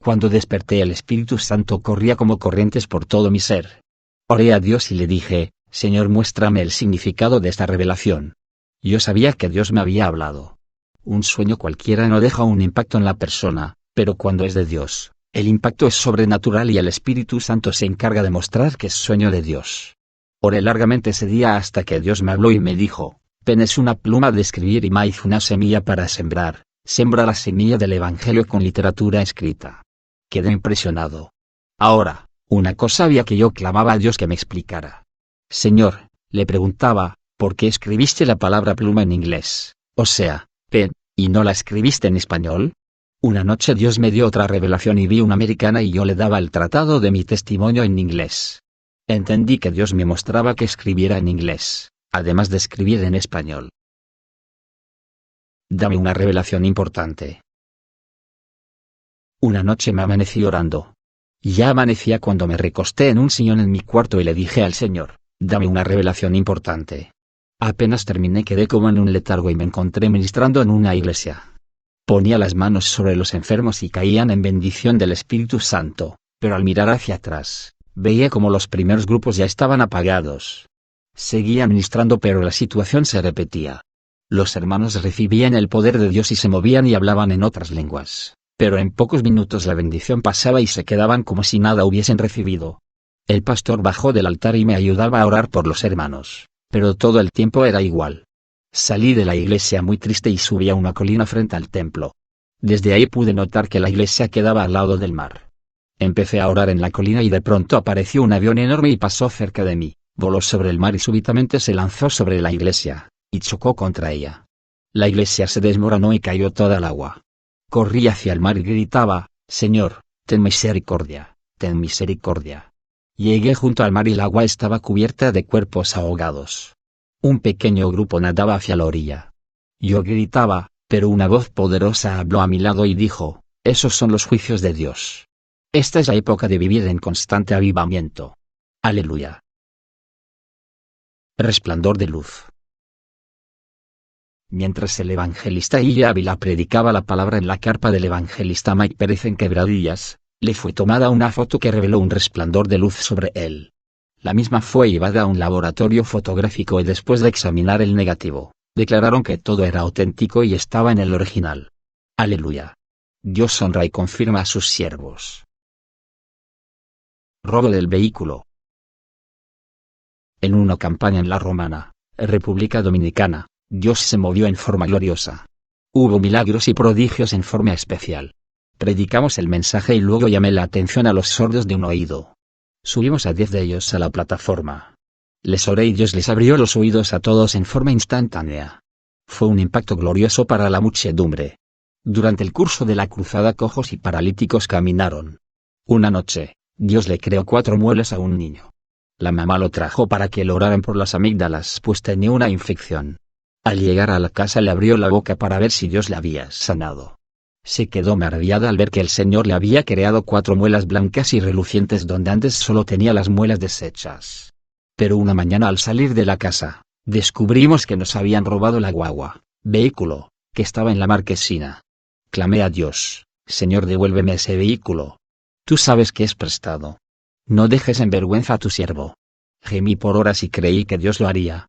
Cuando desperté el Espíritu Santo corría como corrientes por todo mi ser. Oré a Dios y le dije, Señor, muéstrame el significado de esta revelación. Yo sabía que Dios me había hablado. Un sueño cualquiera no deja un impacto en la persona, pero cuando es de Dios, el impacto es sobrenatural y el Espíritu Santo se encarga de mostrar que es sueño de Dios. Oré largamente ese día hasta que Dios me habló y me dijo, pen es una pluma de escribir y maíz una semilla para sembrar, siembra la semilla del Evangelio con literatura escrita. Quedé impresionado. Ahora, una cosa había que yo clamaba a Dios que me explicara. Señor, le preguntaba, ¿por qué escribiste la palabra pluma en inglés, o sea, pen, y no la escribiste en español? Una noche Dios me dio otra revelación y vi una americana y yo le daba el tratado de mi testimonio en inglés. Entendí que Dios me mostraba que escribiera en inglés, además de escribir en español. Dame una revelación importante. Una noche me amanecí orando. Ya amanecía cuando me recosté en un sillón en mi cuarto y le dije al Señor, dame una revelación importante. Apenas terminé quedé como en un letargo y me encontré ministrando en una iglesia. Ponía las manos sobre los enfermos y caían en bendición del Espíritu Santo, pero al mirar hacia atrás, veía como los primeros grupos ya estaban apagados. Seguía ministrando pero la situación se repetía. Los hermanos recibían el poder de Dios y se movían y hablaban en otras lenguas. Pero en pocos minutos la bendición pasaba y se quedaban como si nada hubiesen recibido. El pastor bajó del altar y me ayudaba a orar por los hermanos, pero todo el tiempo era igual. Salí de la iglesia muy triste y subí a una colina frente al templo. Desde ahí pude notar que la iglesia quedaba al lado del mar. Empecé a orar en la colina y de pronto apareció un avión enorme y pasó cerca de mí, voló sobre el mar y súbitamente se lanzó sobre la iglesia, y chocó contra ella. La iglesia se desmoronó y cayó toda al agua. Corrí hacia el mar y gritaba, Señor, ten misericordia, ten misericordia. Llegué junto al mar y el agua estaba cubierta de cuerpos ahogados. Un pequeño grupo nadaba hacia la orilla. Yo gritaba, pero una voz poderosa habló a mi lado y dijo, esos son los juicios de Dios. Esta es la época de vivir en constante avivamiento. Aleluya. Resplandor de luz. Mientras el evangelista I. Ávila predicaba la palabra en la carpa del evangelista Mike Pérez en Quebradillas, le fue tomada una foto que reveló un resplandor de luz sobre él. La misma fue llevada a un laboratorio fotográfico y después de examinar el negativo, declararon que todo era auténtico y estaba en el original. Aleluya. Dios honra y confirma a sus siervos. Robo del vehículo. En una campaña en La Romana, República Dominicana, Dios se movió en forma gloriosa. Hubo milagros y prodigios en forma especial. Predicamos el mensaje y luego llamé la atención a los sordos de un oído. Subimos a 10 de ellos a la plataforma. Les oré y Dios les abrió los oídos a todos en forma instantánea. Fue un impacto glorioso para la muchedumbre. Durante el curso de la cruzada cojos y paralíticos caminaron. Una noche, Dios le creó 4 muelas a un niño. La mamá lo trajo para que lo oraran por las amígdalas pues tenía una infección. Al llegar a la casa le abrió la boca para ver si Dios le había sanado. Se quedó maravillada al ver que el Señor le había creado 4 muelas blancas y relucientes donde antes solo tenía las muelas deshechas. Pero una mañana al salir de la casa, descubrimos que nos habían robado la guagua, vehículo, que estaba en la marquesina. Clamé a Dios, Señor, devuélveme ese vehículo. Tú sabes que es prestado. No dejes en vergüenza a tu siervo. Gemí por horas y creí que Dios lo haría.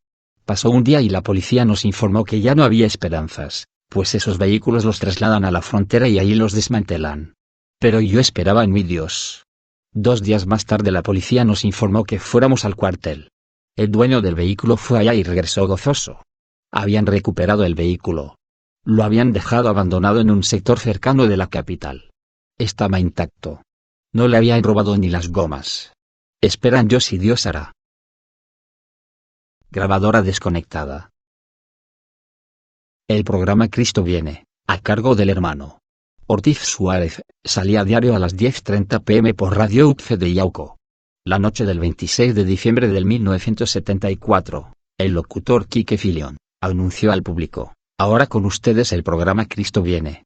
Pasó un día y la policía nos informó que ya no había esperanzas, pues esos vehículos los trasladan a la frontera y allí los desmantelan. Pero yo esperaba en mi Dios. 2 días más tarde la policía nos informó que fuéramos al cuartel. El dueño del vehículo fue allá y regresó gozoso. Habían recuperado el vehículo. Lo habían dejado abandonado en un sector cercano de la capital. Estaba intacto. No le habían robado ni las gomas. Esperan Dios y Dios hará. Grabadora desconectada. El programa Cristo viene, a cargo del hermano Ortiz Suárez, salía a diario a las 10:30 p.m. por Radio UPCE de Yauco. La noche del 26 de diciembre del 1974, el locutor Quique Filión anunció al público: ahora con ustedes el programa Cristo viene.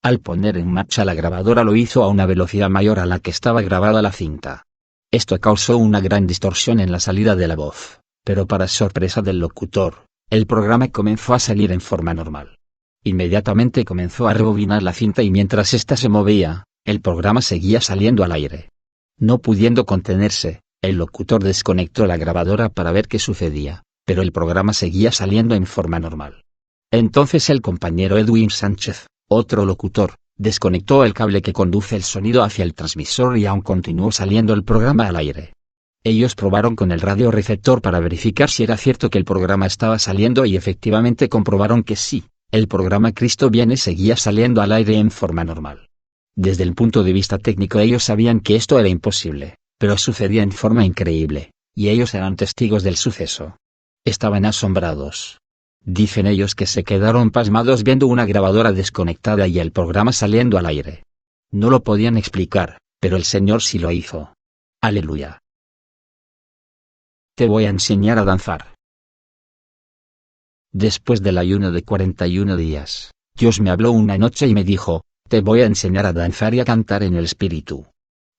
Al poner en marcha la grabadora lo hizo a una velocidad mayor a la que estaba grabada la cinta. Esto causó una gran distorsión en la salida de la voz, pero para sorpresa del locutor, el programa comenzó a salir en forma normal. Inmediatamente comenzó a rebobinar la cinta y mientras ésta se movía, el programa seguía saliendo al aire. No pudiendo contenerse, el locutor desconectó la grabadora para ver qué sucedía, pero el programa seguía saliendo en forma normal. Entonces el compañero Edwin Sánchez, otro locutor, desconectó el cable que conduce el sonido hacia el transmisor y aún continuó saliendo el programa al aire. Ellos probaron con el radioreceptor para verificar si era cierto que el programa estaba saliendo y efectivamente comprobaron que sí, el programa Cristo viene seguía saliendo al aire en forma normal. Desde el punto de vista técnico ellos sabían que esto era imposible, pero sucedía en forma increíble, y ellos eran testigos del suceso. Estaban asombrados. Dicen ellos que se quedaron pasmados viendo una grabadora desconectada y el programa saliendo al aire. No lo podían explicar, pero el Señor sí lo hizo. Aleluya. Te voy a enseñar a danzar. Después del ayuno de 41 días, Dios me habló una noche y me dijo: te voy a enseñar a danzar y a cantar en el Espíritu.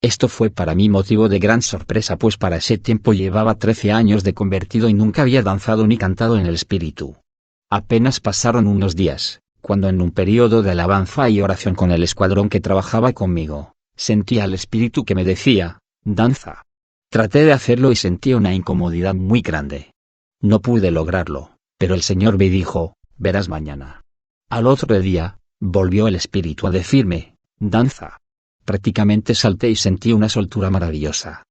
Esto fue para mí motivo de gran sorpresa, pues para ese tiempo llevaba 13 años de convertido y nunca había danzado ni cantado en el Espíritu. Apenas pasaron unos días, cuando en un período de alabanza y oración con el escuadrón que trabajaba conmigo, sentí al Espíritu que me decía: danza. Traté de hacerlo y sentí una incomodidad muy grande. No pude lograrlo, pero el Señor me dijo: verás mañana. Al otro día, volvió el Espíritu a decirme: danza. Prácticamente salté y sentí una soltura maravillosa.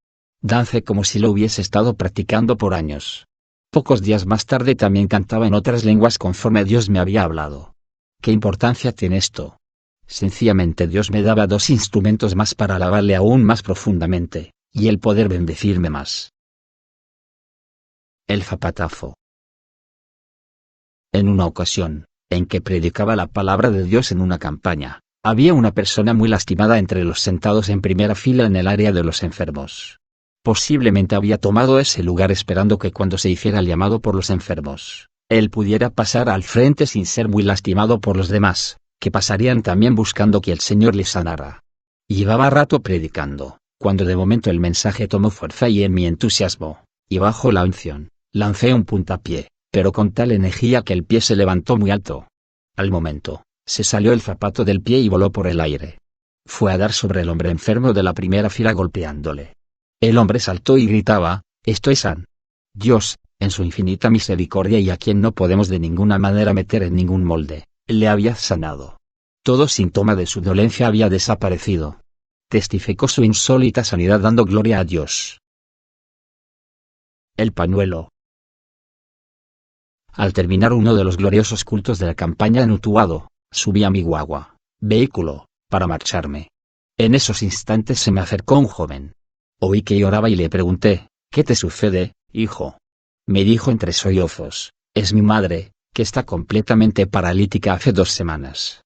Dancé como si lo hubiese estado practicando por años. Pocos días más tarde también cantaba en otras lenguas conforme Dios me había hablado. ¿Qué importancia tiene esto? Sencillamente Dios me daba 2 instrumentos más para alabarle aún más profundamente, y el poder bendecirme más. El zapatazo. En una ocasión, en que predicaba la palabra de Dios en una campaña, había una persona muy lastimada entre los sentados en primera fila en el área de los enfermos. Posiblemente había tomado ese lugar esperando que cuando se hiciera el llamado por los enfermos, él pudiera pasar al frente sin ser muy lastimado por los demás, que pasarían también buscando que el Señor les sanara. Llevaba rato predicando, cuando de momento el mensaje tomó fuerza y en mi entusiasmo, y bajo la unción, lancé un puntapié, pero con tal energía que el pie se levantó muy alto. Al momento, se salió el zapato del pie y voló por el aire. Fue a dar sobre el hombre enfermo de la primera fila golpeándole. El hombre saltó y gritaba: estoy sano. Dios, en su infinita misericordia y a quien no podemos de ninguna manera meter en ningún molde, le había sanado. Todo síntoma de su dolencia había desaparecido. Testificó su insólita sanidad dando gloria a Dios. El pañuelo. Al terminar uno de los gloriosos cultos de la campaña en Utuado, subí a mi guagua, vehículo, para marcharme. En esos instantes se me acercó un joven. Oí que lloraba y le pregunté: ¿qué te sucede, hijo? Me dijo entre sollozos: es mi madre, que está completamente paralítica hace 2 semanas.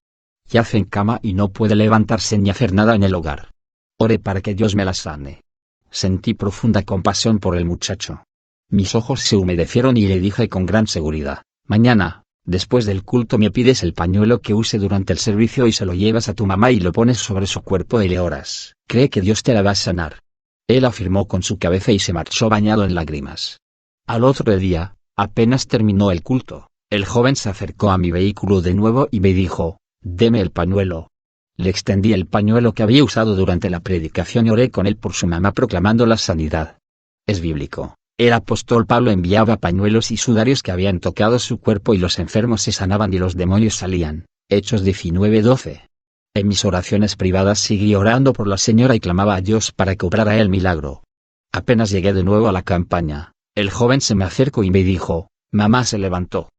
Yace en cama y no puede levantarse ni hacer nada en el hogar. Oré para que Dios me la sane. Sentí profunda compasión por el muchacho. Mis ojos se humedecieron y le dije con gran seguridad: mañana, después del culto me pides el pañuelo que use durante el servicio y se lo llevas a tu mamá y lo pones sobre su cuerpo y le oras. Cree que Dios te la va a sanar. Él afirmó con su cabeza y se marchó bañado en lágrimas. Al otro día, apenas terminó el culto, el joven se acercó a mi vehículo de nuevo y me dijo: deme el pañuelo. Le extendí el pañuelo que había usado durante la predicación y oré con él por su mamá proclamando la sanidad. Es bíblico, El apóstol Pablo enviaba pañuelos y sudarios que habían tocado su cuerpo y los enfermos se sanaban y los demonios salían. Hechos 19:12. En mis oraciones privadas seguí orando por la señora y clamaba a Dios para que obrara el milagro. Apenas llegué de nuevo a la campaña, el joven se me acercó y me dijo: mamá se levantó.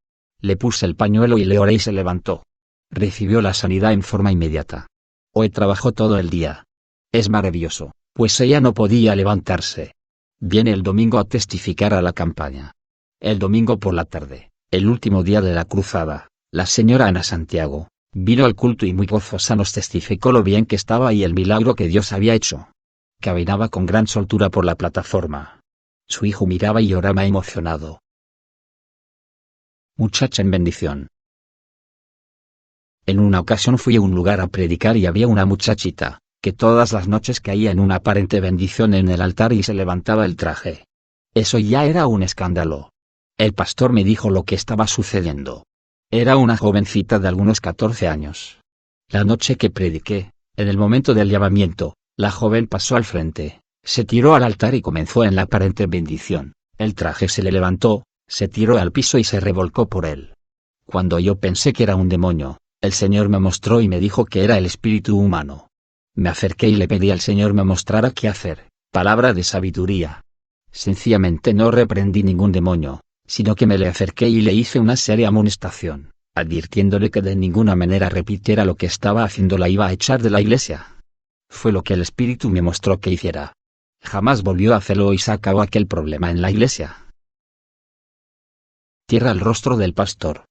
Le puse el pañuelo y le oré y se levantó. Recibió la sanidad en forma inmediata. Hoy trabajó todo el día. Es maravilloso, pues ella no podía levantarse. Viene el domingo a testificar a la campaña. El domingo por la tarde, el último día de la cruzada, la señora Ana Santiago vino al culto y muy gozosa nos testificó lo bien que estaba y el milagro que Dios había hecho. Caminaba con gran soltura por la plataforma. Su hijo miraba y lloraba emocionado. Muchacha en bendición. En una ocasión fui a un lugar a predicar y había una muchachita, que todas las noches caía en una aparente bendición en el altar y se levantaba el traje. Eso ya era un escándalo. El pastor me dijo lo que estaba sucediendo. Era una jovencita de algunos 14 años. La noche que prediqué, en el momento del llamamiento, la joven pasó al frente, se tiró al altar y comenzó en la aparente bendición. El traje se le levantó, se tiró al piso y se revolcó por él. Cuando yo pensé que era un demonio, el Señor me mostró y me dijo que era el espíritu humano. Me acerqué y le pedí al Señor me mostrara qué hacer, palabra de sabiduría. Sencillamente no reprendí ningún demonio, sino que me le acerqué y le hice una seria amonestación, advirtiéndole que de ninguna manera repitiera lo que estaba haciendo, la iba a echar de la iglesia. Fue lo que el espíritu me mostró que hiciera. Jamás volvió a hacerlo y se acabó aquel problema en la iglesia. Tierra al rostro del pastor.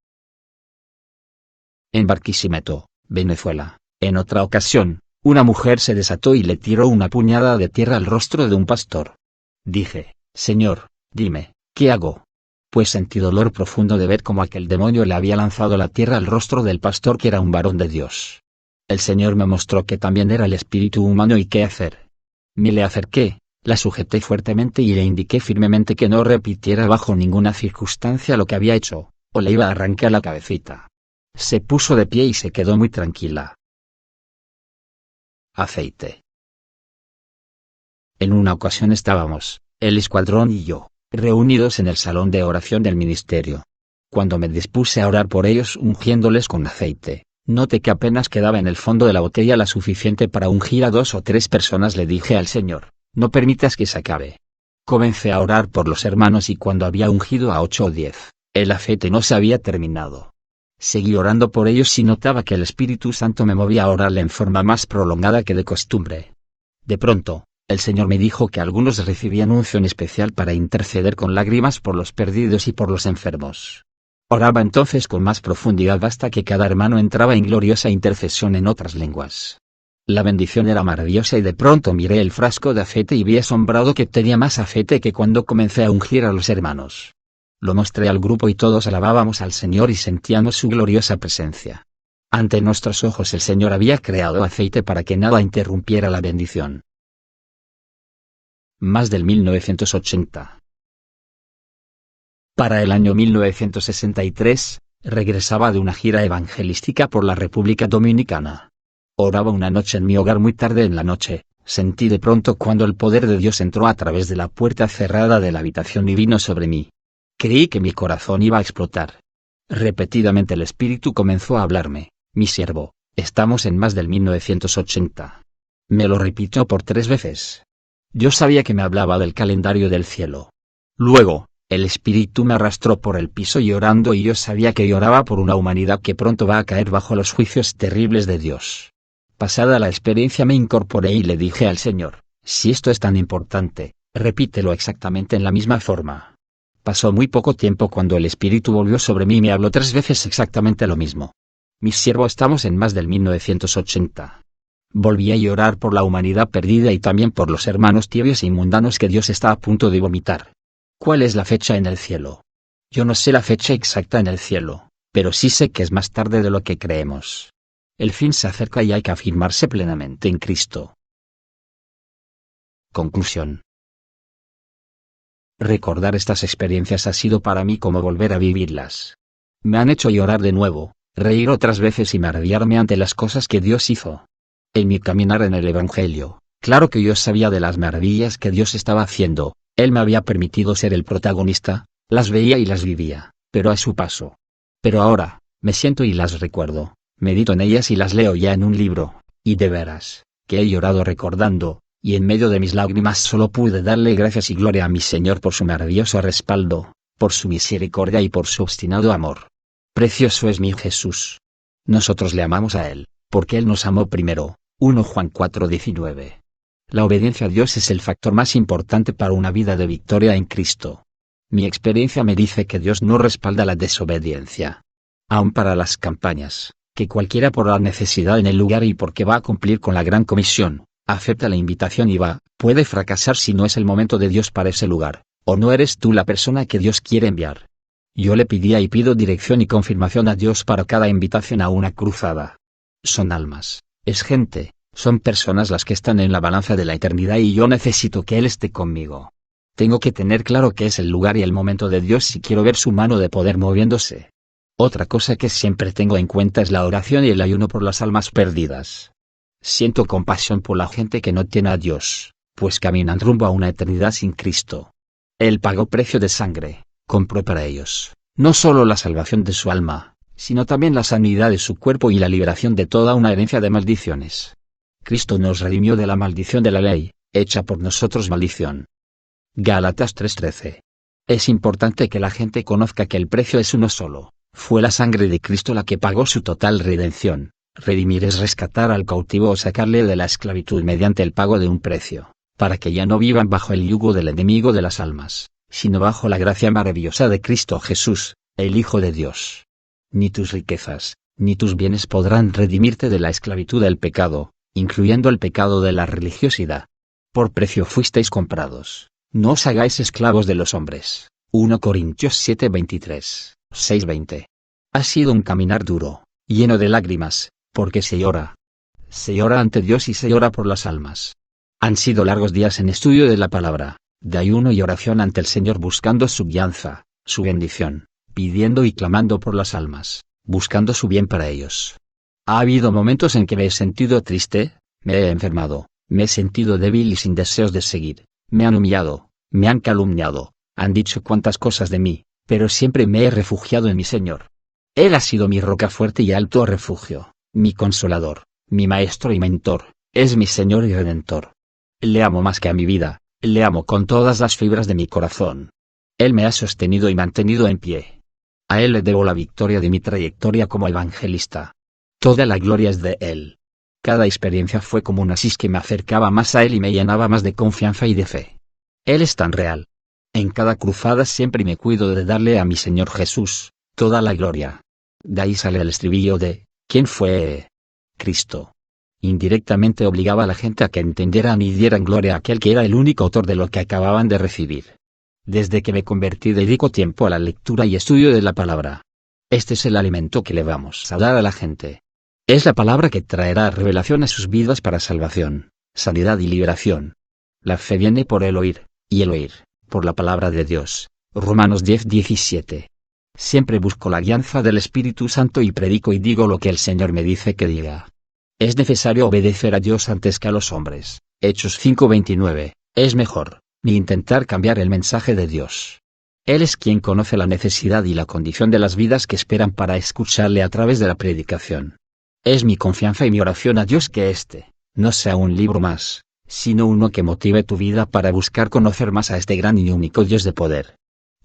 En Barquisimeto, Venezuela, en otra ocasión, una mujer se desató y le tiró una puñada de tierra al rostro de un pastor. Dije: Señor, dime, ¿qué hago? Pues sentí dolor profundo de ver cómo aquel demonio le había lanzado la tierra al rostro del pastor, que era un varón de Dios. El Señor me mostró que también era el espíritu humano y qué hacer. Me le acerqué, la sujeté fuertemente y le indiqué firmemente que no repitiera bajo ninguna circunstancia lo que había hecho, o le iba a arrancar la cabecita. Se puso de pie y se quedó muy tranquila. Aceite. En una ocasión estábamos, el escuadrón y yo, reunidos en el salón de oración del ministerio. Cuando me dispuse a orar por ellos ungiéndoles con aceite, noté que apenas quedaba en el fondo de la botella la suficiente para ungir a 2 o 3 personas. Le dije al Señor: no permitas que se acabe. Comencé a orar por los hermanos y cuando había ungido a 8 o 10, el aceite no se había terminado. Seguí orando por ellos y notaba que el Espíritu Santo me movía a orarle en forma más prolongada que de costumbre. De pronto, el Señor me dijo que algunos recibían unción especial para interceder con lágrimas por los perdidos y por los enfermos. Oraba entonces con más profundidad hasta que cada hermano entraba en gloriosa intercesión en otras lenguas. La bendición era maravillosa y de pronto miré el frasco de aceite y vi asombrado que tenía más aceite que cuando comencé a ungir a los hermanos. Lo mostré al grupo y todos alabábamos al Señor y sentíamos su gloriosa presencia. Ante nuestros ojos el Señor había creado aceite para que nada interrumpiera la bendición. Más del 1980. Para el año 1963, regresaba de una gira evangelística por la República Dominicana. Oraba una noche en mi hogar muy tarde en la noche, sentí de pronto cuando el poder de Dios entró a través de la puerta cerrada de la habitación y vino sobre mí. Creí que mi corazón iba a explotar. Repetidamente el Espíritu comenzó a hablarme: mi siervo, estamos en más del 1980. Me lo repitió por 3 veces. Yo sabía que me hablaba del calendario del cielo. Luego, el Espíritu me arrastró por el piso llorando y yo sabía que lloraba por una humanidad que pronto va a caer bajo los juicios terribles de Dios. Pasada la experiencia me incorporé y le dije al Señor: si esto es tan importante, repítelo exactamente en la misma forma. Pasó muy poco tiempo cuando el Espíritu volvió sobre mí y me habló 3 veces exactamente lo mismo. Mi siervo, estamos en más del 1980. Volví a llorar por la humanidad perdida y también por los hermanos tibios y mundanos que Dios está a punto de vomitar. ¿Cuál es la fecha en el cielo? Yo no sé la fecha exacta en el cielo, pero sí sé que es más tarde de lo que creemos. El fin se acerca y hay que afirmarse plenamente en Cristo. Conclusión. Recordar estas experiencias ha sido para mí como volver a vivirlas. Me han hecho llorar de nuevo, reír otras veces y maravillarme ante las cosas que Dios hizo. En mi caminar en el Evangelio, claro que yo sabía de las maravillas que Dios estaba haciendo, Él me había permitido ser el protagonista, las veía y las vivía, pero a su paso. Pero ahora, me siento y las recuerdo, medito en ellas y las leo ya en un libro, y de veras, que he llorado recordando, y en medio de mis lágrimas solo pude darle gracias y gloria a mi Señor por su maravilloso respaldo, por su misericordia y por su obstinado amor. Precioso es mi Jesús. Nosotros le amamos a Él, porque Él nos amó primero. 1 Juan 4:19. La obediencia a Dios es el factor más importante para una vida de victoria en Cristo. Mi experiencia me dice que Dios no respalda la desobediencia. Aun para las campañas, que cualquiera por la necesidad en el lugar y porque va a cumplir con la gran comisión, acepta la invitación y va, puede fracasar si no es el momento de Dios para ese lugar, o no eres tú la persona que Dios quiere enviar. Yo le pedía y pido dirección y confirmación a Dios para cada invitación a una cruzada. Son almas, es gente, son personas las que están en la balanza de la eternidad y yo necesito que Él esté conmigo. Tengo que tener claro que es el lugar y el momento de Dios si quiero ver su mano de poder moviéndose. Otra cosa que siempre tengo en cuenta es la oración y el ayuno por las almas perdidas. Siento compasión por la gente que no tiene a Dios, pues caminan rumbo a una eternidad sin Cristo. Él pagó precio de sangre, compró para ellos, no solo la salvación de su alma, sino también la sanidad de su cuerpo y la liberación de toda una herencia de maldiciones. Cristo nos redimió de la maldición de la ley, hecha por nosotros maldición. Gálatas 3:13. Es importante que la gente conozca que el precio es uno solo, fue la sangre de Cristo la que pagó su total redención. Redimir es rescatar al cautivo o sacarle de la esclavitud mediante el pago de un precio, para que ya no vivan bajo el yugo del enemigo de las almas, sino bajo la gracia maravillosa de Cristo Jesús, el Hijo de Dios. Ni tus riquezas, ni tus bienes podrán redimirte de la esclavitud del pecado, incluyendo el pecado de la religiosidad. Por precio fuisteis comprados, no os hagáis esclavos de los hombres. 1 Corintios 7:23, 6:20. Ha sido un caminar duro, lleno de lágrimas, porque se llora. Se llora ante Dios y se llora por las almas. Han sido largos días en estudio de la palabra, de ayuno y oración ante el Señor buscando su guianza, su bendición, pidiendo y clamando por las almas, buscando su bien para ellos. Ha habido momentos en que me he sentido triste, me he enfermado, me he sentido débil y sin deseos de seguir, me han humillado, me han calumniado, han dicho cuantas cosas de mí, pero siempre me he refugiado en mi Señor. Él ha sido mi roca fuerte y alto refugio, mi consolador, mi maestro y mentor, es mi Señor y Redentor. Le amo más que a mi vida, le amo con todas las fibras de mi corazón. Él me ha sostenido y mantenido en pie. A Él le debo la victoria de mi trayectoria como evangelista. Toda la gloria es de Él. Cada experiencia fue como un asís que me acercaba más a Él y me llenaba más de confianza y de fe. Él es tan real. En cada cruzada siempre me cuido de darle a mi Señor Jesús toda la gloria. De ahí sale el estribillo de, ¿quién fue? Cristo. Indirectamente obligaba a la gente a que entendieran y dieran gloria a aquel que era el único autor de lo que acababan de recibir. Desde que me convertí dedico tiempo a la lectura y estudio de la palabra. Este es el alimento que le vamos a dar a la gente. Es la palabra que traerá revelación a sus vidas para salvación, sanidad y liberación. La fe viene por el oír, y el oír, por la palabra de Dios. Romanos 10:17. Siempre busco la guianza del Espíritu Santo y predico y digo lo que el Señor me dice que diga. Es necesario obedecer a Dios antes que a los hombres. Hechos 5:29. Es mejor, ni intentar cambiar el mensaje de Dios. Él es quien conoce la necesidad y la condición de las vidas que esperan para escucharle a través de la predicación. Es mi confianza y mi oración a Dios que este no sea un libro más, sino uno que motive tu vida para buscar conocer más a este gran y único Dios de poder.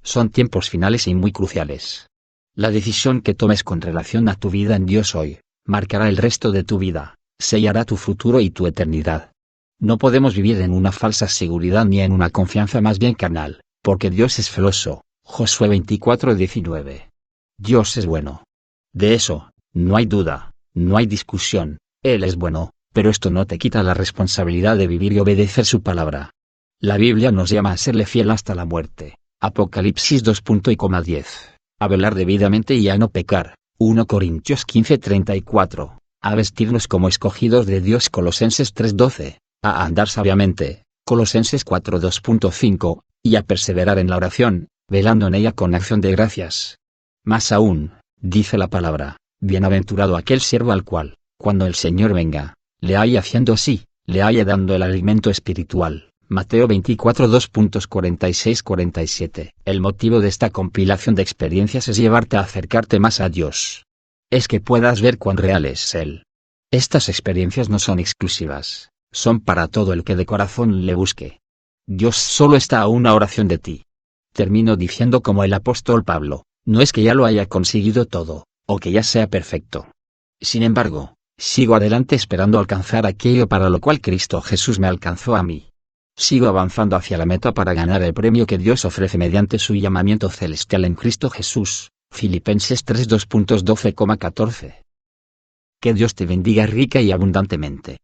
Son tiempos finales y muy cruciales. La decisión que tomes con relación a tu vida en Dios hoy, marcará el resto de tu vida, sellará tu futuro y tu eternidad. No podemos vivir en una falsa seguridad ni en una confianza más bien carnal, porque Dios es celoso. Josué 24:19. Dios es bueno. De eso, no hay duda, no hay discusión, Él es bueno, pero esto no te quita la responsabilidad de vivir y obedecer su palabra. La Biblia nos llama a serle fiel hasta la muerte. Apocalipsis 2:10. A velar debidamente y a no pecar. 1 Corintios 15:34. A vestirnos como escogidos de Dios. Colosenses 3:12. A andar sabiamente. Colosenses 4:2.5. Y a perseverar en la oración, velando en ella con acción de gracias. Más aún, dice la palabra, bienaventurado aquel siervo al cual, cuando el Señor venga, le haya haciendo así, le haya dando el alimento espiritual, Mateo 24 2.46-47. El motivo de esta compilación de experiencias es llevarte a acercarte más a Dios. Es que puedas ver cuán real es Él. Estas experiencias no son exclusivas, son para todo el que de corazón le busque. Dios solo está a una oración de ti. Termino diciendo como el apóstol Pablo, no es que ya lo haya conseguido todo, o que ya sea perfecto. Sin embargo, sigo adelante esperando alcanzar aquello para lo cual Cristo Jesús me alcanzó a mí. Sigo avanzando hacia la meta para ganar el premio que Dios ofrece mediante su llamamiento celestial en Cristo Jesús. Filipenses 3 2.12,14. Que Dios te bendiga rica y abundantemente.